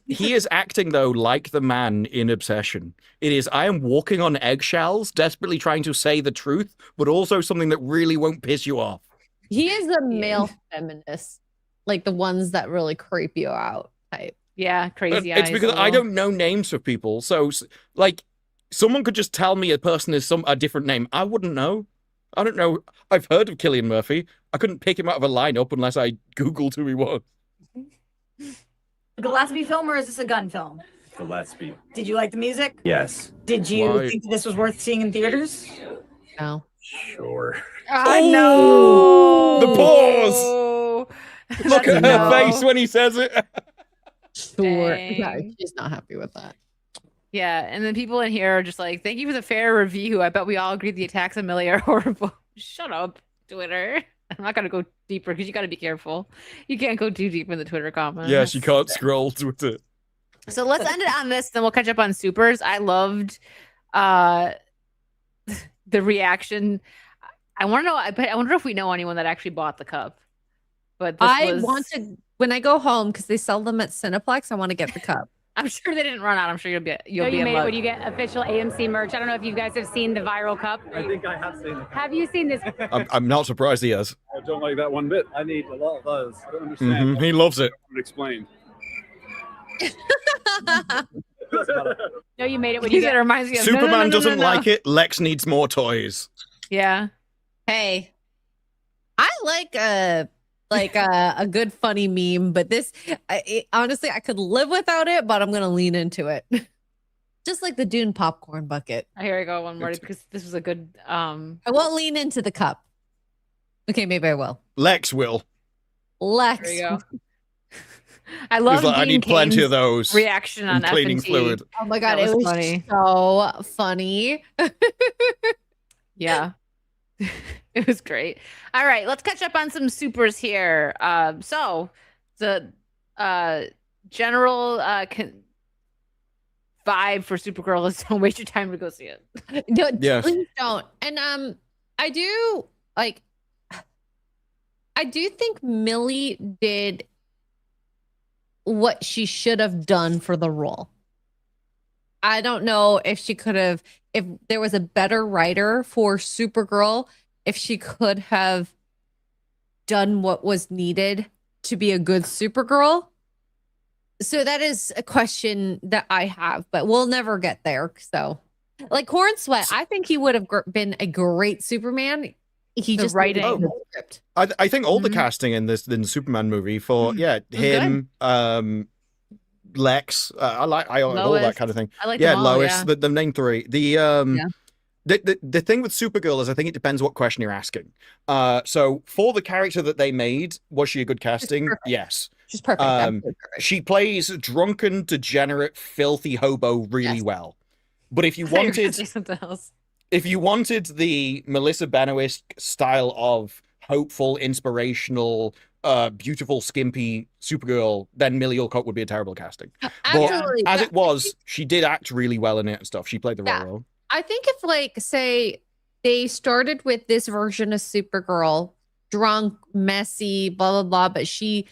He is acting though like the man in Obsession. It is I am walking on eggshells, desperately trying to say the truth, but also something that really won't piss you off. He is a male feminist, like the ones that really creep you out type. Yeah, crazy It's eyes. because I little- don't know names of people, so like someone could just tell me a person is a different name. I wouldn't know. I don't know. I've heard of Cillian Murphy. I couldn't pick him out of a lineup unless I googled who he was. A Gillespie film, or is this a Gunn film? Gillespie. Did you like the music? Yes. Did you Why? think this was worth seeing in theaters? No. Sure. I Oh, know. the pause. Look at her No. face when he says it. Sure. Dang. Yeah, she's not happy with that. Yeah, and then people in here are just like, "Thank you for the fair review. I bet we all agree the attacks on Millie are horrible." Shut up, Twitter. I'm not gonna go deeper because you got to be careful. You can't go too deep in the Twitter comments. Yes, you can't scroll Twitter. So let's end it on this, then we'll catch up on supers. I loved the reaction. I want to know. I wonder if we know anyone that actually bought the cup. But this I was, want to when I go home because they sell them at Cineplex. I want to get the cup. I'm sure they didn't run out. I'm sure you'll be. No, You'll be you in made it luck. when you get official AMC merch. I don't know if you guys have seen the viral cup. I think I have seen it. Have you seen this? I'm not surprised he has. I don't like that one bit. I need a lot of those. I don't understand. He loves it. Explain. No, you made it when you It get. reminds me of Superman no. doesn't like it. Lex needs more toys. Yeah. Hey, I like a good funny meme, but this honestly I could live without it, but I'm gonna lean into it. Just like the Dune popcorn bucket. Here I go one more because this was a good. I won't lean into the cup. Okay, maybe I will. Lex will. Lex. There you go. I love. He's like, I Dean need plenty Cain's of those. reaction on and cleaning F&T. fluid. Oh my god, That it was was funny. so funny. Yeah. It was great. All right, let's catch up on some supers here. So the general vibe for Supergirl is don't waste your time to go see it. No, Yes. please don't. And I do think Millie did what she should have done for the role. I don't know if she could have, if there was a better writer for Supergirl, if she could have done what was needed to be a good Supergirl. So that is a question that I have, but we'll never get there. So, like Corn Sweat, I think he would have been a great Superman. He The just writing. didn't have the script. I think all the Mhm. casting in the Superman movie for was him, Lex, I all that Lois. kind of thing. I like Yeah, them all, Lois, yeah. the main three. The The thing with Supergirl is I think it depends what question you're asking. So for the character that they made, was she a good casting? Yes. She's perfect. Absolutely perfect. She plays drunken, degenerate, filthy hobo really well. But if you I thought you were gonna wanted say something else. if you wanted the Melissa Benoist style of hopeful, inspirational, beautiful, skimpy Supergirl, then Millie Alcock would be a terrible casting. Absolutely. But as But it was, she did act really well in it and stuff. She played the Yeah. right role. I think if, like, say they started with this version of Supergirl, drunk, messy, blah, blah, blah, but she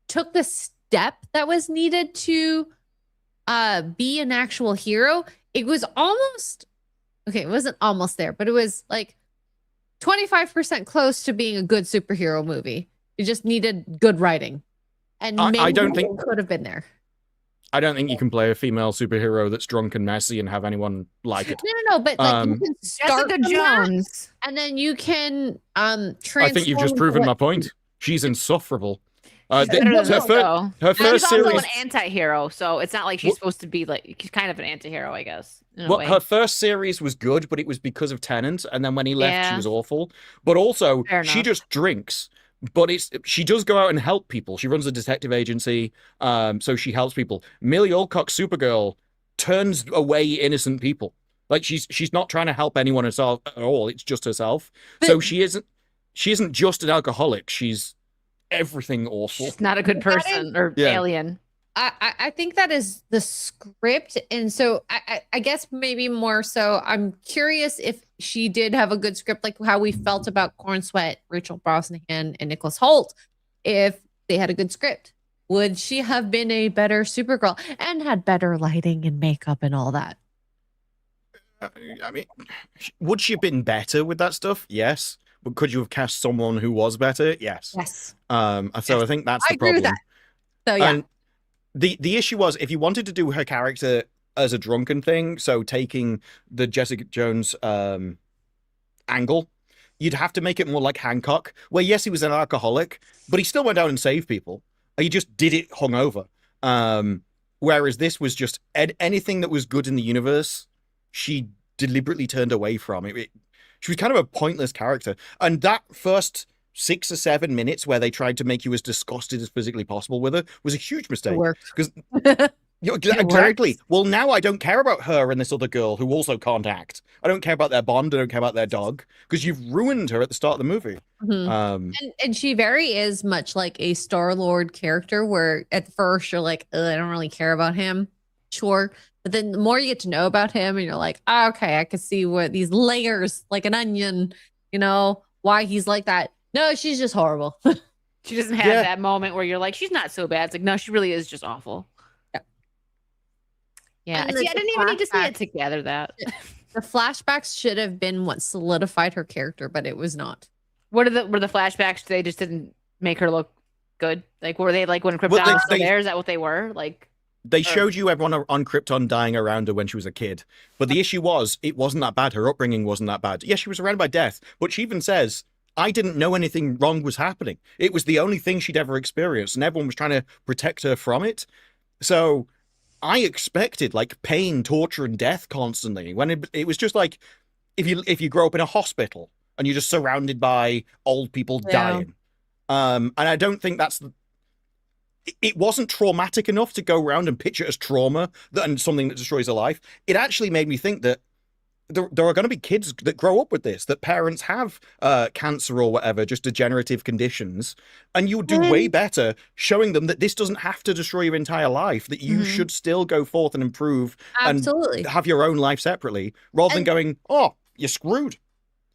took the step that was needed to be an actual hero, it was almost, okay, it wasn't almost there, but it was like 25% close to being a good superhero movie. It just needed good writing. And maybe I don't think it could have been there. I don't think you can play a female superhero that's drunk and messy and have anyone like it. No, but like you can start Jessica from that, Jones. and then you can transform. I think you've just proven my point. She's insufferable. She's better than her this, though. her And first she's also series, an anti-hero, so it's not like she's supposed to be like she's kind of an anti-hero, I guess. In a way. her first series was good, but it was because of Tennant, and then when he left, she Yeah. was awful. But also, Fair she enough. just drinks. But she does go out and help people. She runs a detective agency, so she helps people. Millie Alcock, Supergirl, turns away innocent people. Like she's not trying to help anyone at all. It's just herself. So she isn't just an alcoholic. She's everything awful. She's not a good person or Yeah. alien. I think that is the script, and so I guess maybe more so. I'm curious if she did have a good script, like how we felt about Corn Sweat, Rachel Brosnahan, and Nicholas Hoult. If they had a good script, would she have been a better Supergirl and had better lighting and makeup and all that? I mean, would she have been better with that stuff? Yes. But could you have cast someone who was better? Yes. Yes. So I think that's I the agree with problem. that. So yeah. And the issue was if you wanted to do her character as a drunken thing, so taking the Jessica Jones angle, you'd have to make it more like Hancock, where yes, he was an alcoholic, but he still went out and saved people. He just did it hungover. Whereas this was just anything that was good in the universe, she deliberately turned away from it. She was kind of a pointless character. And that first 6 or 7 minutes where they tried to make you as disgusted as physically possible with her was a huge mistake. Because exactly. Well, now I don't care about her and this other girl who also can't act. I don't care about their bond. I don't care about their dog because you've ruined her at the start of the movie. Mhm. And she very is much like a Star-Lord character where at first you're like, I don't really care about him. Sure. But then the more you get to know about him and you're like, oh, okay, I can see what these layers like an onion, why he's like that. No, she's just horrible. She doesn't have that moment where you're like, she's not so bad. It's like, no, she really is just awful. Yeah. And See, I the didn't even need to see flashbacks- it together. That The flashbacks should have been what solidified her character, but it was not. were the flashbacks? They just didn't make her look good. Like, were they like when Krypton Well, was still there? Is that what they were? Like, They showed you everyone on Krypton dying around her when she was a kid. But the issue was, it wasn't that bad. Her upbringing wasn't that bad. Yes, she was surrounded by death, but she even says, I didn't know anything wrong was happening. It was the only thing she'd ever experienced, and everyone was trying to protect her from it. So I expected like pain, torture, and death constantly. When it was just like, if you grow up in a hospital and you're just surrounded by old people dying. And I don't think it wasn't traumatic enough to go around and picture it as trauma and something that destroys a life. It actually made me think that there are going to be kids that grow up with this, that parents have cancer or whatever, just degenerative conditions. And you would do way better showing them that this doesn't have to destroy your entire life, that you should still go forth and improve Absolutely. and have your own life separately, rather than going, oh, you're screwed.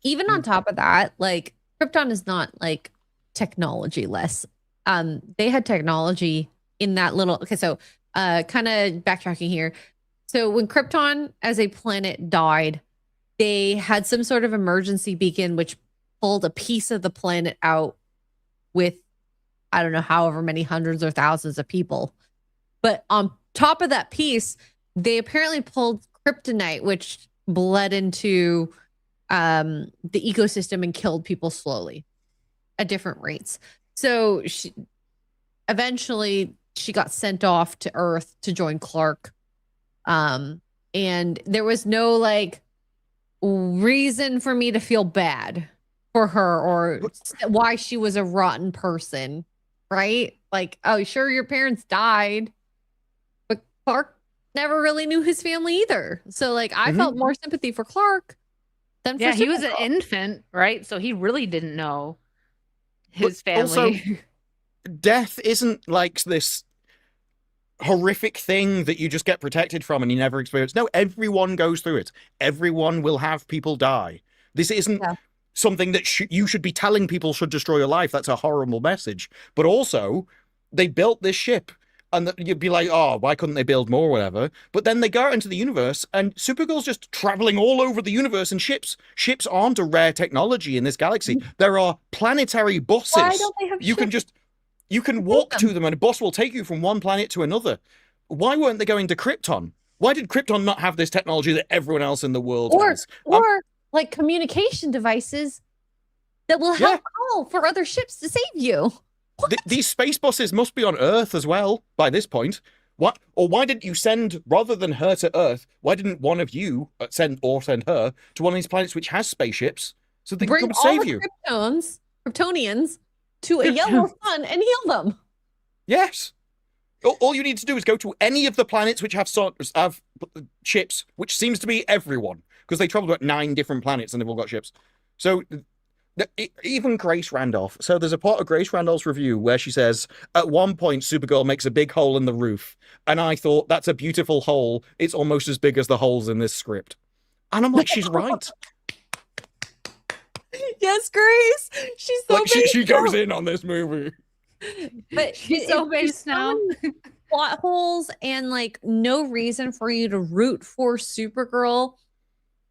Even on top of that, like Krypton is not like technology less. They had technology in that little, okay, so kind of backtracking here. So when Krypton as a planet died, they had some sort of emergency beacon which pulled a piece of the planet out with, I don't know, however many hundreds or thousands of people. But on top of that piece, they apparently pulled kryptonite, which bled into the ecosystem and killed people slowly at different rates. So eventually she got sent off to Earth to join Clark. And there was no like reason for me to feel bad for her or why she was a rotten person, right? Like, oh, sure, your parents died, but Clark never really knew his family either. So, like, I felt more sympathy for Clark than for he was an Supergirl. infant, right? So he really didn't know his But also, family. death isn't like this horrific thing that you just get protected from and you never experience. No, everyone goes through it. Everyone will have people die. This isn't something that you should be telling people should destroy your life. That's a horrible message. But also, they built this ship, and you'd be like, oh, why couldn't they build more, or whatever? But then they go out into the universe, and Supergirl's just traveling all over the universe in ships. Ships aren't a rare technology in this galaxy. There are planetary buses. Why don't they have ships? You can walk to them and a bus will take you from one planet to another. Why weren't they going to Krypton? Why did Krypton not have this technology that everyone else in the world has? Or like communication devices that will help call for other ships to save you. These space buses must be on Earth as well by this point. What? Or why didn't you send, rather than her to Earth, why didn't one of you send her to one of these planets which has spaceships so they can come save you? Kryptonians to a yellow sun and heal them. Yes. All you need to do is go to any of the planets which have ships, which seems to be everyone, because they traveled about 9 different planets and they've all got ships. So even Grace Randolph. So there's a part of Grace Randolph's review where she says, at one point, Supergirl makes a big hole in the roof. And I thought, that's a beautiful hole. It's almost as big as the holes in this script. And I'm like, she's right. Yes, Grace. She's so like she goes in on this movie. But she's so based now. Plot holes and like no reason for you to root for Supergirl.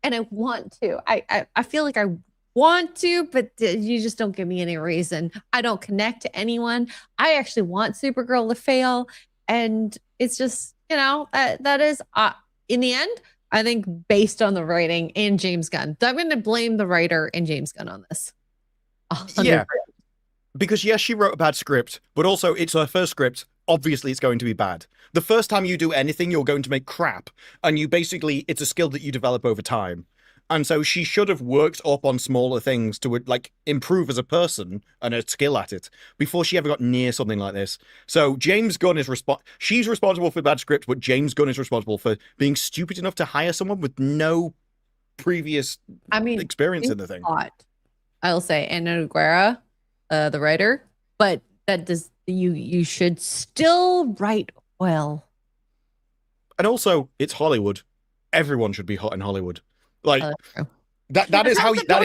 And I want to. I feel like I want to, but you just don't give me any reason. I don't connect to anyone. I actually want Supergirl to fail. And it's just, that is in the end, I think based on the writing and James Gunn. I'm going to blame the writer and James Gunn on this. 100%. Yeah. Because yes, she wrote a bad script, but also it's her first script. Obviously, it's going to be bad. The first time you do anything, you're going to make crap. And it's a skill that you develop over time. And so she should have worked up on smaller things to like improve as a person and her skill at it before she ever got near something like this. So James Gunn is she's responsible for bad script, but James Gunn is responsible for being stupid enough to hire someone with no previous experience in the thing. I'll say Ana Aguera, the writer, but that does you should still write well. And also, it's Hollywood. Everyone should be hot in Hollywood. Like that is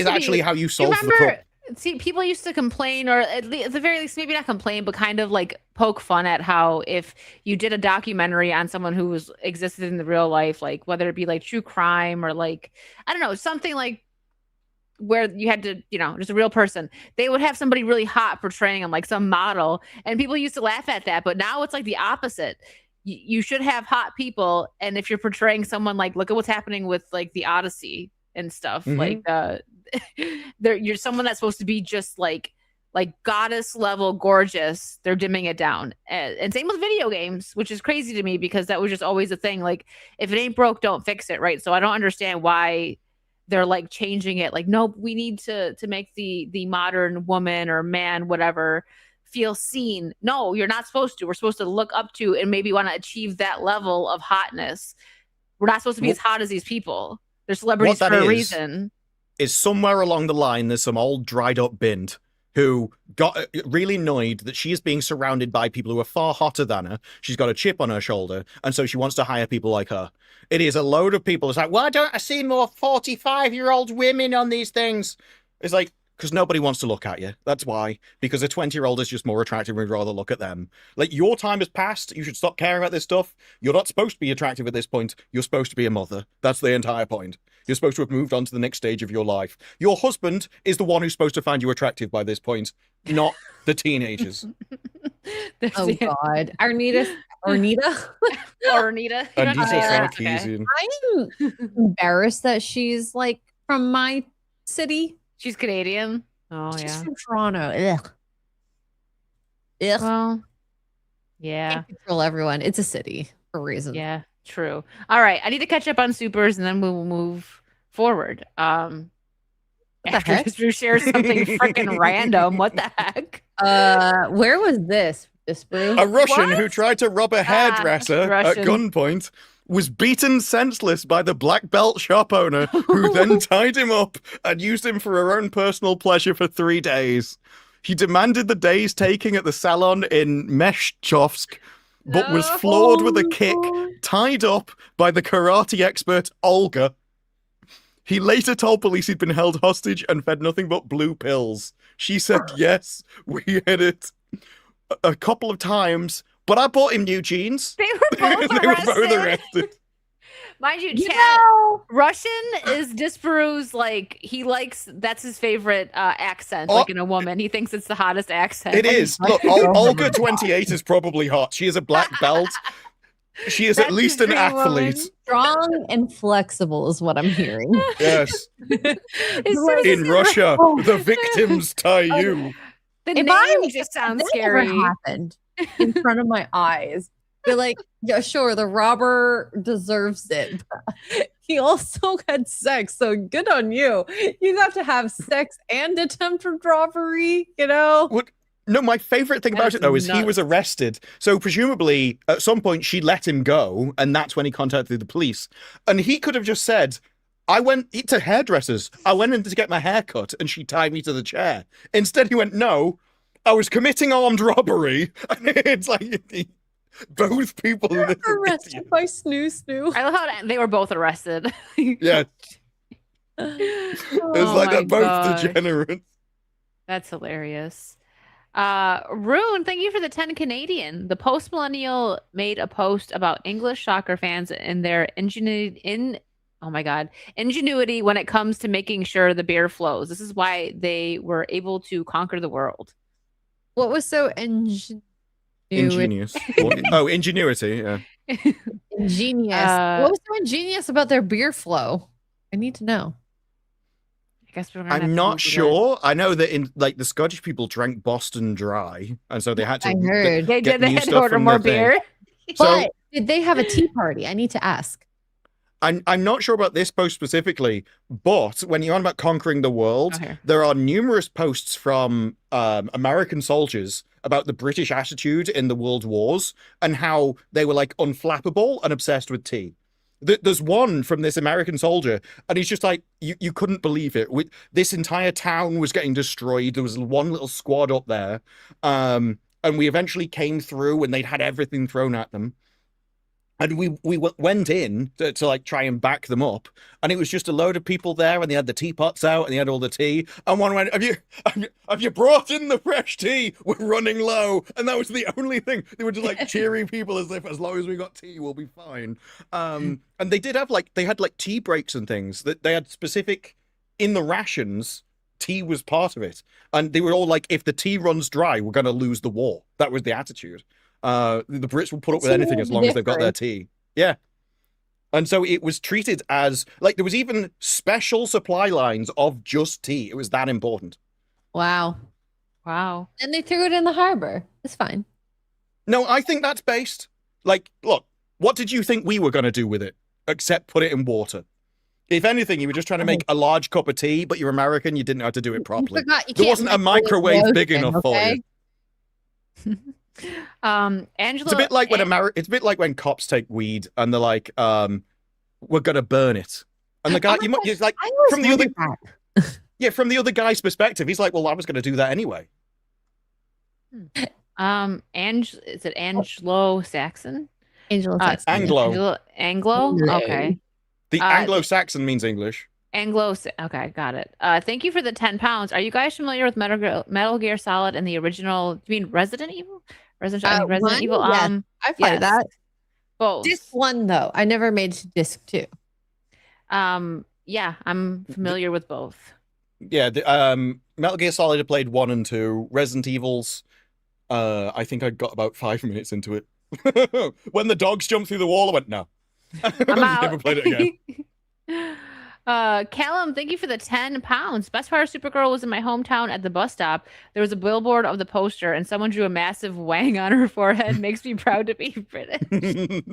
actually how you solve the problem. See, people used to complain, or at the very least, maybe not complain, but kind of like poke fun at how if you did a documentary on someone who existed in the real life, like whether it be like true crime or like, I don't know, something like where you had to, just a real person, they would have somebody really hot portraying them, like some model, and people used to laugh at that. But now it's like the opposite. You should have hot people, and if you're portraying someone like, look at what's happening with like the Odyssey and stuff, like you're someone that's supposed to be just like goddess level gorgeous, they're dimming it down. And same with video games, which is crazy to me because that was just always a thing. Like, if it ain't broke, don't fix it, right? So I don't understand why they're like changing it. Like, no, we need to make the modern woman or man, whatever, feel seen. No, you're not supposed to. We're supposed to look up to and maybe want to achieve that level of hotness. We're not supposed to be as hot as these people. They're celebrities for a reason. Is somewhere along the line there's some old dried up bint who got really annoyed that she is being surrounded by people who are far hotter than her. She's got a chip on her shoulder, and so she wants to hire people like her. It is a load of people. It's like, why don't I see more 45-year-old women on these things? It's like, because nobody wants to look at you. That's why. Because a 20-year-old is just more attractive and we'd rather look at them. Like, your time has passed. You should stop caring about this stuff. You're not supposed to be attractive at this point. You're supposed to be a mother. That's the entire point. You're supposed to have moved on to the next stage of your life. Your husband is the one who's supposed to find you attractive by this point, not the teenagers. Oh, God. Arnita? Anita Sarkeesian. I'm embarrassed that she's like from my city. She's Canadian. Oh, She's from Toronto. Ugh. Well, yeah. Can't control everyone. It's a city for a reason. Yeah, true. All right. I need to catch up on Supers and then we will move forward. the After heck? Disparu shares something freaking random. What the heck? Where was this brew? A Russian What? who tried to rob a hairdresser at Russian. gunpoint was beaten senseless by the black belt shop owner, who then tied him up and used him for her own personal pleasure for 3 days. He demanded the day's taking at the salon in Meshchovsk, but was floored with a kick, tied up by the karate expert Olga. He later told police he'd been held hostage and fed nothing but blue pills. She said, yes, we hit it a couple of times, but I bought him new jeans. They were both They were both arrested. Mind you, You Chad, know, Russian is Disparu's, like, he likes, that's his favorite accent, Oh. like in a woman. He thinks it's the hottest accent. It is. Look, Olga 28 is probably hot. She is a black belt. She is at That's least his an dream woman. athlete. strong and flexible is what I'm hearing. Yes. As soon as In he- Russia, the victims tie you. The If name I- just sounds That never scary. happened in front of my eyes. Be like, yeah, sure, the robber deserves it. But he also had sex, so good on you. You have to have sex and attempted robbery, you know? What? No, my favorite thing about That's it, though, is he nuts. was arrested. So presumably, at some point, she let him go, and that's when he contacted the police. And he could have just said, I went to hairdressers. I went in to get my hair cut, and she tied me to the chair. Instead, he went, no, I was committing armed robbery. It's like, both people in this are Arrested idiots. by Snoo. I love how they were both arrested. Yeah, Snoo. it's Oh like my they're both gosh. degenerates. That's hilarious. Rune, thank you for the 10 Canadian. The Post Millennial made a post about English soccer fans and their ingenuity when it comes to making sure the beer flows. This is why they were able to conquer the world. What was so Ingenious. Oh, ingenuity, yeah. ingenious? What was so ingenious about their beer flow? I need to know. I guess we're gonna have I'm to not Google sure. I know that in like the Scottish people drank Boston Dry, and so they had to. I heard. They get did. They new had to stuff order from more the thing. beer. So But did they have a tea party? I need to ask. I'm not sure about this post specifically, but when you're on about conquering the world, Okay. there are numerous posts from American soldiers about the British attitude in the world wars and how they were like unflappable and obsessed with tea. There's one from this American soldier, and he's just like, you couldn't believe it. This entire town was getting destroyed. There was one little squad up there, and we eventually came through, and they'd had everything thrown at them. And we went in to like try and back them up, and it was just a load of people there, and they had the teapots out, and they had all the tea. And one went, "Have you brought in the fresh tea? We're running low." And that was the only thing. They were just like cheering people as if as long as we got tea, we'll be fine. And they did have they had tea breaks and things that they had specific in the rations. Tea was part of it, and they were all like, "If the tea runs dry, we're going to lose the war." That was the attitude. The Brits will put up with anything as long as they've got their tea. Yeah. And so it was treated as there was even special supply lines of just tea. It was that important. Wow. Wow. And they threw it in the harbor. It's fine. No, I think that's based. Look, what did you think we were going to do with it? Except put it in water. If anything, you were just trying to make a large cup of tea, but you're American, you didn't know how to do it properly. forgot you There can't wasn't a microwave microwave big roasting, enough for okay? you. Angela, It's a bit like when cops take weed and they're like, we're gonna burn it. And the guy, Oh my he's gosh, like, I always from the other, wondered that. yeah, from the other guy's perspective, he's like, well, I was gonna do that anyway. Is it Anglo Saxon? Angela Saxon. Anglo. Anglo. Okay. The Anglo-Saxon means English. Okay, got it. Thank you for the 10 pounds. Are you guys familiar with Metal Gear Solid and the original? Do you mean Resident Evil? Resident one? Evil. Yes, I played yes. that. Both. Disc 1 though. I never made it to disc 2. Yeah, I'm familiar with both. Yeah, the Metal Gear Solid, I played 1 and 2. Resident Evils, I think I got about 5 minutes into it. When the dogs jumped through the wall, I went, no. I'm out. Never played it again. Callum, thank you for the 10 pounds. Best part of Supergirl was in my hometown at the bus stop. There was a billboard of the poster, and someone drew a massive wang on her forehead. Makes me proud to be British.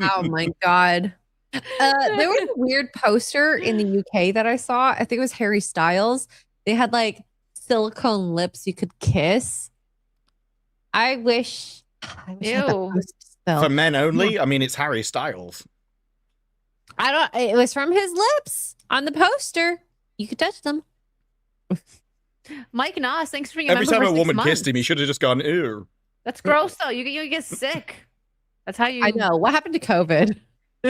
Oh my god. There was a weird poster in the UK that I saw. I think it was Harry Styles. They had like silicone lips you could kiss. I wish I had the Ew. poster still. For men only? I mean, it's Harry Styles. It was from his lips on the poster. You could touch them. Mike Noss, thanks for being Every member time for a 6 woman months. kissed him, he should have just gone, ew. That's gross though. You get sick. That's how you. I know. What happened to COVID?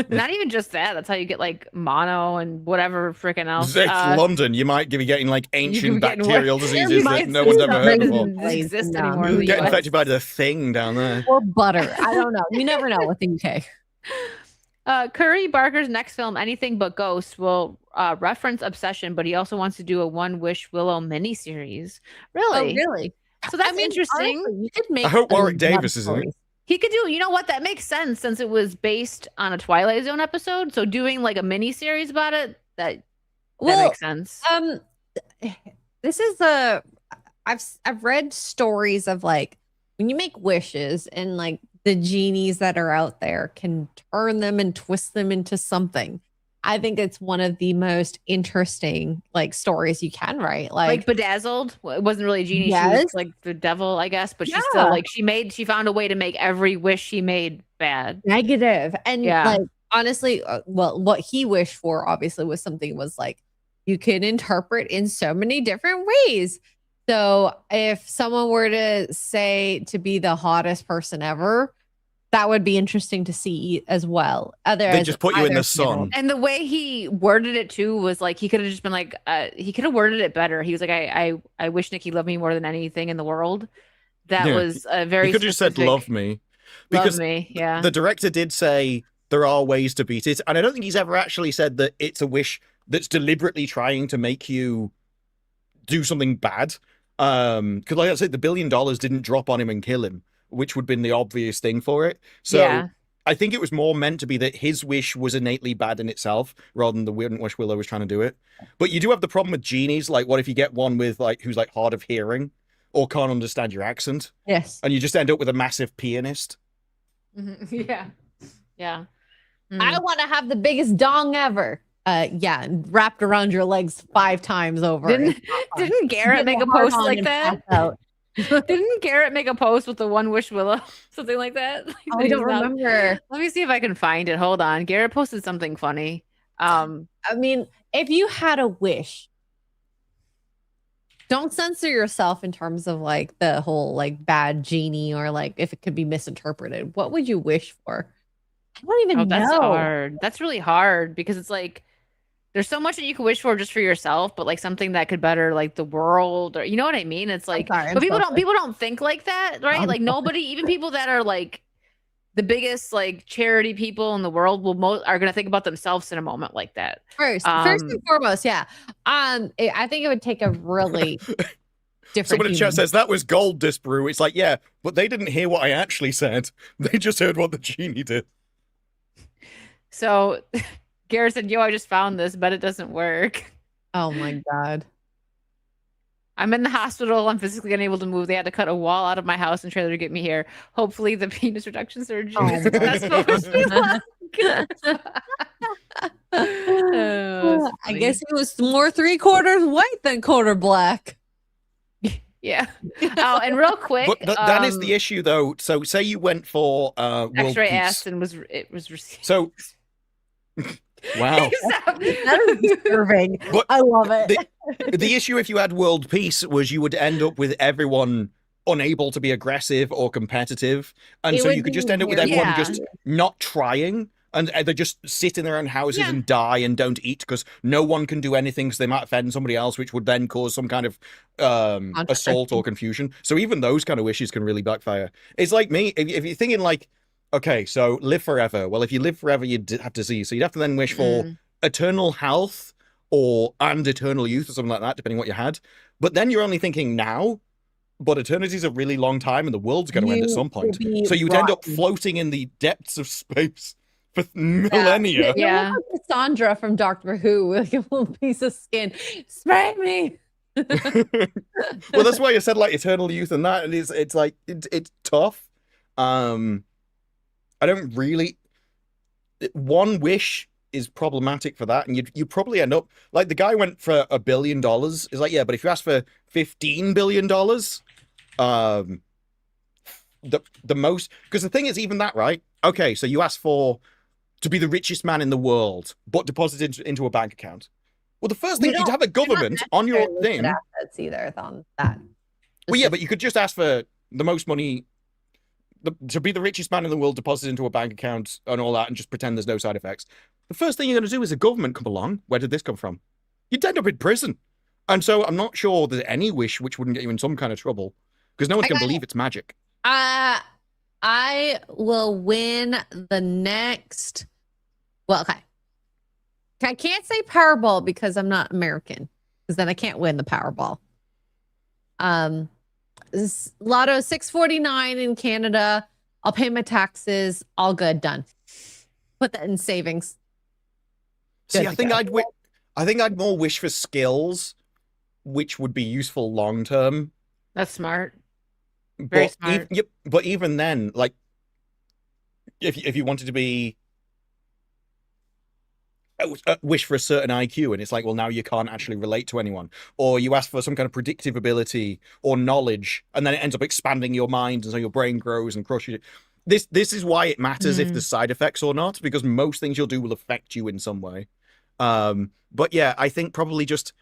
Not even just that. That's how you get like mono and whatever freaking else. It's London. You might be getting like ancient getting bacterial worse. diseases that no one's ever heard before. Doesn't exist No. anymore. in You the get US. infected by the thing down there. Or butter. I don't know. You never know with the UK. Curry Barker's next film, Anything But Ghost, will reference obsession, but he also wants to do a One Wish Willow miniseries. Really? Oh, really? So that's interesting. Honestly, you could make I hope a Warwick lot of Davis is in it. stories. He could do, you know what? That makes sense since it was based on a Twilight Zone episode. So doing like a mini series about it, that makes sense. This is I've read stories of like when you make wishes and like the genies that are out there can turn them and twist them into something. I think it's one of the most interesting like stories you can write. Like Bedazzled. Well, it wasn't really a genie. She Yes. was like the devil, I guess. But she Yeah. still like she found a way to make every wish she made bad. negative. And Yeah. like honestly, well, what he wished for obviously was something was like you can interpret in so many different ways. So if someone were to say to be the hottest person ever, that would be interesting to see as well. They just put you in the sun. And the way he worded it too was like he could have just been like he could have worded it better. He was like, I wish Nikki loved me more than anything in the world. That Yeah. was a very You could have just said, specific- love me. Love Because me, yeah. the director did say there are ways to beat it. And I don't think he's ever actually said that it's a wish that's deliberately trying to make you do something bad. Because like I said, the $1 billion didn't drop on him and kill him, which would have been the obvious thing for it. So Yeah. I think it was more meant to be that his wish was innately bad in itself, rather than the wish Willow was trying to do it. But you do have the problem with genies. Like, what if you get one with like who's like hard of hearing or can't understand your accent, Yes. and you just end up with a massive pianist? Mhm. Yeah. Yeah. I want to have the biggest dong ever. Yeah, and wrapped around your legs 5 times over. Didn't Garrett make a post like that? Didn't Garrett make a post with the One Wish Willow? Something like that? Like, Oh, that I don't he's not- remember. Let me see if I can find it. Hold on. Garrett posted something funny. I mean, if you had a wish, don't censor yourself in terms of like the whole like bad genie or like if it could be misinterpreted. What would you wish for? I don't even Oh, that's know. hard. That's really hard because it's like there's so much that you could wish for just for yourself, but like something that could better like the world, or you know what I mean? It's like, sorry, I'm but people so don't people don't think like that, right? I'm Like sorry. nobody, even people that are like the biggest like charity people in the world are gonna think about themselves in a moment like that. First Um, and foremost, yeah. I think it would take a really different. Someone in chat human. says that was gold disbrew. It's like, yeah, but they didn't hear what I actually said. They just heard what the genie did. So Garrett said, "Yo, I just found this, but it doesn't work. Oh my god. I'm in the hospital. I'm physically unable to move. They had to cut a wall out of my house and trailer to get me here. Hopefully, the penis reduction surgery Oh is my successful." Wish me luck. Oh, I funny. guess he was more 3/4 white than quarter black. Yeah. Oh, and real quick, But that is the issue, though. So, say you went for world X-ray peace. asked and it was received. So, wow. That is disturbing. But I love it. The issue, if you had world peace, was you would end up with everyone unable to be aggressive or competitive, and It so would you could be just end up with weird. everyone Yeah. just not trying. And they just sit in their own houses Yeah. and die and don't eat because no one can do anything because they might offend somebody else, which would then cause some kind of assault or confusion. So even those kind of wishes can really backfire. It's like me, if you're thinking like, okay, so live forever. Well, if you live forever, you'd have disease. So you'd have to then wish for eternal health and eternal youth or something like that, depending what you had. But then you're only thinking now, but eternity's a really long time and the world's going to end at You some point. will be So you'd end up rotten. floating in the depths of space for millennia. Yeah. You look like Cassandra from Doctor Who, like a little piece of skin. Spray me. Well, that's why I said like eternal youth and that, and it's like it's tough. I don't really. One wish is problematic for that, and you probably end up like the guy went for $1 billion. Is like, yeah, but if you ask for $15 billion, the most, because the thing is, even that, right? Okay, so you ask for to be the richest man in the world, but deposited into a bank account. Well, the first thing, you'd have a government on your thing. Assets either on that. Well, yeah, but you could just ask for the most money, to be the richest man in the world, deposited into a bank account and all that, and just pretend there's no side effects. The first thing you're going to do is a government come along. Where did this come from? You'd end up in prison. And so I'm not sure there's any wish which wouldn't get you in some kind of trouble, because no one can believe it's magic. I will win the next. Well, okay. I can't say Powerball because I'm not American, because then I can't win the Powerball. Lotto 649 in Canada. I'll pay my taxes. All good. Done. Put that in savings. See, I think I'd more wish for skills, which would be useful long term. That's smart. Very smart. But even then, like, if you wanted to be wish for a certain IQ, and it's like, well, now you can't actually relate to anyone, or you ask for some kind of predictive ability or knowledge, and then it ends up expanding your mind, and so your brain grows and crushes it. This is why it matters if there's side effects or not, because most things you'll do will affect you in some way. But yeah, I think probably just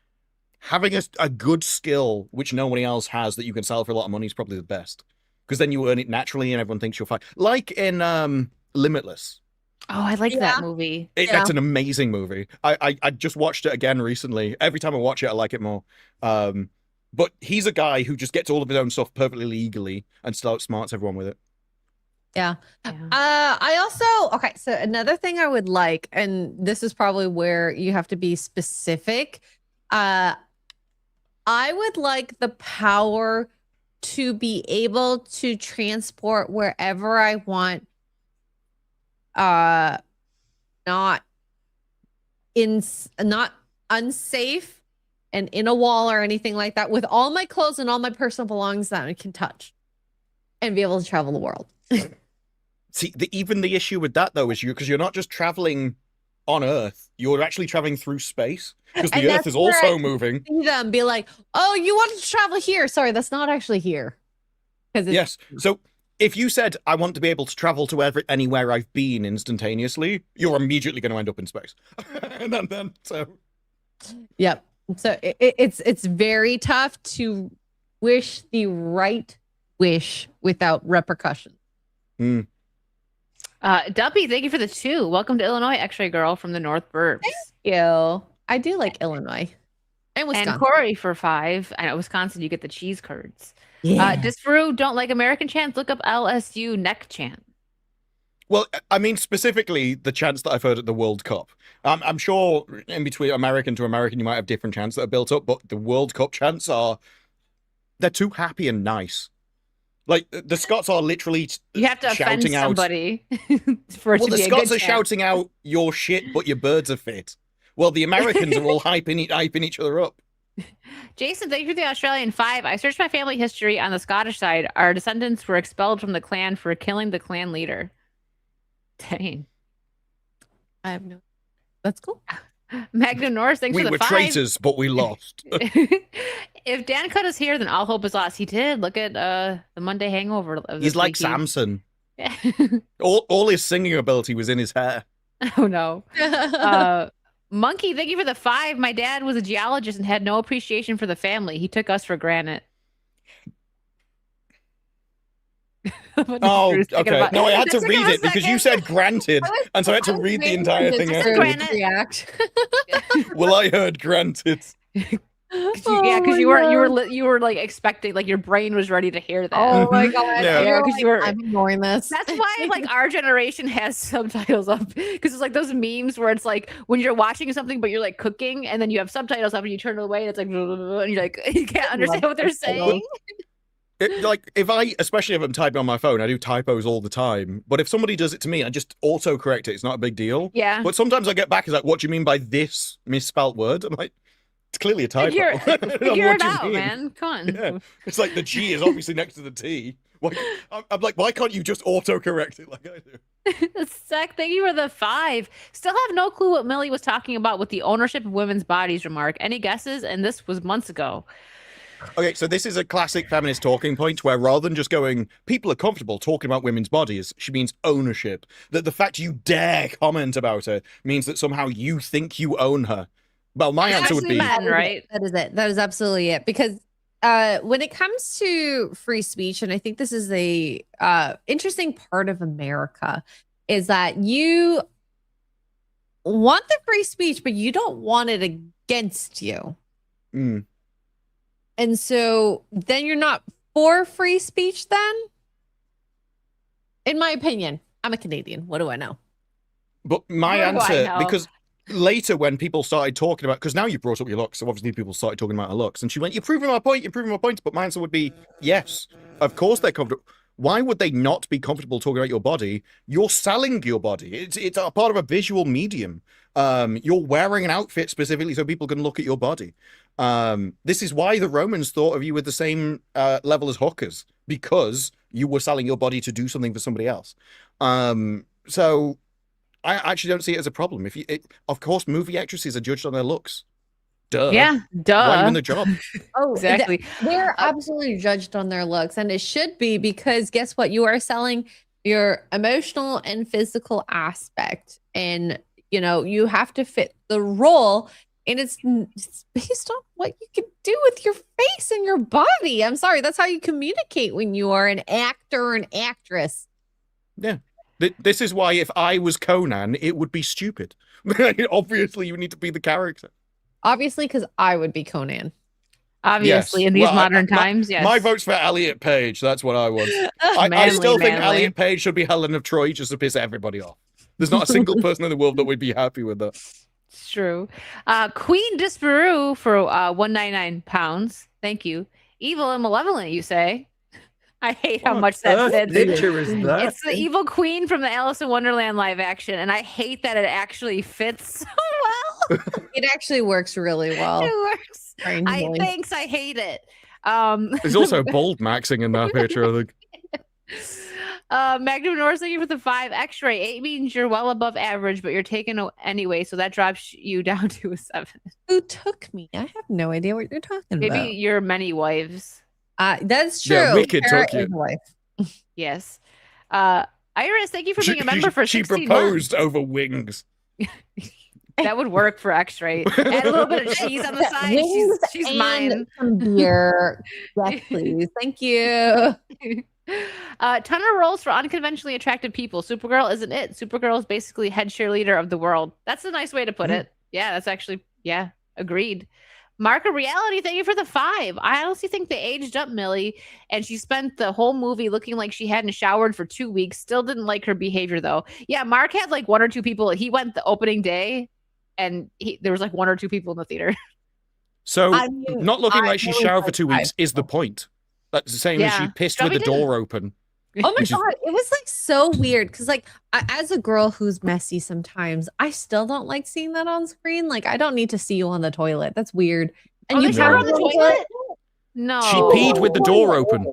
having a good skill which nobody else has that you can sell for a lot of money is probably the best, because then you earn it naturally and everyone thinks you're fine. Like in Limitless. Oh, I like that movie. That's an amazing movie. I just watched it again recently. Every time I watch it, I like it more. But he's a guy who just gets all of his own stuff perfectly legally and smarts everyone with it. Yeah. I also, okay, so another thing I would like, and this is probably where you have to be specific. I would like the power to be able to transport wherever I want, not unsafe and in a wall or anything like that, with all my clothes and all my personal belongings that I can touch and be able to travel the world. See, even the issue with that though is because you're not just traveling on Earth, you're actually traveling through space, because the Earth is also moving. See them be like, oh, you wanted to travel here. Sorry, that's not actually here. Yes. So if you said, I want to be able to travel to anywhere I've been instantaneously, you're immediately going to end up in space. And then Yep. So it's very tough to wish the right wish without repercussion. Duppy, thank you for the 2. Welcome to Illinois, X-Ray Girl from the North Burbs. Thank you. I do like Illinois. And Wisconsin. And Corey for 5. I know Wisconsin, you get the cheese curds. Yeah. Disfru, don't like American chants. Look up LSU neck chant. Well, I mean, specifically the chants that I've heard at the World Cup. I'm sure in between American to American, you might have different chants that are built up, but the World Cup chants they're too happy and nice. Like, the Scots are literally you have to offend somebody for it to be a good chant. The Scots are shouting out, "Your shit, but your birds are fit." Well, the Americans are all hyping each other up. Jason, thank you for the Australian 5. I searched my family history on the Scottish side. Our descendants were expelled from the clan for killing the clan leader. Dang. I have no. That's cool. Magna Norris, thanks for the 5. We were traitors, but we lost. If Dan Cut is here, then all hope is lost. He did. Look at the Monday Hangover. He's like Samson. all his singing ability was in his hair. Oh no. Monkey, thank you for the 5. My dad was a geologist and had no appreciation for the family. He took us for granted. Oh, okay. No, I had to read it because you said granted, and so I had to read the entire thing. React. Well, I heard granted. Yeah, because you were like expecting, like your brain was ready to hear that. Oh my god! Yeah, because you were. I'm ignoring this. That's why like our generation has subtitles up, because it's like those memes where it's like when you're watching something but you're like cooking and then you have subtitles up and you turn it away and it's like blah, blah, blah, and you're like you can't understand what they're saying. Like especially if I'm typing on my phone, I do typos all the time. But if somebody does it to me, I just autocorrect it. It's not a big deal. Yeah. But sometimes I get back, it's like, what do you mean by this misspelt word? I'm like, it's clearly a typo. Figure it out, man. Come on. Yeah. It's like the G is obviously next to the T. I'm like, why can't you just autocorrect it like I do? Sec, thank you for the 5. Still have no clue what Millie was talking about with the ownership of women's bodies remark. Any guesses? And this was months ago. Okay, so this is a classic feminist talking point where rather than just going, people are comfortable talking about women's bodies, she means ownership. That the fact you dare comment about her means that somehow you think you own her. Well, my answer would be men, right? That is it. That is absolutely it. Because when it comes to free speech, and I think this is a interesting part of America, is that you want the free speech, but you don't want it against you. Mm. And so then you're not for free speech then? In my opinion, I'm a Canadian. What do I know? But my What do I answer, know? because later when people started talking about, because now you brought up your looks, so obviously people started talking about her looks, and she went, you're proving my point, you're proving my point. But my answer would be, yes, of course they're comfortable. Why would they not be comfortable talking about your body? You're selling your body. It's a part of a visual medium. You're wearing an outfit specifically so people can look at your body. This is why the Romans thought of you with the same level as hookers, because you were selling your body to do something for somebody else. So I actually don't see it as a problem. Of course, movie actresses are judged on their looks. Duh. Yeah, duh. Why win the job? Oh, Exactly. They're absolutely judged on their looks, and it should be, because guess what? You are selling your emotional and physical aspect, and you have to fit the role, and it's based on what you can do with your face and your body. I'm sorry, that's how you communicate when you are an actor or an actress. Yeah. This is why if I was Conan, it would be stupid. Obviously, you need to be the character. Obviously, because I would be Conan. Obviously, Yes. in these Well, modern times, yes. My vote's for Elliot Page. That's what I want. I still think Elliot Page should be Helen of Troy just to piss everybody off. There's not a single person in the world that would be happy with that. It's true. Queen Disparu for 199 pounds. Thank you. Evil and malevolent, you say? I hate how much that fits. picture is that? It's the evil queen from the Alice in Wonderland live action, and I hate that it actually fits so well. It actually works really well. It works. Strangely. Thanks. I hate it. There's also bold maxing in that picture, I think. Magnum Norris, thank you for the 5. X-ray 8 means you're well above average, but you're taken anyway, so that drops you down to a 7. Who took me? I have no idea what you're talking about. Maybe your many wives. That's true. Yeah, Wicked Tara took you. is a wife. Yes. Iris, thank you for being a member for She 16 proposed months. over wings. That would work for X-ray. Add a little bit of cheese on the side. Wings She's and mine. some beer. Yes, please. Thank you. Ton of roles for unconventionally attractive people. Supergirl isn't it. Supergirl is basically head cheerleader of the world. That's a nice way to put it. Yeah, that's actually, agreed. Mark of Reality, thank you for the 5. I honestly think they aged up Millie, and she spent the whole movie looking like she hadn't showered for 2 weeks. Still didn't like her behavior, though. Yeah, Mark had like 1 or 2 people. He went the opening day, and there was like 1 or 2 people in the theater. So I mean, not looking like she really showered for like 2 weeks 5 is the point. That's the same as she Yeah. pissed Probably with the door open. Oh my Which is- god, it was like so weird because as a girl who's messy sometimes, I still don't like seeing that on screen. Like, I don't need to see you on the toilet. That's weird. And Oh, you they shower have on the to- toilet? No. She peed with the door open.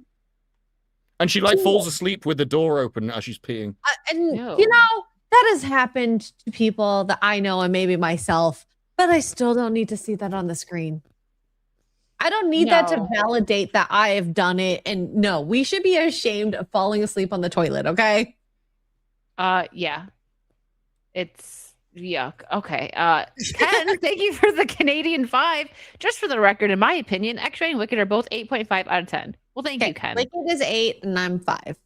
And she like falls asleep with the door open as she's peeing. and No. that has happened to people that I know and maybe myself, but I still don't need to see that on the screen. I don't need that to No. validate that I have done it. And no, we should be ashamed of falling asleep on the toilet, okay? Yeah. It's yuck. Okay. Ken, thank you for the Canadian 5. Just for the record, in my opinion, X-Ray and Wicked are both 8.5 out of 10. Well, thank you, Ken. Wicked is 8 and I'm 5.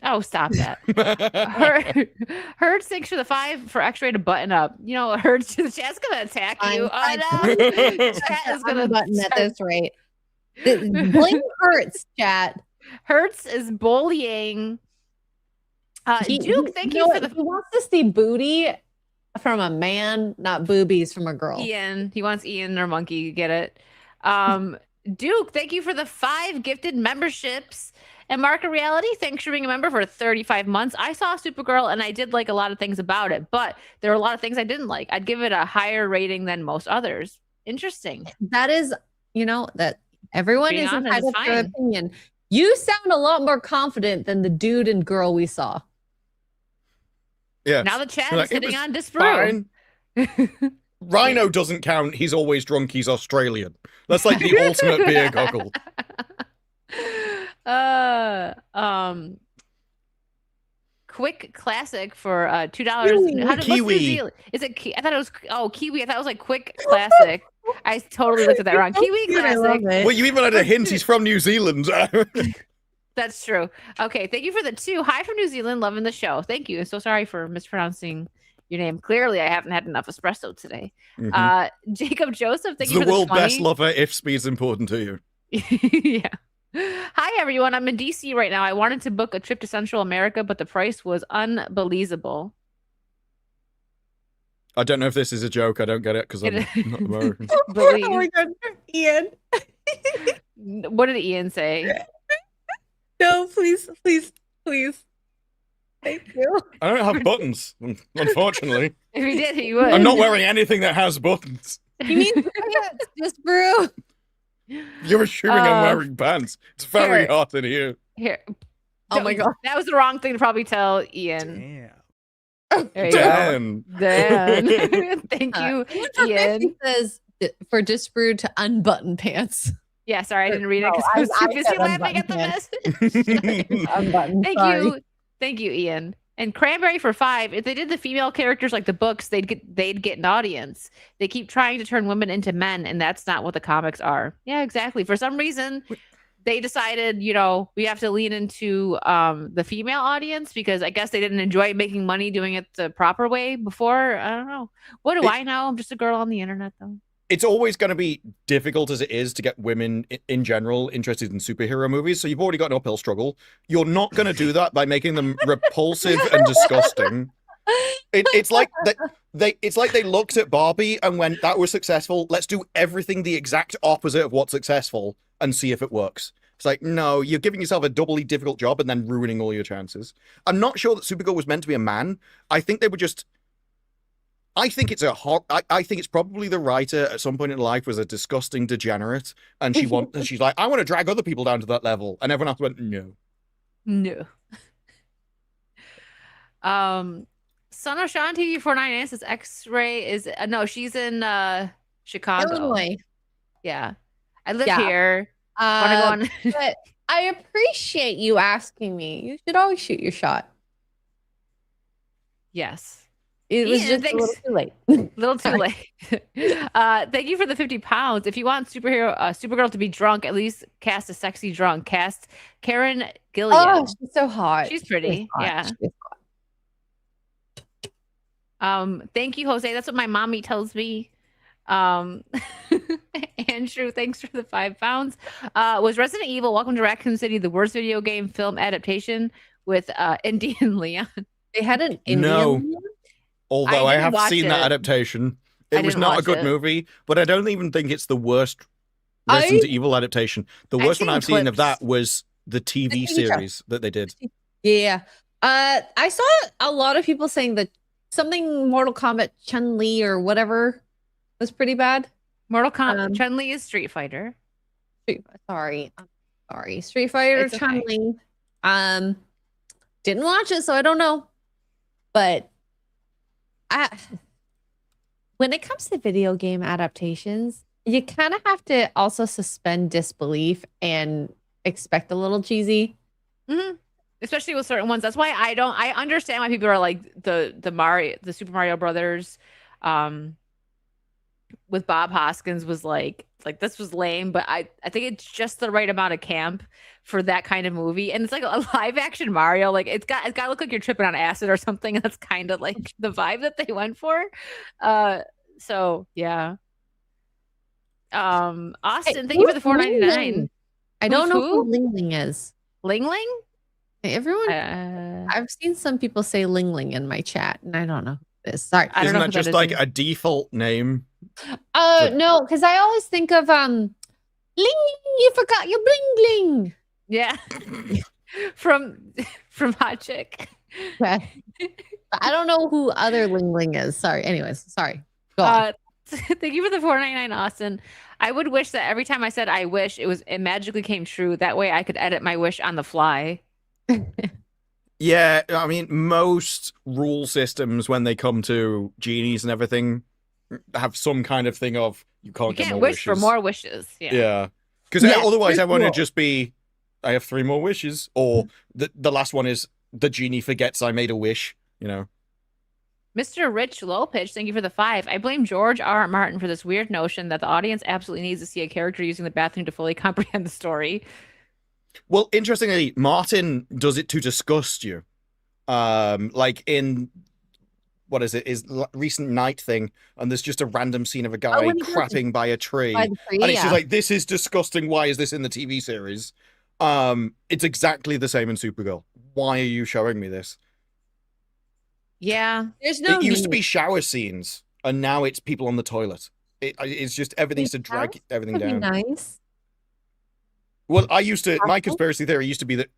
Oh, stop that. Hertz, thanks for the 5 for X-Ray to button up. Hertz, the chat's gonna attack you. I'm Chat is I'm gonna button at this rate. Blame Hurts, chat. Hertz is bullying. Duke, thank you for the He wants to see booty from a man, not boobies from a girl. Ian. He wants Ian or Monkey. Get it? Duke, thank you for the 5 gifted memberships. And Mark of Reality, thanks for being a member for 35 months. I saw Supergirl and I did like a lot of things about it, but there were a lot of things I didn't like. I'd give it a higher rating than most others. Interesting. That is, that everyone Being is honest, entitled to their fine. opinion. You sound a lot more confident than the dude and girl we saw. Yeah. Now the chat Like, is it hitting was on disprove. fine. Rhino doesn't count. He's always drunk. He's Australian. That's like the ultimate beer goggle. Quick classic for $2. How did, Kiwi. what's New Zealand? Is it? I thought it was. Oh, Kiwi. I thought it was like quick classic. I totally looked at that wrong. Kiwi classic. Well, you even had a hint. He's from New Zealand. That's true. Okay, thank you for the 2. Hi from New Zealand, loving the show. Thank you. So sorry for mispronouncing your name. Clearly, I haven't had enough espresso today. Jacob Joseph, thank It's you for the the world 20. best lover if speed's important to you. Yeah. Hi everyone. I'm in DC right now. I wanted to book a trip to Central America, but the price was unbelievable. I don't know if this is a joke. I don't get it because I'm not American. Believe. Oh my god, Ian. What did Ian say? No, please. Thank you. I don't have buttons, unfortunately. If he did, he would. I'm not wearing anything that has buttons. You mean pants, just brew? You're assuming I'm wearing pants. It's very Here. hot in here. Here. Oh my god. That was the wrong thing to probably tell Ian. There you Damn. go. Dan. Thank you, Ian. Says for disbrew to unbutton pants. Yeah, sorry, I didn't read it because I was too busy laughing at the message. Unbutton. Thank you, Ian. And Cranberry for 5. If they did the female characters like the books, they'd get an audience. They keep trying to turn women into men, and that's not what the comics are. Yeah, exactly. For some reason, they decided, we have to lean into the female audience because I guess they didn't enjoy making money doing it the proper way before. I don't know. What do I know? I'm just a girl on the internet, though. It's always going to be difficult as it is to get women in general interested in superhero movies. So you've already got an uphill struggle. You're not going to do that by making them repulsive and disgusting. It's like they looked at Barbie and went, "That was successful. Let's do everything the exact opposite of what's successful and see if it works." It's like, no, you're giving yourself a doubly difficult job and then ruining all your chances. I'm not sure that Supergirl was meant to be a man. I think they were just. I think it's I think it's probably the writer at some point in life was a disgusting degenerate, and she's like, I want to drag other people down to that level, and everyone else went, no. Son of Sean TV 49 says X-Ray is no, she's in Chicago. Illinois. Yeah, I live here. But I appreciate you asking me. You should always shoot your shot. Yes. It was just a little too late. Little too late. Thank you for the 50 pounds. If you want Supergirl to be drunk, at least cast a sexy drunk. Cast Karen Gillian. Oh, she's so hot. She's pretty. Yeah. Thank you, Jose. That's what my mommy tells me. Andrew, thanks for the 5 pounds. Was Resident Evil Welcome to Raccoon City the worst video game film adaptation with Indian Leon? They had an Indian Leon? Although I have seen that adaptation. It was not a good movie, but I don't even think it's the worst Resident Evil adaptation. The worst one I've seen of that was the TV series that they did. Yeah. I saw a lot of people saying that something Mortal Kombat Chun-Li or whatever was pretty bad. Mortal Kombat Chun-Li is Street Fighter. Sorry. Street Fighter Chun-Li. Didn't watch it, so I don't know. But when it comes to video game adaptations, you kind of have to also suspend disbelief and expect a little cheesy. Mm-hmm. Especially with certain ones. That's why I understand why people are like the Super Mario Brothers with Bob Hoskins was like this was lame, but I think it's just the right amount of camp for that kind of movie. And it's like a live action Mario, like it's got to look like you're tripping on acid or something, and that's kind of like the vibe that they went for. So yeah. Austin, thank you for the $4.99. I don't know who Ling Ling is. Ling Ling? Everyone, I've seen some people say Ling Ling in my chat, and I don't know who this. Sorry, isn't that just like a default name? No, because I always think of Ling Ling. You forgot your bling bling. Yeah, from Hot Chick. I don't know who other Ling Ling is. Sorry. Anyways, sorry. Go on. Thank you for the $4.99, Austin. I would wish that every time I said I wish, it magically came true. That way I could edit my wish on the fly. Yeah, I mean, most rule systems when they come to genies and everything have some kind of thing of you can't You get can't more wish for wishes. more wishes. Yeah. Yeah, because Yeah, otherwise there's everyone would rules. just be, I have 3 more wishes, or the last one is the genie forgets I made a wish. You know. Mr. Rich Lopitch, thank you for the 5. I blame George R. R. Martin for this weird notion that the audience absolutely needs to see a character using the bathroom to fully comprehend the story. Well, interestingly, Martin does it to disgust you. Like in what is it? His recent Night thing, and there's just a random scene of a guy when he goes crapping by a tree, by the tree, and it's yeah. just like, this is disgusting. Why is this in the TV series? It's exactly the same in Supergirl. Why are you showing me this? Yeah. There's no It used to need. be shower scenes, and now it's people on the toilet. It's just everything's to drag House everything would be down. nice. Well, my Castle? conspiracy theory used to be that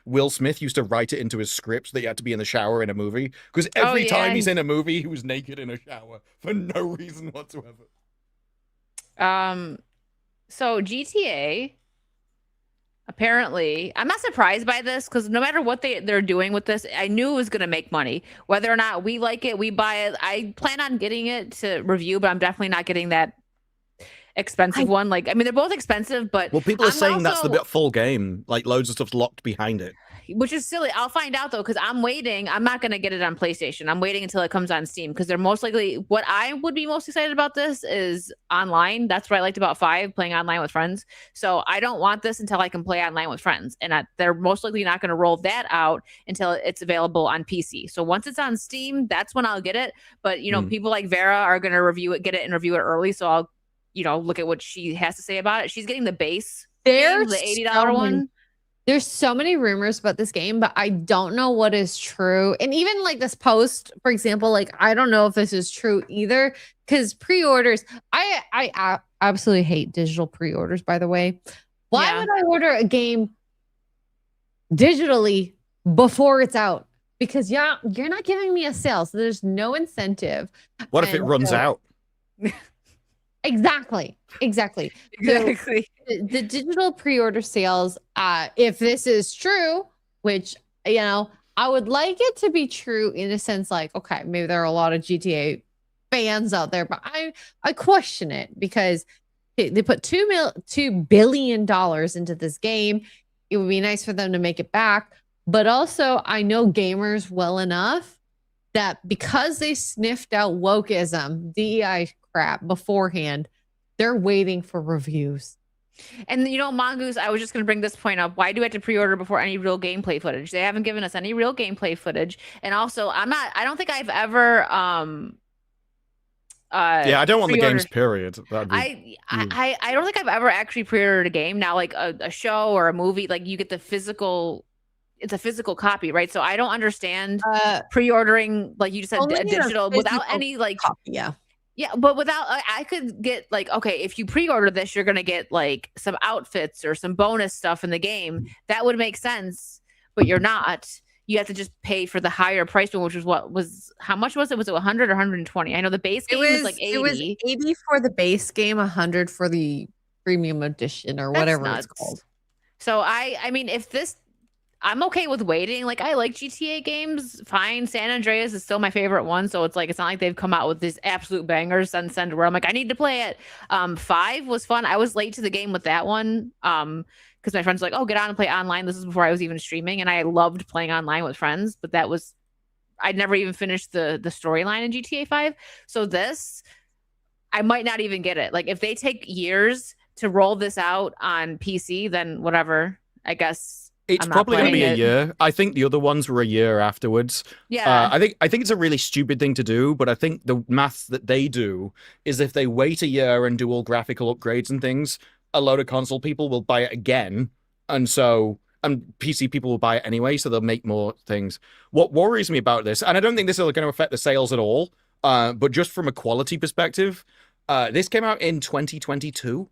Will Smith used to write it into his script that he had to be in the shower in a movie, because every time he's in a movie, he was naked in a shower for no reason whatsoever. So GTA, apparently, I'm not surprised by this, because no matter what they're doing with this, I knew it was going to make money. Whether or not we like it, we buy it. I plan on getting it to review, but I'm definitely not getting that expensive one. Like, I mean, they're both expensive, but Well, people are I'm saying that's the also- full game. Like, loads of stuff's locked behind it. which is silly. I'll find out though, because I'm waiting. I'm not going to get it on PlayStation. I'm waiting until it comes on Steam, because they're most likely, what I would be most excited about this is online. That's what I liked about 5, playing online with friends. So I don't want this until I can play online with friends, and they're most likely not going to roll that out until it's available on PC. So once it's on Steam, that's when I'll get it. But you know, people like Vera are going to review it, get it and review it early. So I'll, you know, look at what she has to say about it. She's getting the base game, the $80 one. There's so many rumors about this game, but I don't know what is true. And even like this post, for example, like I don't know if this is true either, because pre-orders, I absolutely hate digital pre-orders, by the way. Why would I order a game digitally before it's out? Because you're not giving me a sale, so there's no incentive. What if it runs out? Exactly. So the digital pre-order sales, if this is true, which, you know, I would like it to be true in a sense, like, okay, maybe there are a lot of GTA fans out there, but I question it, because they put $2 billion into this game. It would be nice for them to make it back. But also, I know gamers well enough that because they sniffed out wokeism, DEI crap beforehand, they're waiting for reviews. And you know, Mongoose, I was just going to bring this point up. Why do we have to pre-order before any real gameplay footage? They haven't given us any real gameplay footage. And also, I don't think I've ever yeah, I don't want the games, pre-ordered. period. That'd be I don't think I've ever actually pre-ordered a game. Now, like a show or a movie, like you get the physical, it's a physical copy, right? So I don't understand pre-ordering, like you just said, only in a digital without physical any like copy, yeah. Yeah, but without, I could get like, okay, if you pre-order this, you're gonna get like some outfits or some bonus stuff in the game. That would make sense, but you're not. You have to just pay for the higher price one, which was how much was it? Was it 100 or 120? I know the base game was like 80. It was 80 for the base game, 100 for the premium edition, or That's whatever nuts. it's called. So I mean, if this, I'm okay with waiting. Like, I like GTA games. Fine. San Andreas is still my favorite one. So it's like, it's not like they've come out with these absolute bangers and send where I'm like, I need to play it. 5 was fun. I was late to the game with that one. Because my friends were like, oh, get on and play online. This is before I was even streaming. And I loved playing online with friends, but I'd never even finished the storyline in GTA 5. So this, I might not even get it. Like, if they take years to roll this out on PC, then whatever, I guess. It's I'm not probably going to be playing a it. year. I think the other ones were a year afterwards. Yeah. I think it's a really stupid thing to do, but I think the maths that they do is if they wait a year and do all graphical upgrades and things, a load of console people will buy it again, and PC people will buy it anyway, so they'll make more things. What worries me about this, and I don't think this is going to affect the sales at all, but just from a quality perspective, this came out in 2022.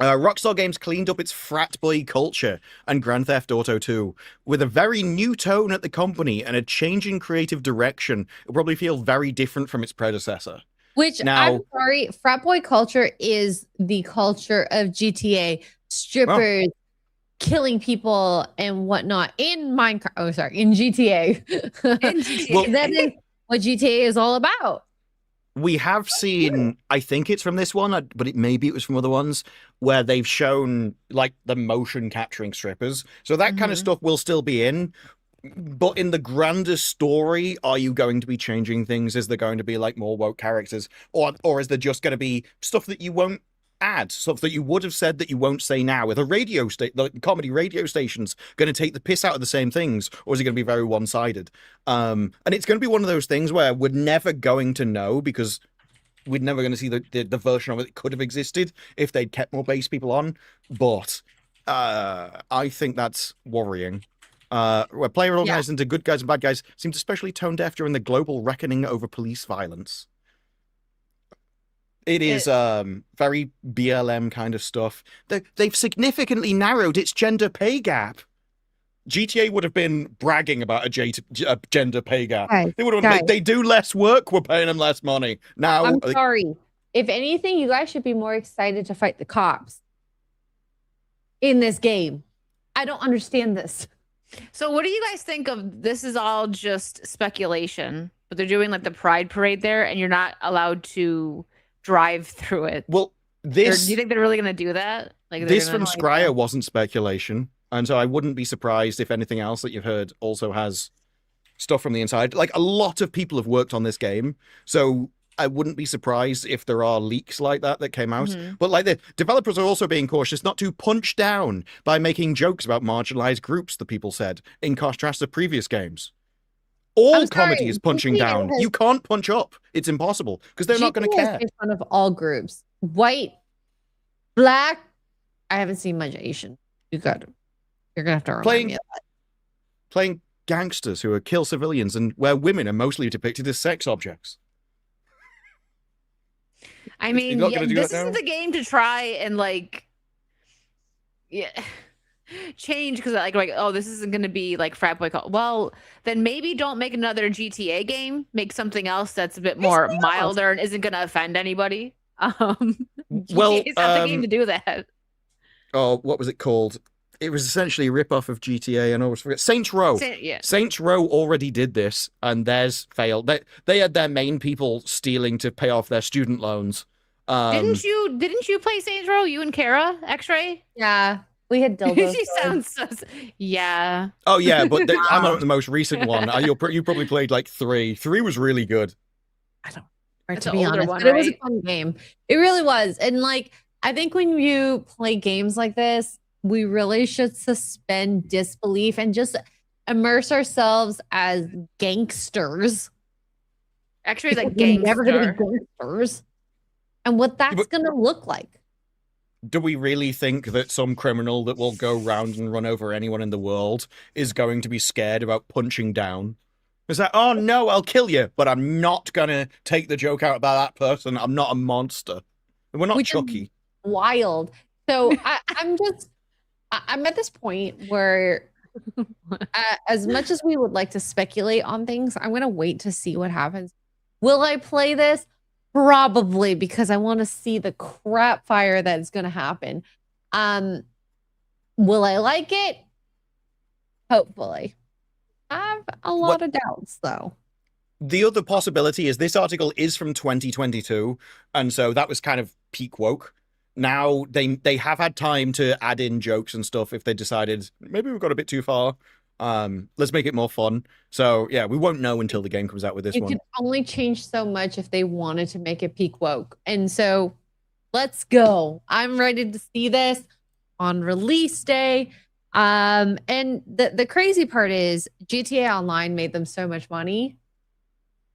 Rockstar Games cleaned up its frat boy culture and Grand Theft Auto 2 with a very new tone at the company and a change in creative direction. It'll probably feel very different from its predecessor. Which Now- I'm sorry, frat boy culture is the culture of GTA, strippers, killing people and whatnot in Minecraft. Oh, sorry, in GTA. In GTA. Well- That is what GTA is all about. We have seen, I think it's from this one, but maybe it was from other ones, where they've shown like the motion capturing strippers. So that kind of stuff will still be in. But in the grander story, are you going to be changing things? Is there going to be like more woke characters? Or is there just going to be stuff that you won't add, stuff that you would have said that you won't say now? With a radio the comedy radio stations going to take the piss out of the same things, or is it going to be very one-sided? And it's going to be one of those things where we're never going to know, because we're never going to see the version of it that could have existed if they'd kept more base people on. But I think that's worrying. Where player organized into good guys and bad guys seemed especially tone deaf during the global reckoning over police violence. It is very BLM kind of stuff. They've significantly narrowed its gender pay gap. GTA would have been bragging about a gender pay gap. They would have. They do less work. We're paying them less money now. I'm sorry. If anything, you guys should be more excited to fight the cops in this game. I don't understand this. So what do you guys think of this? Is all just speculation, but they're doing like the Pride Parade there, and you're not allowed to drive through it. Well, this. Do you think they're really going to do that? Like this from Scryer wasn't speculation, and so I wouldn't be surprised if anything else that you've heard also has stuff from the inside. Like, a lot of people have worked on this game, so I wouldn't be surprised if there are leaks like that came out. But like, the developers are also being cautious not to punch down by making jokes about marginalized groups, the people said, in contrast to previous games. All comedy is punching down. You can't punch up. It's impossible, because they're not going to care. In front of all groups, white, black. I haven't seen much Asian. You're gonna have to remind me of that. Playing gangsters who kill civilians, and where women are mostly depicted as sex objects. I mean, this isn't the game to try and like, change, because like, oh, this isn't going to be like frat boy call. Well, then maybe don't make another GTA game. Make something else that's a bit more milder and isn't going to offend anybody. Well, it's not the game to do that. Oh, what was it called? It was essentially a rip-off of GTA, and I always forget. Saints Row. Saints Row already did this, and theirs failed. They had their main people stealing to pay off their student loans. Didn't you play Saints Row? You and Kara, X-Ray? Yeah, we had dildos. She sounds so. Yeah. Oh yeah, but I'm on the most recent one. You probably played like 3. 3 was really good. I don't. Or to be honest, but it was a fun game. It really was, and like, I think when you play games like this, we really should suspend disbelief and just immerse ourselves as gangsters. Actually, like gangster. Never gonna be gangsters, and what that's gonna look like. Do we really think that some criminal that will go round and run over anyone in the world is going to be scared about punching down? Is that, oh no, I'll kill you, but I'm not gonna take the joke out about that person. I'm not a monster. We're not Chucky. Wild. So I'm at this point where, as much as we would like to speculate on things, I'm going to wait to see what happens. Will I play this? Probably, because I want to see the crap fire that is going to happen. Will I like it? Hopefully. I have a lot of doubts, though. The other possibility is this article is from 2022, and so that was kind of peak woke. Now they have had time to add in jokes and stuff if they decided maybe we've got a bit too far. Let's make it more fun. So yeah, we won't know until the game comes out with this one. It could only change so much if they wanted to make it peak woke. And so let's go. I'm ready to see this on release day. And the crazy part is GTA Online made them so much money.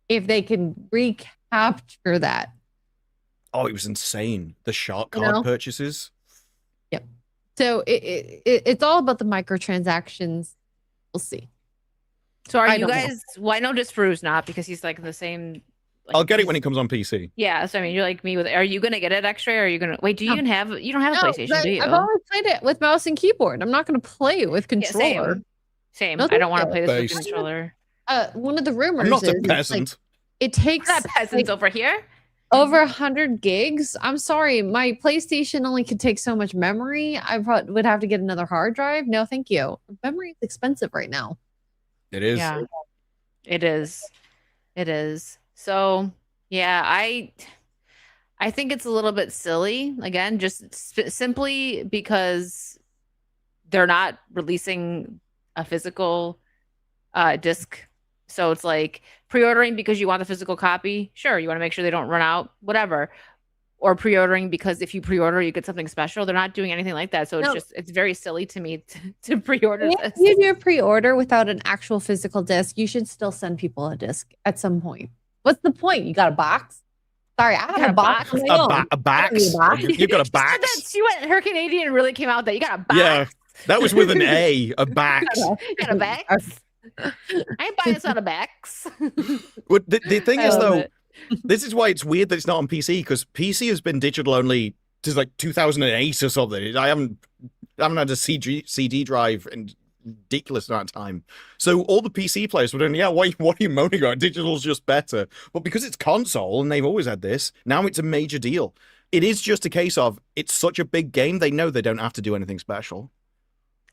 If they can recapture that. Oh, it was insane. The shark card purchases. Yep. So it's all about the microtransactions. We'll see. So are you guys? Well, I know just Fru's not, because he's like the same. Like, I'll get it when it comes on PC. Yeah. So I mean, you're like me with. Are you gonna get it X-ray? Or are you gonna wait? Do you even have? You don't have a PlayStation, do you? I've always played it with mouse and keyboard. I'm not gonna play it with controller. Yeah, same. I don't want to play this with controller. One of the rumors. I'm not a peasant. It takes peasants over here. Over 100 gigs? I'm sorry, my PlayStation only could take so much memory. I probably would have to get another hard drive. No, thank you. Memory is expensive right now. It is. Yeah, it is. It is. So yeah, I think it's a little bit silly. Again, just simply because they're not releasing a physical disc. So it's like pre-ordering because you want the physical copy. Sure, you want to make sure they don't run out, whatever. Or pre-ordering because if you pre-order, you get something special. They're not doing anything like that. So it's very silly to me to pre-order If this. you do a pre-order without an actual physical disc, you should still send people a disc at some point. What's the point? You got a box? Sorry, I have a box. A box. You got a box. She went her Canadian and really came out that you got a box. Yeah, that was with an A. A box. You got a box. I ain't buying us out of backs. Well, the thing is, though, it. this is why it's weird that it's not on PC, because PC has been digital only since like 2008 or something. I haven't had a CD drive in ridiculous amount of time. So all the PC players were doing, yeah, what are you moaning about? Digital's just better. But because it's console and they've always had this, now it's a major deal. It is just a case of it's such a big game, they know they don't have to do anything special.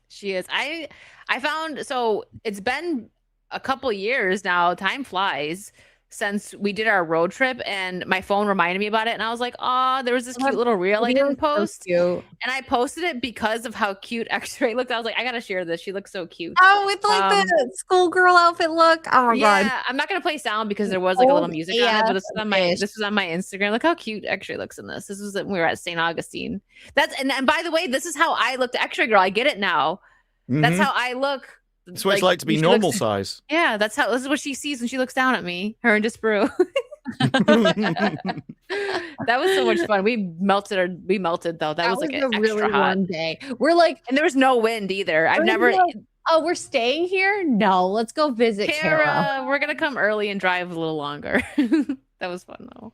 She is. I found, so it's been a couple years now. Time flies since we did our road trip, and my phone reminded me about it. And I was like, oh, there was this cute little reel I didn't post. So and I posted it because of how cute X-Ray looked. I was like, I gotta share this. She looks so cute. Oh, with like the schoolgirl outfit look. Oh my god. Yeah, I'm not gonna play sound because there was like a little music on it, but this was on my Instagram. Look how cute X-Ray looks in this. This was when we were at St. Augustine. And by the way, this is how I looked at X-Ray Girl. I get it now. That's how I look. That's what it's like to be normal size. Yeah, this is what she sees when she looks down at me. Her and Disparu. That was so much fun. We melted though. That was like an really extra hot warm day. We're like, and there was no wind either. I've never. Oh, we're staying here? No, let's go visit Kara. We're gonna come early and drive a little longer. That was fun though.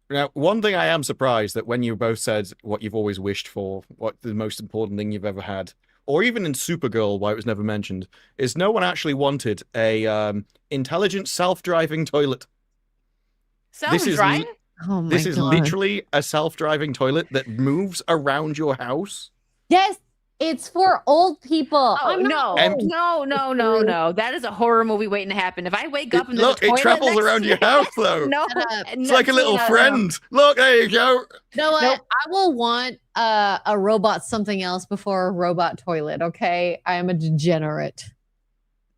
Now, one thing I am surprised that when you both said what you've always wished for, what the most important thing you've ever had, or even in Supergirl, why it was never mentioned, is no one actually wanted a intelligent self-driving toilet. Self-driving? This is literally a self-driving toilet that moves around your house. Yes, it's for old people. Oh, no. That is a horror movie waiting to happen. If I wake up and there's a toilet it travels around your house, though. No, it's like a little friend. Look, there you go. You know what? I will want a robot something else before a robot toilet, okay? I am a degenerate.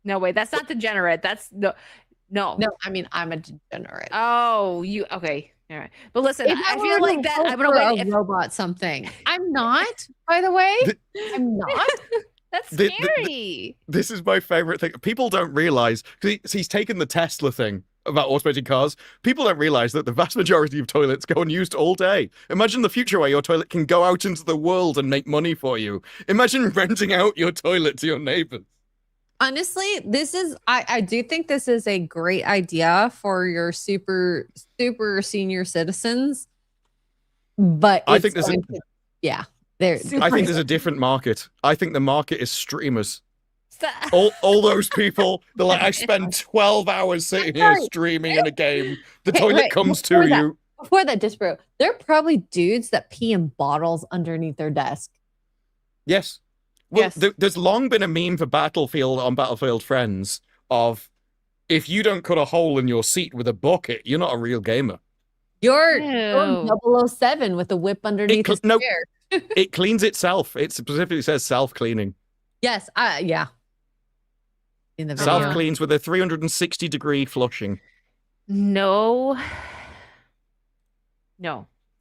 No, wait, that's not degenerate. That's no. I mean, I'm a degenerate. Oh, okay. All right. But listen, I feel like that I'm gonna wait a robot something. I'm not, by the way. I'm not. That's scary. This is my favorite thing. People don't realize, because he's taken the Tesla thing about automated cars. People don't realize that the vast majority of toilets go unused all day. Imagine the future where your toilet can go out into the world and make money for you. Imagine renting out your toilet to your neighbors. Honestly, I do think this is a great idea for your super senior citizens. But I think there's a different market. I think the market is streamers. All those people, they're like, I spend 12 hours sitting here streaming in a game. The toilet comes to you. Before that, Disparu, there are probably dudes that pee in bottles underneath their desk. Yes. Well, there's long been a meme for Battlefield Friends of, if you don't cut a hole in your seat with a bucket, you're not a real gamer. You're 007 with a whip underneath his chair. It cleans itself. It specifically says self-cleaning. Yes, yeah. In the video. Self-cleans with a 360-degree flushing. No.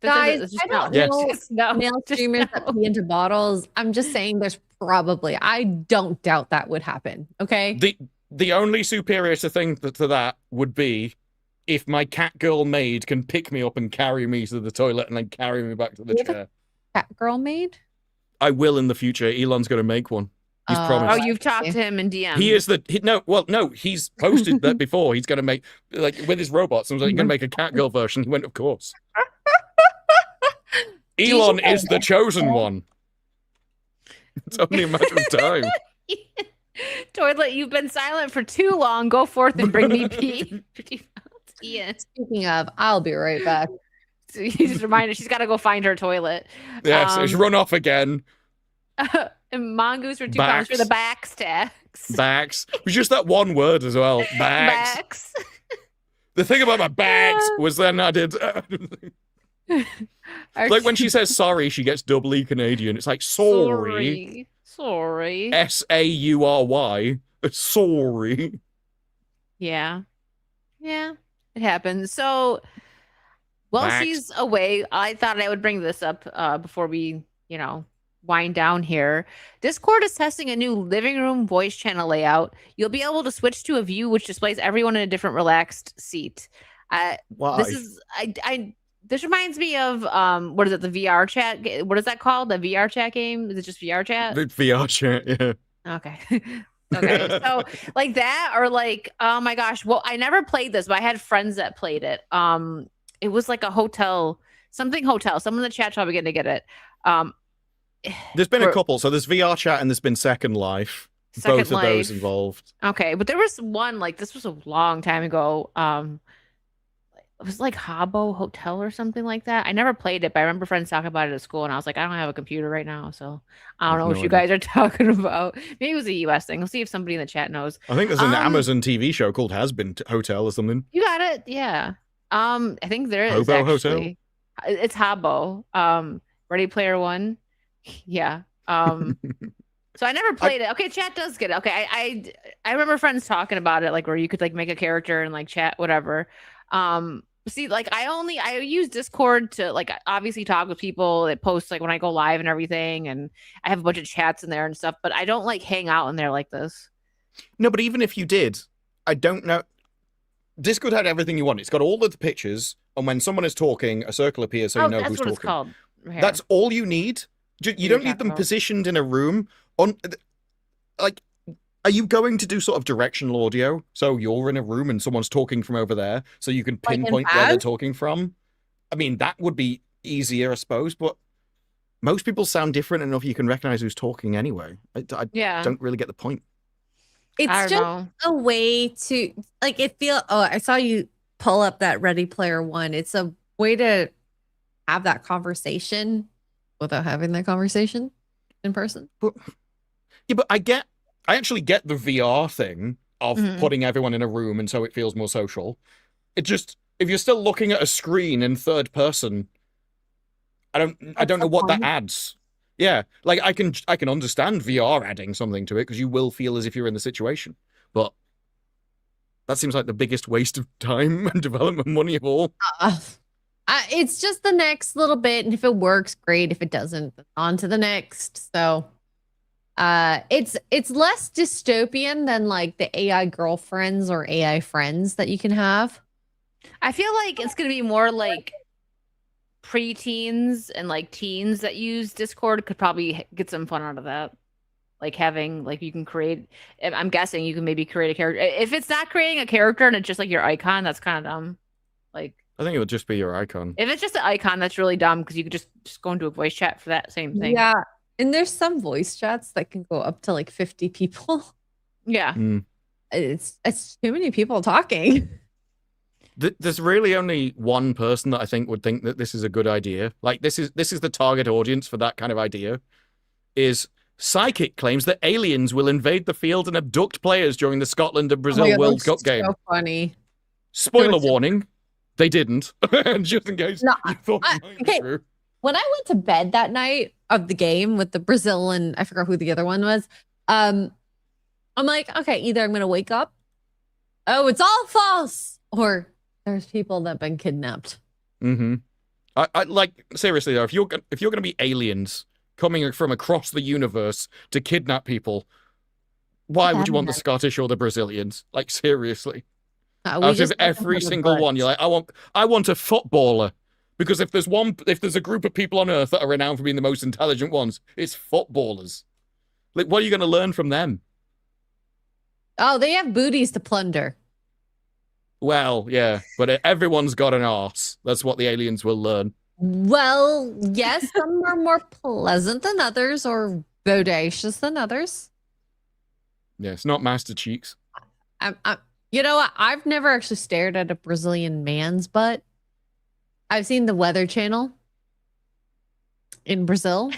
Guys, I don't know male streamers that pee into bottles. I'm just saying there's probably, I don't doubt that would happen. Okay. The only superior thing to that would be if my cat girl maid can pick me up and carry me to the toilet and then carry me back to the chair. Cat girl maid? I will in the future. Elon's going to make one. He's promised. Oh, you've talked to him in DM. He is he's posted that before. He's going to make, like, with his robots. I was like, you're going to make a cat girl version. He went, of course. Elon is the chosen one. It's only a matter of time. Toilet, you've been silent for too long. Go forth and bring me pee. Ian. Speaking of, I'll be right back. So you just remind her she's got to go find her toilet. Yes, it's run off again. And Mongoose for £2 for the backs tax. Backs. It was just that one word as well. Backs. Backs. The thing about my backs was then I did. Like when she says sorry, she gets doubly Canadian. It's like sorry. Sorry. SAURY. Sorry. Yeah. Yeah. It happens. So while Backs. she's away, I thought I would bring this up before we, wind down here. Discord is testing a new living room voice channel layout. You'll be able to switch to a view which displays everyone in a different relaxed seat. Why? This reminds me of what is it, the VR chat? What is that called? The VR chat game? Is it just VR chat? The VR chat, yeah. Okay. Okay. So like that, or like, oh my gosh. Well, I never played this, but I had friends that played it. It was like a hotel. Someone in the chat's probably going to get it. There's been a couple. So there's VR chat and there's been Second Life. Both of those involved. Okay, but there was one, like, this was a long time ago. It was like Habbo Hotel or something like that. I never played it, but I remember friends talking about it at school, and I was like, I don't have a computer right now, so I don't know what you guys are talking about. Maybe it was a US thing. We'll see if somebody in the chat knows. I think there's an Amazon TV show called Has Been Hotel or something. You got it, yeah. I think there is Hobo actually. Hotel? It's Habbo. Ready Player One. Yeah. So I never played it. Okay, chat does get it. Okay, I remember friends talking about it, like where you could like make a character and like chat, whatever. See, like I use Discord to like obviously talk with people that post like when I go live and everything, and I have a bunch of chats in there and stuff, but I don't like hang out in there like this. No, but even if you did, I don't know. Discord had everything you want. It's got all of the pictures, and when someone is talking, a circle appears so you know who's talking. That's what it's called. Here. That's all you need. You don't need them positioned in a room. Like, are you going to do sort of directional audio? So you're in a room and someone's talking from over there, so you can pinpoint where they're talking from. I mean, that would be easier, I suppose, but most people sound different enough you can recognize who's talking anyway. I don't really get the point. It's just a way to, like, I saw you pull up that Ready Player One. It's a way to have that conversation without having that conversation in person. Yeah, but I actually get the VR thing of putting everyone in a room and so it feels more social. It just, if you're still looking at a screen in third person, I don't know what that adds. Yeah, like I can understand VR adding something to it because you will feel as if you're in the situation, but that seems like the biggest waste of time and development money of all. It's just the next little bit, and if it works, great. If it doesn't, on to the next. So it's less dystopian than like the AI girlfriends or AI friends that you can have. I feel like it's gonna be more like preteens and like teens that use Discord could probably get some fun out of that. Like having, like, you can create, I'm guessing you can maybe create a character. If it's not creating a character and it's just like your icon, that's kind of dumb. Like, I think it would just be your icon. If it's just an icon, that's really dumb because you could just go into a voice chat for that same thing. Yeah. And there's some voice chats that can go up to like 50 people. Yeah. It's too many people talking. There's really only one person that I think would think that this is a good idea. Like, this is the target audience for that kind of idea. Is Psychic claims that aliens will invade the field and abduct players during the Scotland and Brazil World Cup game. So funny. Spoiler warning, they didn't. Just in case you thought it might be true. When I went to bed that night of the game with the Brazil and I forgot who the other one was, I'm like, okay, either I'm gonna wake up, oh, it's all false, or there's people that have been kidnapped. I like, seriously though, if you're gonna be aliens coming from across the universe to kidnap people, why would you want the Scottish or the Brazilians? Like, seriously. Out of every single one, you're like, I want a footballer. Because if there's a group of people on Earth that are renowned for being the most intelligent ones, it's footballers. Like, what are you going to learn from them? Oh, they have booties to plunder. Well, yeah, but everyone's got an arse. That's what the aliens will learn. Well, yes, some are more pleasant than others or bodacious than others. Yeah, it's not Master Cheeks. You know what? I've never actually stared at a Brazilian man's butt. I've seen the Weather Channel in Brazil.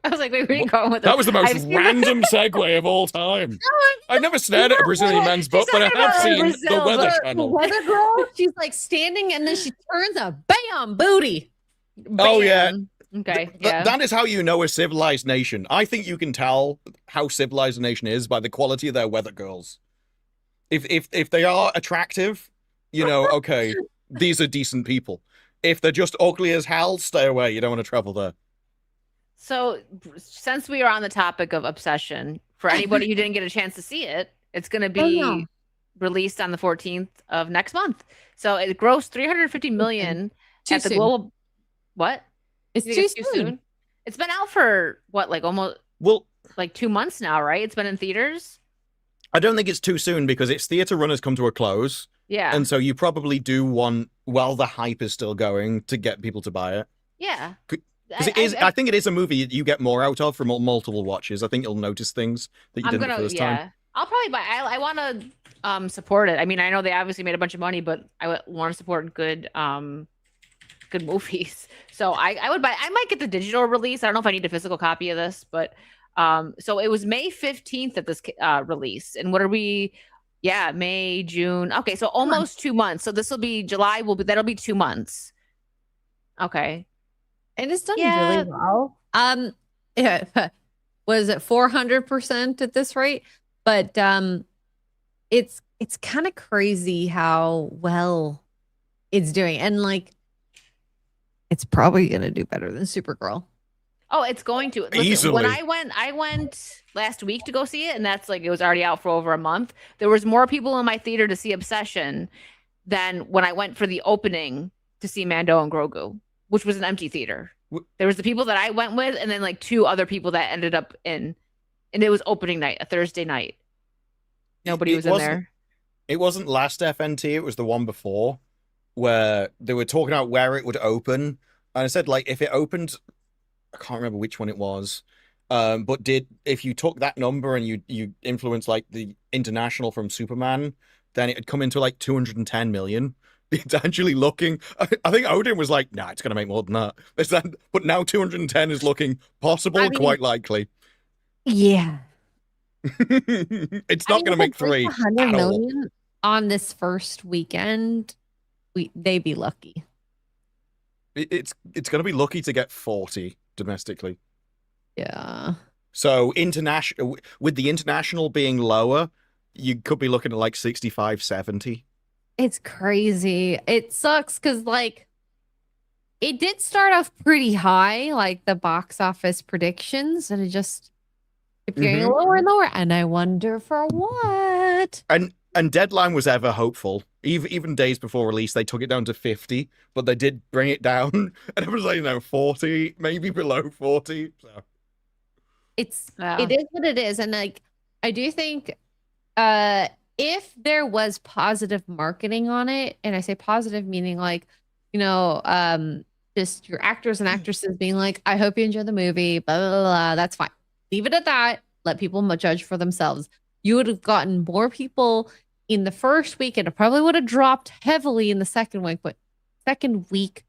I was like, wait, where are you going with That this? was the most I've seen random segue of all time. I've never stared at a Brazilian man's butt, but I have about seen Brazil, the Weather the Channel. Weather girl. She's like standing, and then she turns a bam booty. Oh, yeah. Bam. Okay. That is how you know a civilized nation. I think you can tell how civilized a nation is by the quality of their weather girls. If they are attractive, you know, okay, these are decent people. If they're just ugly as hell, stay away. You don't want to travel there. So, since we are on the topic of Obsession, for anybody who didn't get a chance to see it, it's going to be released on the 14th of next month. So it grossed 350 million at the global. What? It's You too think soon. It's been out for what, like almost 2 months now, right? It's been in theaters. I don't think it's too soon because its theater run has come to a close. Yeah. And so you probably do want, while the hype is still going, to get people to buy it. Yeah. Because I think it is a movie you get more out of from multiple watches. I think you'll notice things that you didn't the first time. I'll probably buy. I want to support it. I mean, I know they obviously made a bunch of money, but I want to support good movies. So I would buy. I might get the digital release. I don't know if I need a physical copy of this, but so it was May 15th that this release. And what are we? Yeah, May, June. Okay, so almost 2 months. So this will be July. That'll be 2 months. Okay. And it's done really well. Yeah, was it 400% at this rate? But it's kind of crazy how well it's doing, and like it's probably gonna do better than Supergirl. Oh, it's going to. Listen, easily. When I went last week to go see it, and that's like it was already out for over a month. There was more people in my theater to see Obsession than when I went for the opening to see Mando and Grogu, which was an empty theater. There was the people that I went with, and then like 2 other people that ended up in, and it was opening night, a Thursday night. Nobody was in there. It wasn't last FNT, it was the one before, where they were talking about where it would open. And I said, like, if it opened, I can't remember which one it was, but if you took that number and you influenced like the international from Superman, then it'd come into like 210 million. It's actually looking. I think Odin was like, "Nah, it's going to make more than that." But now 210 is looking possible, quite likely. Yeah, it's not going to make 3 100 million on this first weekend. They'd be lucky. It's going to be lucky to get 40 domestically. Yeah. So international, with the international being lower, you could be looking at like 65, 70. It's crazy. It sucks because like it did start off pretty high, like the box office predictions, and it just kept getting lower and lower. And I wonder for what. And Deadline was ever hopeful. Even days before release, they took it down to 50, but they did bring it down. And it was like, 40, maybe below 40. So it is what it is. And like I do think if there was positive marketing on it, and I say positive meaning like, just your actors and actresses being like, I hope you enjoy the movie, blah, blah, blah, blah, that's fine. Leave it at that. Let people judge for themselves. You would have gotten more people in the first week, and it probably would have dropped heavily in the second week,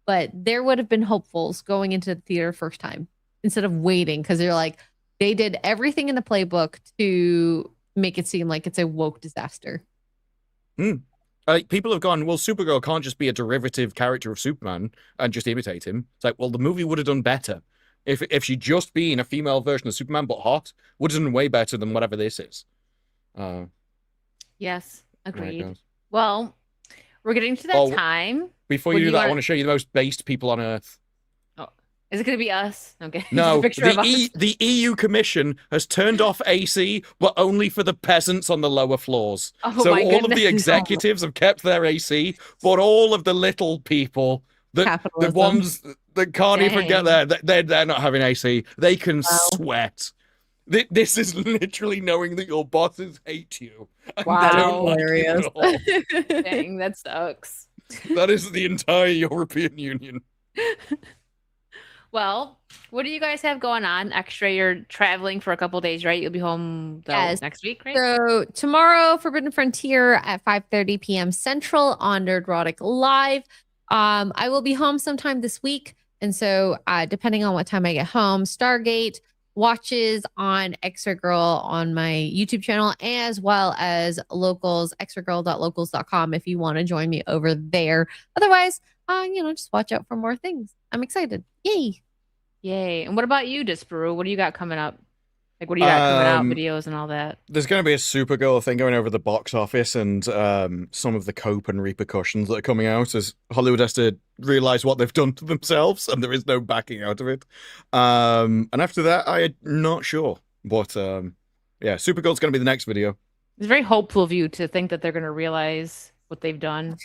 but there would have been hopefuls going into the theater first time instead of waiting, because they're like, they did everything in the playbook to make it seem like it's a woke disaster. People have gone, well, Supergirl can't just be a derivative character of Superman and just imitate him. It's like, well, the movie would have done better if she'd just been a female version of Superman but hot. Would have done way better than whatever this is. Yes, agreed. Well, we're getting to that time. Before you do that, I want to show you the most based people on Earth. Is it going to be us? Okay. No, the EU Commission has turned off AC, but only for the peasants on the lower floors. Oh, so my all of goodness. the executives have kept their AC, but all of the little people, the ones that can't even get there, they're not having AC. They can sweat. This is literally knowing that your bosses hate you. Wow. Hilarious. Dang, that sucks. That is the entire European Union. Well, what do you guys have going on? Extra, you're traveling for a couple days, right? You'll be home next week, right? So tomorrow, Forbidden Frontier at 5:30 p.m. Central on Nerdrotic Live. I will be home sometime this week. And so depending on what time I get home, Stargate watches on Extra Girl on my YouTube channel, as well as locals, extragirl.locals.com if you want to join me over there. Otherwise, just watch out for more things. I'm excited. Yay. Yay. And what about you, Disparu? What do you got coming up? Like, what do you got coming out, videos and all that? There's going to be a Supergirl thing going over the box office and some of the cope and repercussions that are coming out as Hollywood has to realize what they've done to themselves and there is no backing out of it. And after that, I'm not sure. But yeah, Supergirl's going to be the next video. It's very hopeful of you to think that they're going to realize what they've done.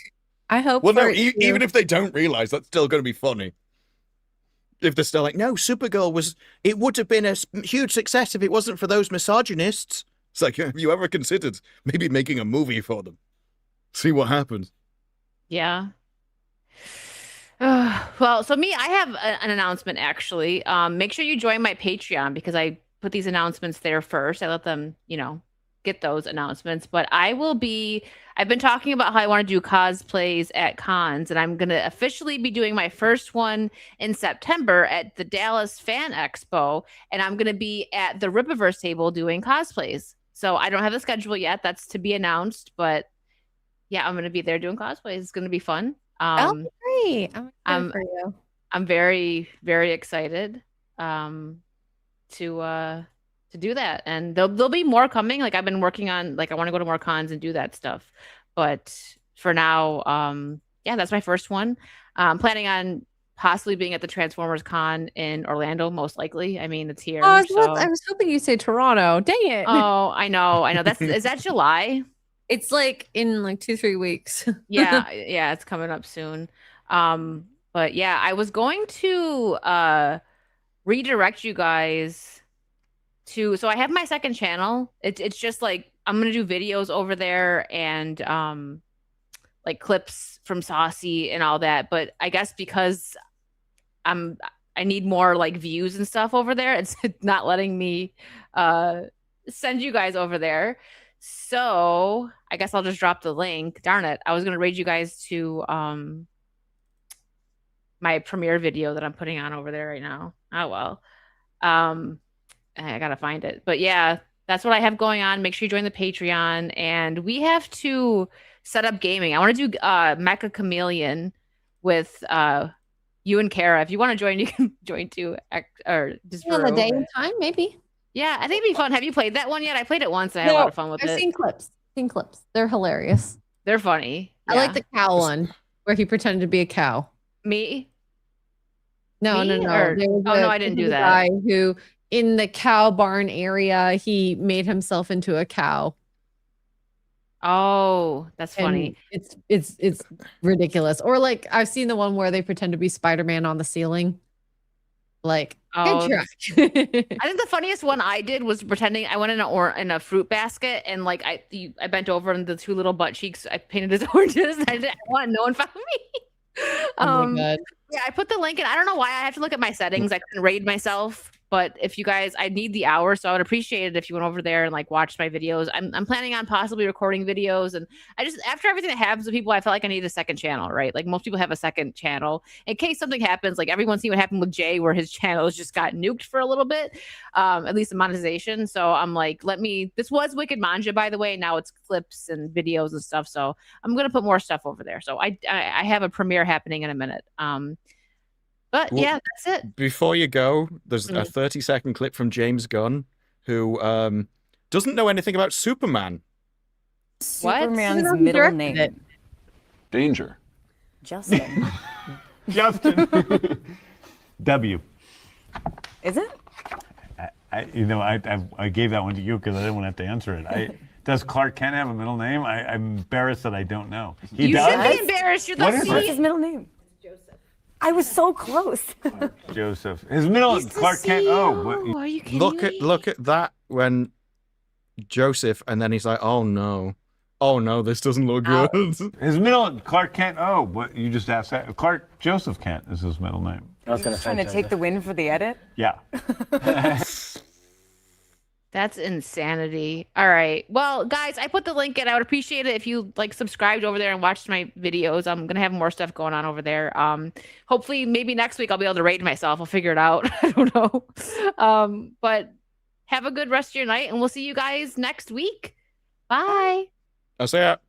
I hope. Well, no, even if they don't realize, that's still going to be funny. If they're still like, no, Supergirl it would have been a huge success if it wasn't for those misogynists. It's like, have you ever considered maybe making a movie for them? See what happens. Yeah. Well, so I have an announcement, actually. Make sure you join my Patreon because I put these announcements there first. I let them, get those announcements. But I've been talking about how I want to do cosplays at cons, and I'm going to officially be doing my first one in September at the Dallas Fan Expo, and I'm going to be at the Rippaverse table doing cosplays. So I don't have the schedule yet. That's to be announced, but yeah, I'm going to be there doing cosplays. It's going to be fun. That'll be great. I'm excited for you. I'm very, very excited to do that, and there'll be more coming. Like, I've been working on, I want to go to more cons and do that stuff, but for now, yeah, that's my first one. Planning on possibly being at the Transformers Con in Orlando, most likely. I mean, it's here. Oh, I was hoping you'd say Toronto. Dang it. Oh, I know. Is that July? It's in 2-3 weeks. yeah, it's coming up soon. But yeah, I was going to redirect you guys so I have my second channel. It's just I'm gonna do videos over there and clips from Saucy and all that. But I guess because I need more views and stuff over there, it's not letting me send you guys over there. So I guess I'll just drop the link. Darn it. I was gonna raid you guys to my premiere video that I'm putting on over there right now. Oh well. I gotta find it. But yeah, that's what I have going on. Make sure you join the Patreon. And we have to set up gaming. I want to do Mecha Chameleon with you and Kara. If you want to join, you can join too. Or just on the day and time, maybe. Yeah, I think it'd be fun. Have you played that one yet? I played it once and I had a lot of fun with it. I've seen clips. They're hilarious. They're funny. I like the cow one where he pretended to be a cow. Me? No. No, I didn't do that. Guy who in the cow barn area, he made himself into a cow. Oh, that's funny. It's ridiculous. Or I've seen the one where they pretend to be Spider-Man on the ceiling. Good track. I think the funniest one I did was pretending I went in a fruit basket and I bent over and the two little butt cheeks I painted as oranges. I didn't want no one found me. Oh my God. Yeah, I put the link in. I don't know why I have to look at my settings. I couldn't raid myself. But if you guys, I need the hour, so I would appreciate it if you went over there and watched my videos. I'm planning on possibly recording videos, and after everything that happens with people, I felt like I need a second channel, right? Most people have a second channel in case something happens. Everyone's seen what happened with Jay, where his channels just got nuked for a little bit, at least the monetization. So I'm this was Wicked Manja, by the way. Now it's clips and videos and stuff. So I'm gonna put more stuff over there. So I have a premiere happening in a minute. But yeah, that's it. Before you go, there's a 30-second clip from James Gunn, who doesn't know anything about Superman. Superman's middle name. Danger. Justin. Justin. W. Is it? I gave that one to you because I didn't want to have to answer it. Does Clark Kent have a middle name? I'm embarrassed that I don't know. You should be embarrassed. You're What's his middle name? I was so close. Joseph. His middle is Clark Kent. Oh, are you kidding me? Look at that when Joseph, and then he's like, oh no, this doesn't look good. His middle Clark Kent. Oh, what you just asked that? Clark Joseph Kent is his middle name. I was trying to take the win for the edit. Yeah. That's insanity. All right. Well, guys, I put the link in. I would appreciate it if you like subscribed over there and watched my videos. I'm gonna have more stuff going on over there. Hopefully maybe next week I'll be able to rate myself. I'll figure it out. I don't know. But have a good rest of your night and we'll see you guys next week. Bye. I'll say that.